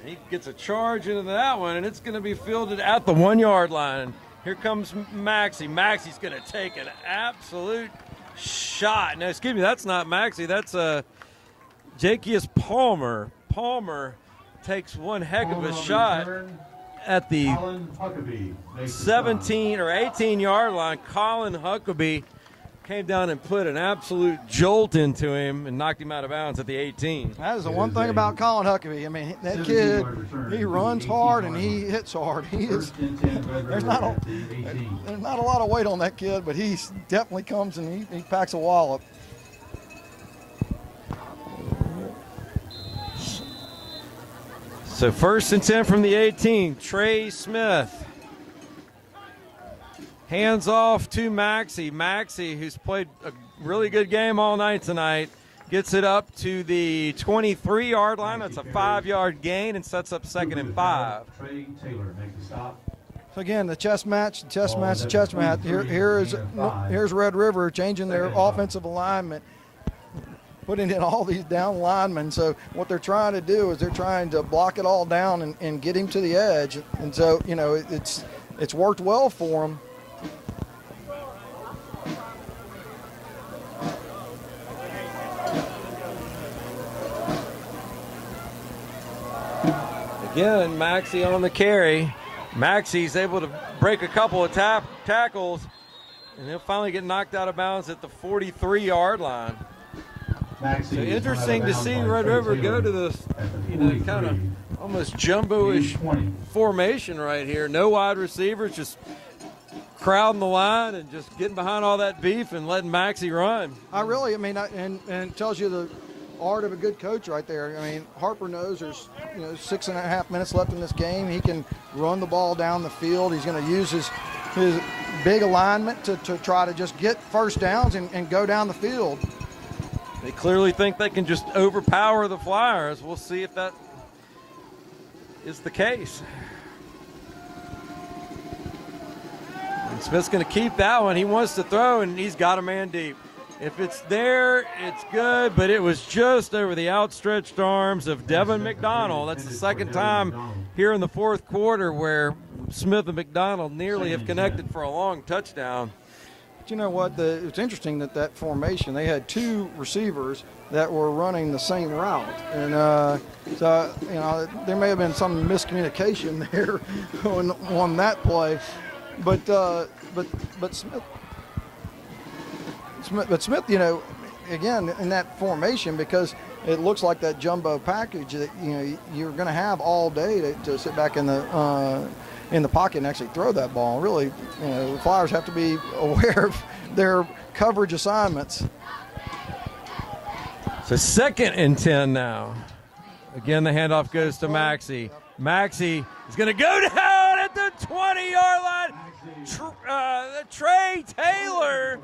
He gets a charge into that one, and it's going to be fielded at the 1-yard line. Here comes Maxey. Maxey's going to take an absolute shot. No, excuse me, that's not Maxey. That's Jakius Palmer. Palmer takes one heck of a shot at the 17 or 18-yard line. Colin Huckabee came down and put an absolute jolt into him and knocked him out of bounds at the 18. That is the one thing about Colin Huckabee. I mean, that kid, he runs hard and he hits hard. There's not a lot of weight on that kid, but he definitely comes and he packs a wallop. So 1st and 10 from the 18. Trey Smith. Hands off to Maxey. Maxey, who's played a really good game all night tonight, gets it up to the 23-yard line. That's a 5-yard gain and sets up 2nd and 5. Trey Taylor makes the stop. So again, the chess match. Here's Red River changing their offensive alignment, putting in all these down linemen. So what they're trying to do is they're trying to block it all down and get him to the edge. And so, you know, it's worked well for them. Again, Maxey on the carry. Maxey's able to break a couple of tackles, and he'll finally get knocked out of bounds at the 43-yard line. So interesting to see Red River go to this, you know, kind of almost jumbo-ish formation right here. No wide receivers, just crowding the line and just getting behind all that beef and letting Maxey run. And it tells you the art of a good coach right there. I mean, Harper knows there's 6.5 minutes left in this game. He can run the ball down the field. He's going to use his big alignment to try to just get first downs and go down the field. They clearly think they can just overpower the Flyers. We'll see if that is the case. And Smith's going to keep that one. He wants to throw, and he's got a man deep. If it's there, it's good, but it was just over the outstretched arms of Devin McDonald. That's the second time here in the fourth quarter where Smith and McDonald nearly have connected for a long touchdown. But you know what? It's interesting that formation, they had two receivers that were running the same route. And so, you know, there may have been some miscommunication there on that play. But Smith, you know, again, in that formation, because it looks like that jumbo package that, you know, you're going to have all day to sit back in the pocket and actually throw that ball. Really, you know, the Flyers have to be aware of their coverage assignments. So 2nd and 10 now. Again, the handoff goes to Maxey. Maxey is going to go down at the 20-yard line. Trey Taylor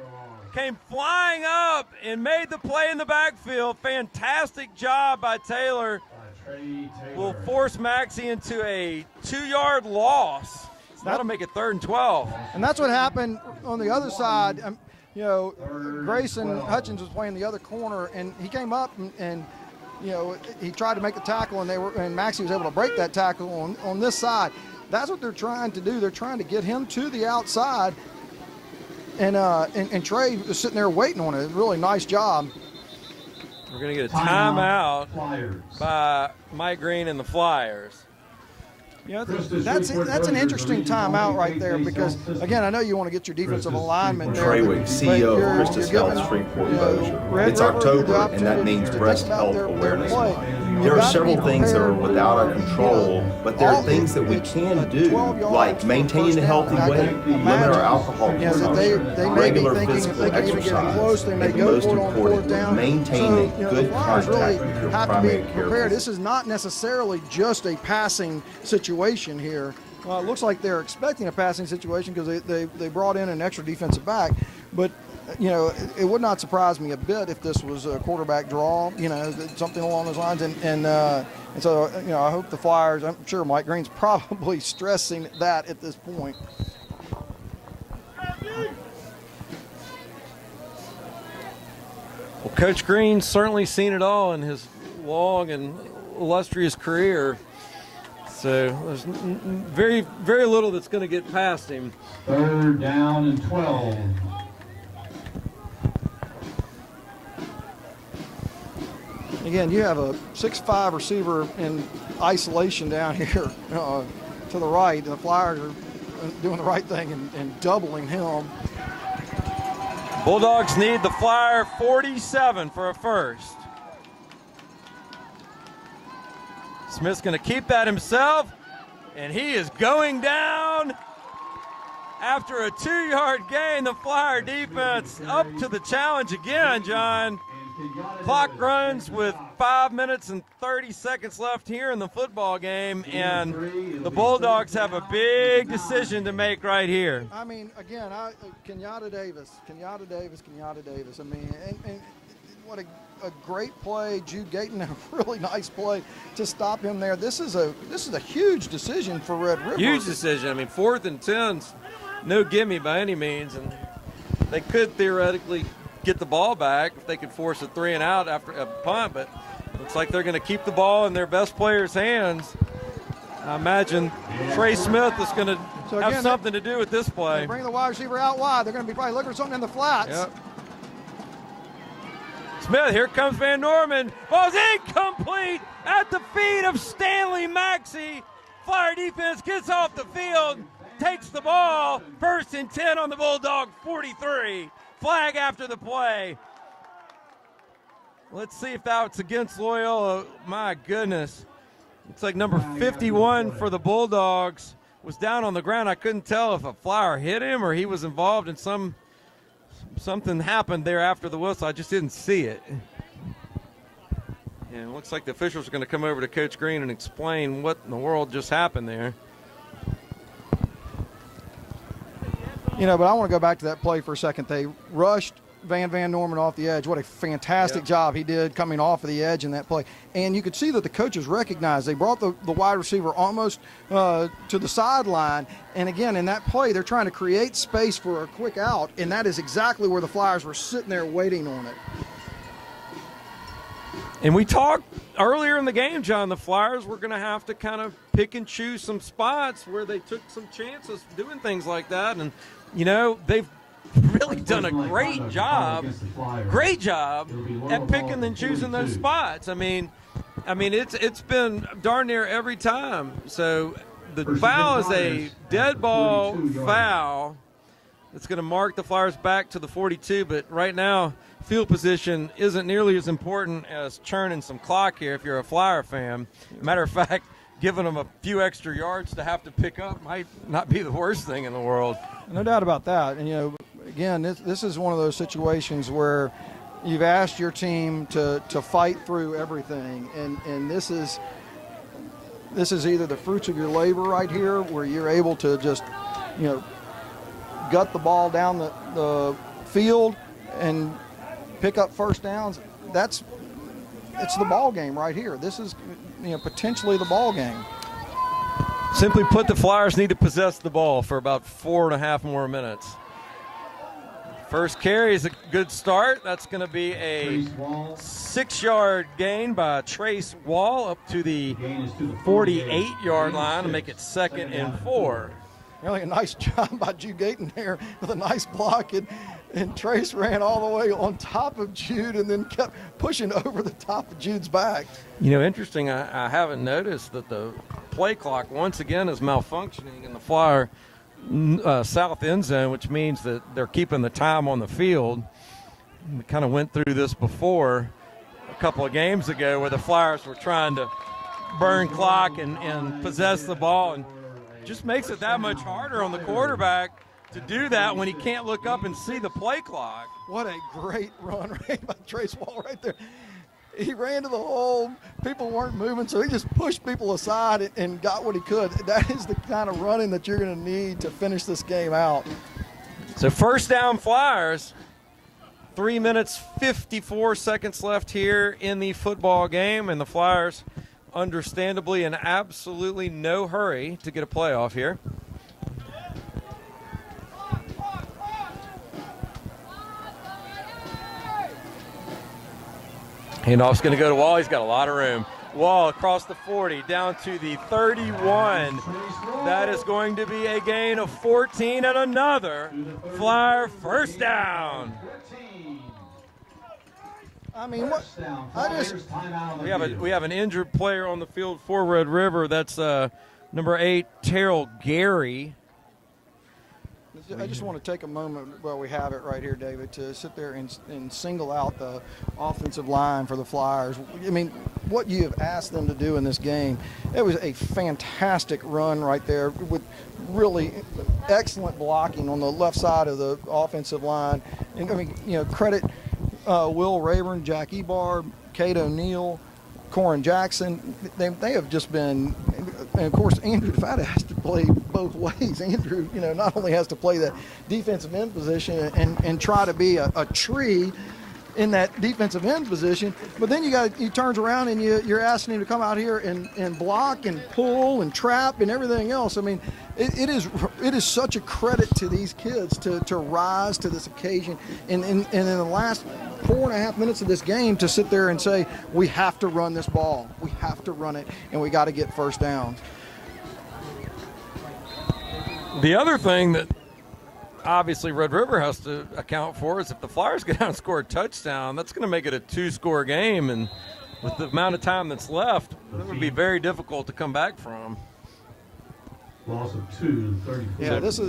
came flying up and made the play in the backfield. Fantastic job by Taylor. Will force Maxey into a 2-yard loss. So that'll make it 3rd and 12. And that's what happened on the other side. Grayson Hutchins was playing the other corner, and he came up and he tried to make the tackle, and Maxey was able to break that tackle on this side. That's what they're trying to do. They're trying to get him to the outside, and Trey was sitting there waiting on it. Really nice job. We're going to get a timeout by Mike Green and the Flyers. That's an interesting timeout right there because, again, I know you want to get your defensive alignment there. Treywick, CEO of Christus Health, Shreveport, Bossier. It's October, and that means Breast Health Awareness Month. There are several things that are without our control, but there are things that we can do, like maintaining a healthy weight, limit our alcohol consumption, regular physical exercise, and most important, maintain a good contact with your primary care physician. This is not necessarily just a passing situation here. It looks like they're expecting a passing situation because they brought in an extra defensive back, but it would not surprise me a bit if this was a quarterback draw, something along those lines. And so, I hope the Flyers, I'm sure Mike Green's probably stressing that at this point. Well, Coach Green's certainly seen it all in his long and illustrious career. So there's very, very little that's going to get past him. 3rd down and 12. Again, you have a 6'5" receiver in isolation down here to the right. The Flyers are doing the right thing and doubling him. Bulldogs need the Flyer 47 for a first. Smith's going to keep that himself, and he is going down after a 2-yard gain. The Flyer defense up to the challenge again, John. Clock runs with 5 minutes and 30 seconds left here in the football game, and the Bulldogs have a big decision to make right here. I mean, again, Kenyatta Davis. I mean, and what a great play. Jude Gayton, a really nice play to stop him there. This is a huge decision for Red River. Huge decision. I mean, 4th and 10's no gimme by any means, and they could theoretically get the ball back if they could force a 3 and out after a punt, but looks like they're going to keep the ball in their best players' hands. I imagine Trey Smith is going to have something to do with this play. They bring the wide receiver out wide. They're going to be probably looking for something in the flats. Yep. Smith, here comes Van Norman. Ball's incomplete at the feet of Stanley Maxey. Flyer defense gets off the field, takes the ball. 1st and 10 on the Bulldog 43. Flag after the play. Let's see if that's against Loyola. My goodness. Looks like number 51 for the Bulldogs was down on the ground. I couldn't tell if a Flyer hit him or he was involved in something happened there after the whistle. I just didn't see it. And it looks like the officials are going to come over to Coach Green and explain what in the world just happened there. But I want to go back to that play for a second. They rushed Van Norman off the edge. What a fantastic job he did coming off of the edge in that play. And you could see that the coaches recognized. They brought the wide receiver almost to the sideline. And again, in that play, they're trying to create space for a quick out. And that is exactly where the Flyers were sitting there waiting on it. And we talked earlier in the game, John, the Flyers were going to have to kind of pick and choose some spots where they took some chances doing things like that. And, they've really done a great job at picking and choosing those spots. I mean, it's been darn near every time. So the foul is a dead ball foul. It's going to mark the Flyers back to the 42, but right now field position isn't nearly as important as churning some clock here if you're a Flyer fan. Matter of fact, giving them a few extra yards to have to pick up might not be the worst thing in the world. No doubt about that. And, again, this is one of those situations where You've asked your team to fight through everything, and this is either the fruits of your labor right here, where you're able to just, gut the ball down the field and pick up first downs. It's the ball game right here. This is, potentially the ball game. Simply put, the Flyers need to possess the ball for about 4.5 more minutes. First carry is a good start. That's going to be a 6-yard gain by Trace Wall up to the 48-yard line to make it 2nd and 4. Really a nice job by Jude Gayton there with a nice block, and Trace ran all the way on top of Jude and then kept pushing over the top of Jude's back. Interesting, I haven't noticed that the play clock once again is malfunctioning in the Flyer south end zone, which means that they're keeping the time on the field. We kind of went through this before a couple of games ago where the Flyers were trying to burn clock and possess the ball, and just makes it that much harder on the quarterback to do that when he can't look up and see the play clock. What a great run right by Trace Wall right there. He ran to the hole. People weren't moving, so he just pushed people aside and got what he could. That is the kind of running that you're going to need to finish this game out. So first down Flyers. 3 minutes, 54 seconds left here in the football game, and the Flyers understandably in absolutely no hurry to get a playoff here. Handoff's going to go to Wall. He's got a lot of room. Wall across the 40, down to the 31. That is going to be a gain of 14 and another Flyer first down. I mean, what? We have an injured player on the field for Red River. That's number 8, Terrell Gary. I just want to take a moment while we have it right here, David, to sit there and single out the offensive line for the Flyers. I mean, what you have asked them to do in this game, it was a fantastic run right there with really excellent blocking on the left side of the offensive line. And I mean, credit Will Rayburn, Jack Ebar, Kate O'Neill, Corin Jackson. They have just been, and of course Andrew Fata has to play both ways. Andrew, not only has to play that defensive end position and try to be a tree in that defensive end position, but then he turns around and you're asking him to come out here and block and pull and trap and everything else. I mean, it is such a credit to these kids to rise to this occasion. And in the last 4.5 minutes of this game to sit there and say, we have to run this ball. We have to run it, and we got to get first downs. The other thing that obviously Red River has to account for is if the Flyers get out and score a touchdown, that's going to make it a 2-score game, and with the amount of time that's left, it would be very difficult to come back from. Loss of 2, 34. Yeah, this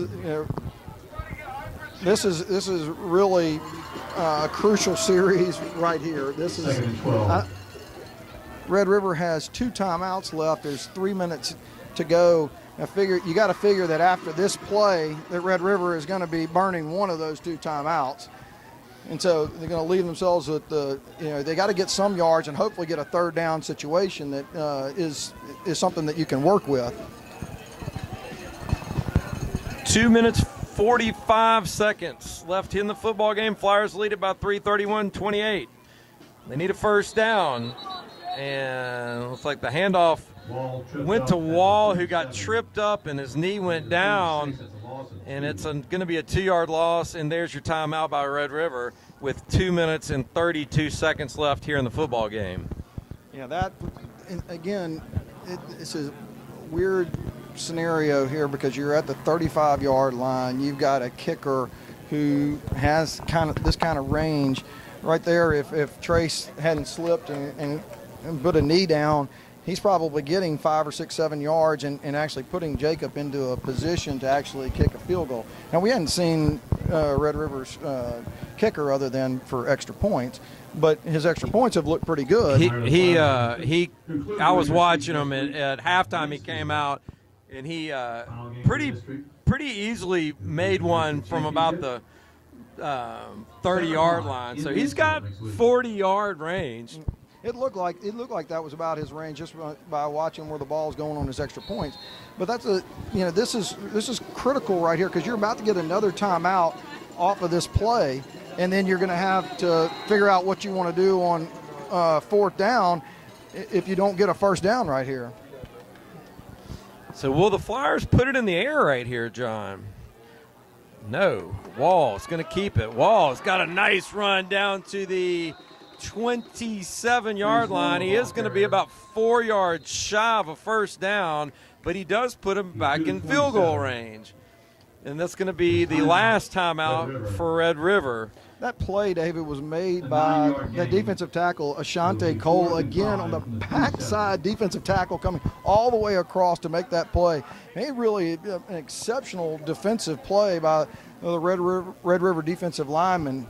is really a crucial series right here. This is Red River has 2 timeouts left. There's 3 minutes to go. You got to figure that after this play, that Red River is going to be burning one of those 2 timeouts, and so they're going to leave themselves with they got to get some yards and hopefully get a third down situation that is something that you can work with. 2 minutes 45 seconds left in the football game. Flyers lead it by 3, 31-28. They need a first down, and it looks like the handoff went to Wall, who got tripped up and his knee went down, and it's going to be a 2-yard loss, and there's your timeout by Red River with 2 minutes and 32 seconds left here in the football game. Yeah, it's a weird scenario here because you're at the 35-yard line. You've got a kicker who has this kind of range right there. If Trace hadn't slipped and put a knee down, he's probably getting 5 or 6, 7 yards and actually putting Jacob into a position to actually kick a field goal. Now, we hadn't seen Red River's kicker other than for extra points, but his extra points have looked pretty good. I was watching him at halftime. He came out and he pretty easily made one from about the 30-yard line. So he's got 40-yard range. It looked like that was about his range just by watching where the ball's going on his extra points. But that's this is critical right here because you're about to get another timeout off of this play, and then you're going to have to figure out what you want to do on fourth down if you don't get a first down right here. So will the Flyers put it in the air right here, John? No. Wall's going to keep it. Wall's got a nice run down to the 27-yard line. He is going to be about 4 yards shy of a first down, but he does put him back in field goal range. And that's going to be the last timeout for Red River. That play, David, was made by that defensive tackle, Ashante Cole, again on the backside defensive tackle coming all the way across to make that play. And really an exceptional defensive play by the Red River defensive lineman.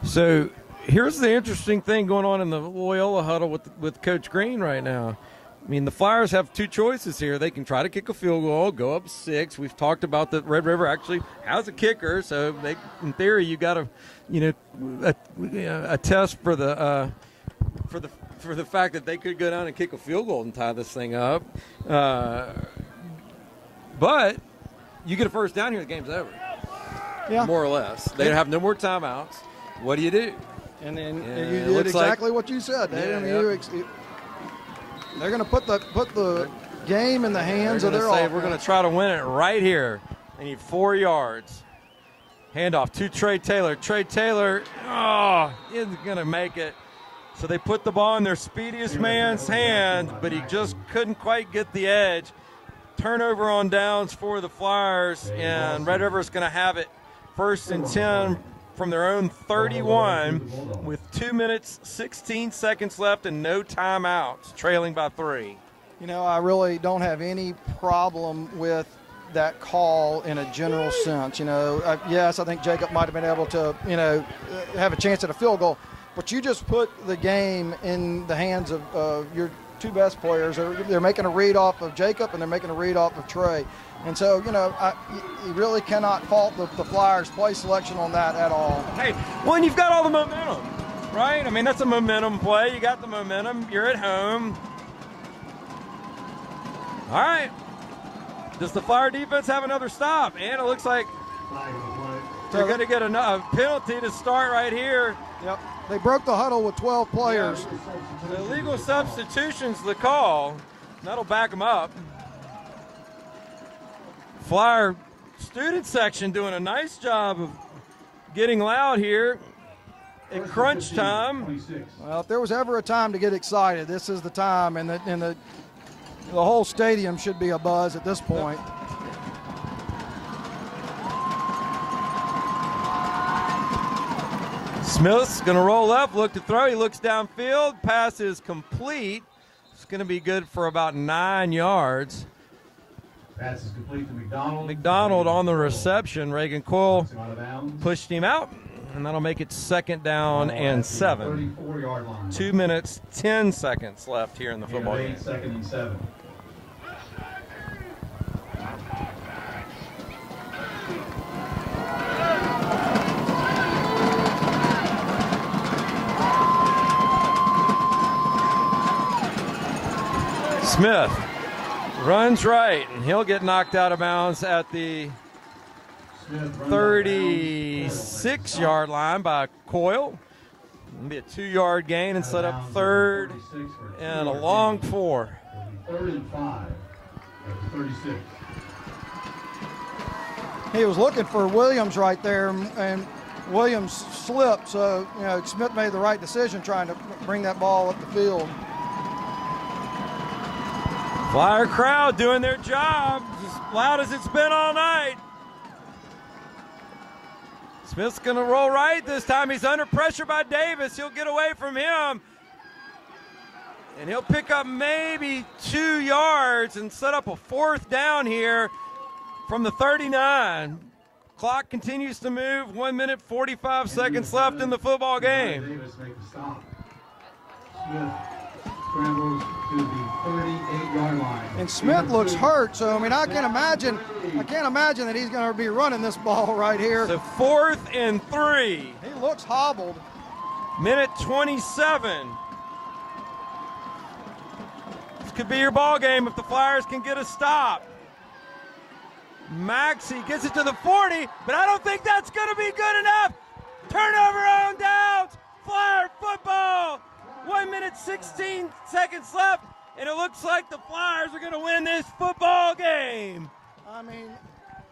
So here's the interesting thing going on in the Loyola huddle with Coach Green right now. I mean, the Flyers have two choices here. They can try to kick a field goal, go up 6. We've talked about that Red River actually has a kicker, so in theory, you got to, a test for the fact that they could go down and kick a field goal and tie this thing up. But you get a first down here, the game's over. Yeah, more or less. They have no more timeouts. What do you do? And then you did exactly what you said, Dave. They're going to put the game in the hands of their offense. We're going to try to win it right here. They need 4 yards. Handoff to Trey Taylor. Trey Taylor, isn't going to make it. So they put the ball in their speediest man's hand, but he just couldn't quite get the edge. Turnover on downs for the Flyers, and Red River's going to have it 1st and 10 from their own 31 with 2 minutes, 16 seconds left and no timeouts, trailing by 3. I really don't have any problem with that call in a general sense. Yes, I think Jacob might have been able to, have a chance at a field goal, but you just put the game in the hands of your two best players. They're making a read off of Jacob and they're making a read off of Trey. And so, you really cannot fault the Flyers' play selection on that at all. Hey, well, you've got all the momentum, right? I mean, that's a momentum play. You got the momentum. You're at home. All right. Does the Flyer defense have another stop? And it looks like they're going to get a penalty to start right here. Yep. They broke the huddle with 12 players. Yeah. The illegal substitution's the call. That'll back them up. Flyer student section doing a nice job of getting loud here at crunch time. Well, if there was ever a time to get excited, this is the time, and the whole stadium should be abuzz at this point. Smith's going to roll up, look to throw. He looks downfield. Pass is complete. It's going to be good for about 9 yards. Pass is complete to McDonald. McDonald on the reception. Reagan Coyle pushed him out, and that'll make it 2nd down and 7. 34-yard line. 2 minutes, 10 seconds left here in the football game. 2nd and 7. Smith runs right, and he'll get knocked out of bounds at the 36-yard line by Coyle. It'll be a 2-yard gain and set up 3rd and a long 4. 3rd and 5 at the 36. He was looking for Williams right there, and Williams slipped, so Smith made the right decision trying to bring that ball up the field. Flyer crowd doing their job, as loud as it's been all night. Smith's going to roll right this time. He's under pressure by Davis. He'll get away from him. And he'll pick up maybe 2 yards and set up a 4th down here from the 39. Clock continues to move. 1 minute, 45 seconds left in the football game. Davis make the stop. Smith scrambles to the 38-yard line. And Smith looks hurt, so I mean I can't imagine that he's going to be running this ball right here. So 4th and 3. He looks hobbled. Minute 27. This could be your ball game if the Flyers can get a stop. Maxey gets it to the 40, but I don't think that's going to be good enough. Turnover on downs. Flyer football. 1 minute 16 seconds left, and it looks like the Flyers are going to win this football game. I mean,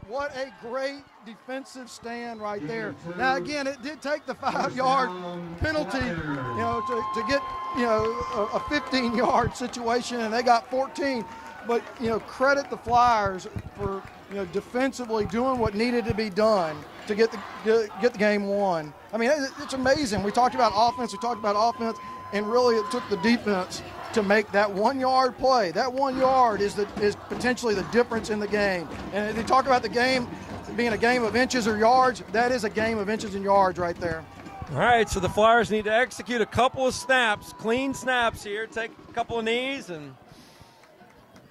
what a great defensive stand right there. Now, again, it did take the 5-yard penalty, to get, a 15-yard situation, and they got 14. But, credit the Flyers for, defensively doing what needed to be done to get the game won. I mean, it's amazing. We talked about offense, and really it took the defense to make that 1-yard play. That 1 yard is potentially the difference in the game. And they talk about the game being a game of inches or yards. That is a game of inches and yards right there. All right, so the Flyers need to execute a couple of snaps, clean snaps here, take a couple of knees and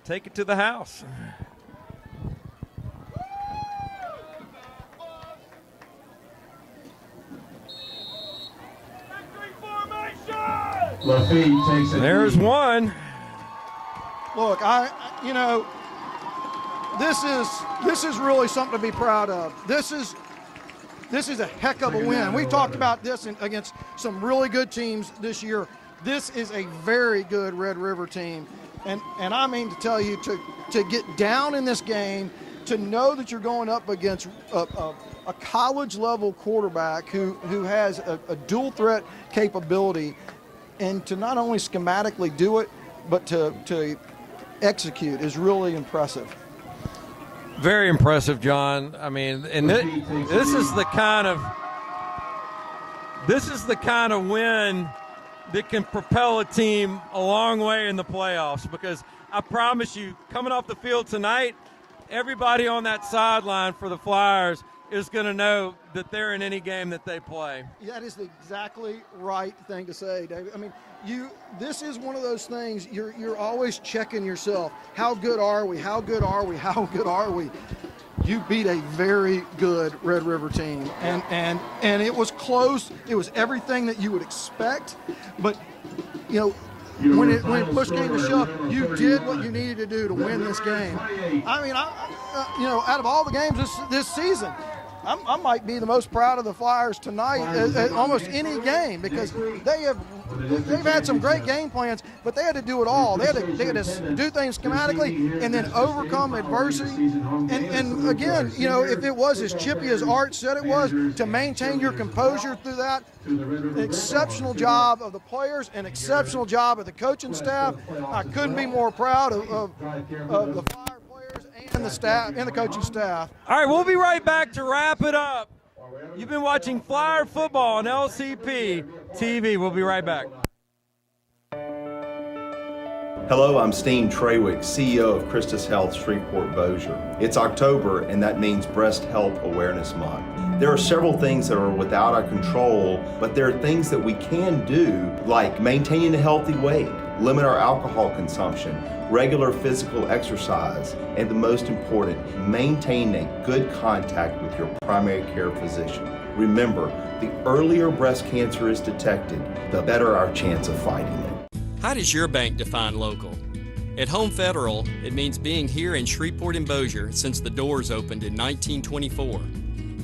take it to the house. Lafitte takes it. There's one. Look, this is really something to be proud of. This is a heck of a win. We've talked about this against some really good teams this year. This is a very good Red River team. And I mean to tell you, to get down in this game, to know that you're going up against a college-level quarterback who has a dual threat capability, and to not only schematically do it, but to execute is really impressive. Very impressive, John. I mean, and this is the kind of win that can propel a team a long way in the playoffs, because I promise you, coming off the field tonight, everybody on that sideline for the Flyers is going to know that they're in any game that they play. That is the exactly right thing to say, David. I mean, this is one of those things you're always checking yourself. How good are we? How good are we? How good are we? You beat a very good Red River team, and it was close. It was everything that you would expect, but when it push came to shove, you did what you needed to do to win this game. I mean, out of all the games this season, I might be the most proud of the Flyers tonight at almost any game, because they've had some great game plans, but they had to do it all. They had to do things schematically and then overcome adversity. And again, if it was as chippy as Art said it was, to maintain your composure through that, an exceptional job of the players, an exceptional job of the coaching staff. I couldn't be more proud of the Flyers players and the staff and the coaching staff. All right, we'll be right back to wrap it up. You've been watching Flyer football on LCP TV. We'll be right back. Hello, I'm Steen Trawick, CEO of Christus Health Shreveport Bossier. It's October, and that means Breast Health Awareness Month. There are several things that are without our control, but there are things that we can do, like maintaining a healthy weight, limit our alcohol consumption, regular physical exercise, and the most important, maintaining good contact with your primary care physician. Remember, the earlier breast cancer is detected, the better our chance of fighting it. How does your bank define local? At Home Federal, it means being here in Shreveport and Bossier since the doors opened in 1924.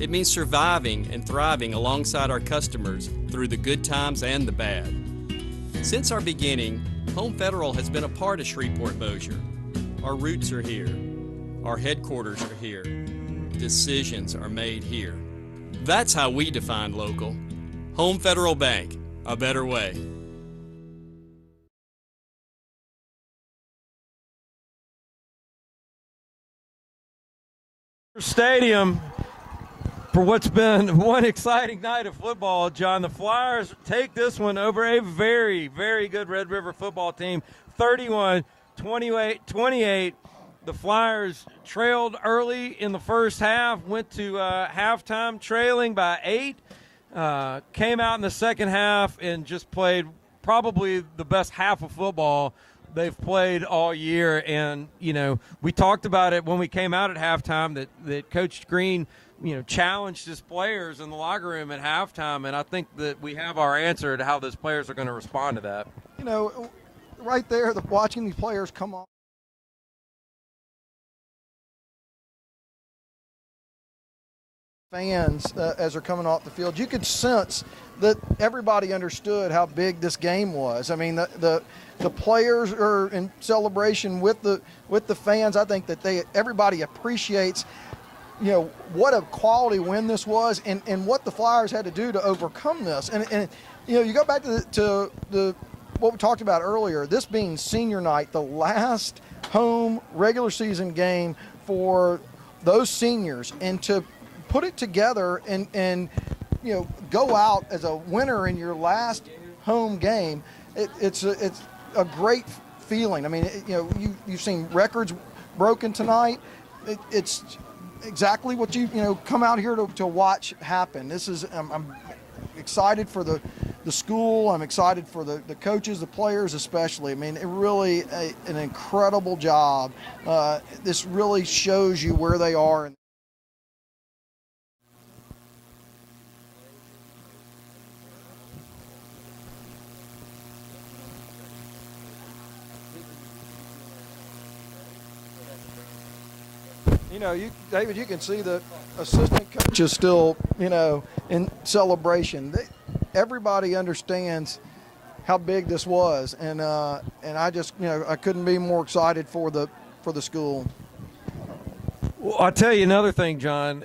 It means surviving and thriving alongside our customers through the good times and the bad. Since our beginning, Home Federal has been a part of Shreveport Bossier. Our roots are here. Our headquarters are here. Decisions are made here. That's how we define local. Home Federal Bank, a better way. Stadium for what's been one exciting night of football, John. The Flyers take this one over a very, very good Red River football team, 31-28. The Flyers trailed early in the first half, went to halftime trailing by 8, came out in the second half and just played probably the best half of football they've played all year. And, we talked about it when we came out at halftime that Coach Green, challenged his players in the locker room at halftime. And I think that we have our answer to how those players are going to respond to that. Right there, watching these players come on. Fans as they're coming off the field, you could sense that everybody understood how big this game was. I mean, the players are in celebration with the fans. I think that everybody appreciates, what a quality win this was, and what the Flyers had to do to overcome this. And you go back to the what we talked about earlier. This being senior night, the last home regular season game for those seniors, and to put it together and go out as a winner in your last home game. It's a great feeling. I mean, you've seen records broken tonight. It's exactly what you come out here to watch happen. This is I'm excited for the school. I'm excited for the coaches, the players especially. I mean, it really an incredible job. This really shows you where they are. David, you can see the assistant coach is still, in celebration. Everybody understands how big this was, and I just, I couldn't be more excited for the school. Well, I'll tell you another thing, John.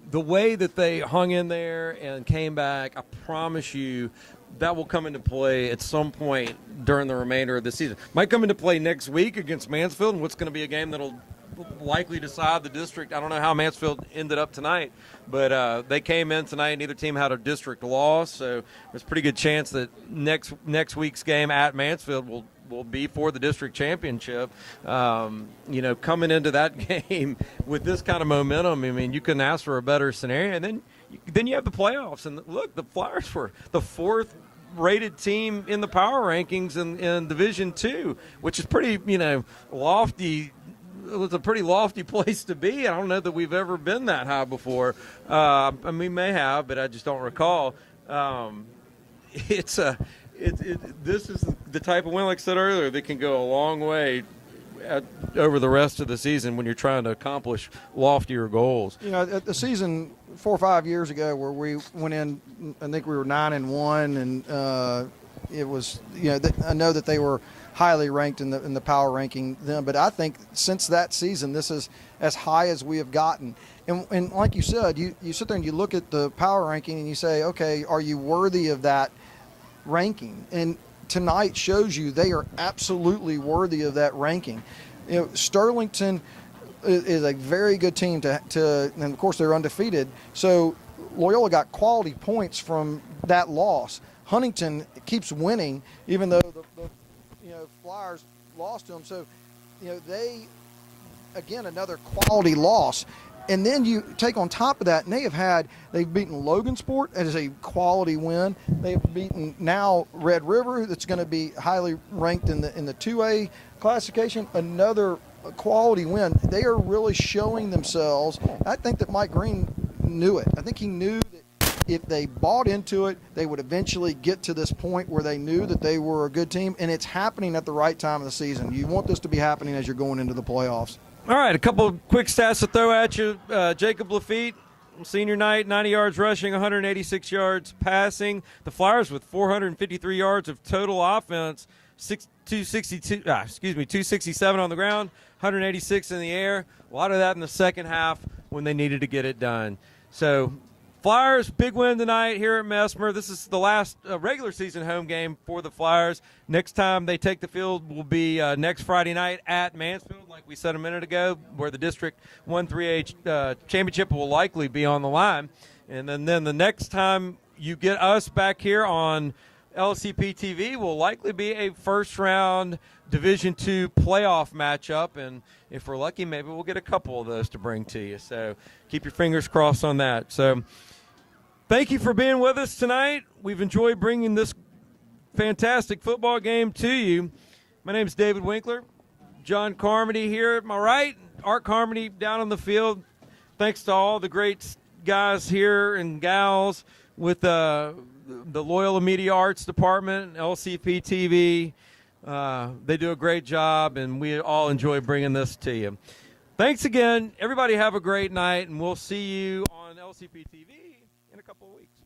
The way that they hung in there and came back, I promise you, that will come into play at some point during the remainder of the season. Might come into play next week against Mansfield, and what's going to be a game that'll likely decide the district. I don't know how Mansfield ended up tonight, but they came in tonight. Neither team had a district loss, so there's a pretty good chance that next week's game at Mansfield will be for the district championship. Coming into that game with this kind of momentum, I mean, you couldn't ask for a better scenario. And then you have the playoffs, and look, the Flyers were the fourth rated team in the power rankings in Division II, which is pretty, lofty. It was a pretty lofty place to be. I don't know that we've ever been that high before. We may have, but I just don't recall. This is the type of win, like I said earlier, that can go a long way over the rest of the season when you're trying to accomplish loftier goals. The season 4 or 5 years ago where we went in, I think we were 9-1, and it was, I know that they were highly ranked in the power ranking then, but I think since that season, this is as high as we have gotten. And like you said, you sit there and you look at the power ranking and you say, okay, are you worthy of that ranking? And tonight shows you they are absolutely worthy of that ranking. Sterlington is a very good team to, and of course they're undefeated. So Loyola got quality points from that loss. Huntington keeps winning, even though the Flyers lost to them. So, they, again, another quality loss. And then you take on top of that, and they've beaten Logansport as a quality win. They've beaten now Red River, that's going to be highly ranked in the 2A classification, another quality win. They are really showing themselves. I think that Mike Green knew it. I think he knew that if they bought into it, they would eventually get to this point where they knew that they were a good team, and it's happening at the right time of the season. You want this to be happening as you're going into the playoffs. All right, a couple of quick stats to throw at you. Jacob Lafitte, senior night, 90 yards rushing, 186 yards passing. The Flyers with 453 yards of total offense, 267 on the ground, 186 in the air. A lot of that in the second half when they needed to get it done. So Flyers, big win tonight here at Mesmer. This is the last regular season home game for the Flyers. Next time they take the field will be next Friday night at Mansfield, like we said a minute ago, where the District 1-3A championship will likely be on the line. And then the next time you get us back here on LCP TV will likely be a first-round Division II playoff matchup, and if we're lucky, maybe we'll get a couple of those to bring to you. So keep your fingers crossed on that. So thank you for being with us tonight. We've enjoyed bringing this fantastic football game to you. My name's David Winkler. John Carmody here at my right. Art Carmody down on the field. Thanks to all the great guys here and gals with the Loyola Media Arts Department, LCP TV. They do a great job, and we all enjoy bringing this to you. Thanks again. Everybody have a great night, and we'll see you on LCP TV in a couple of weeks.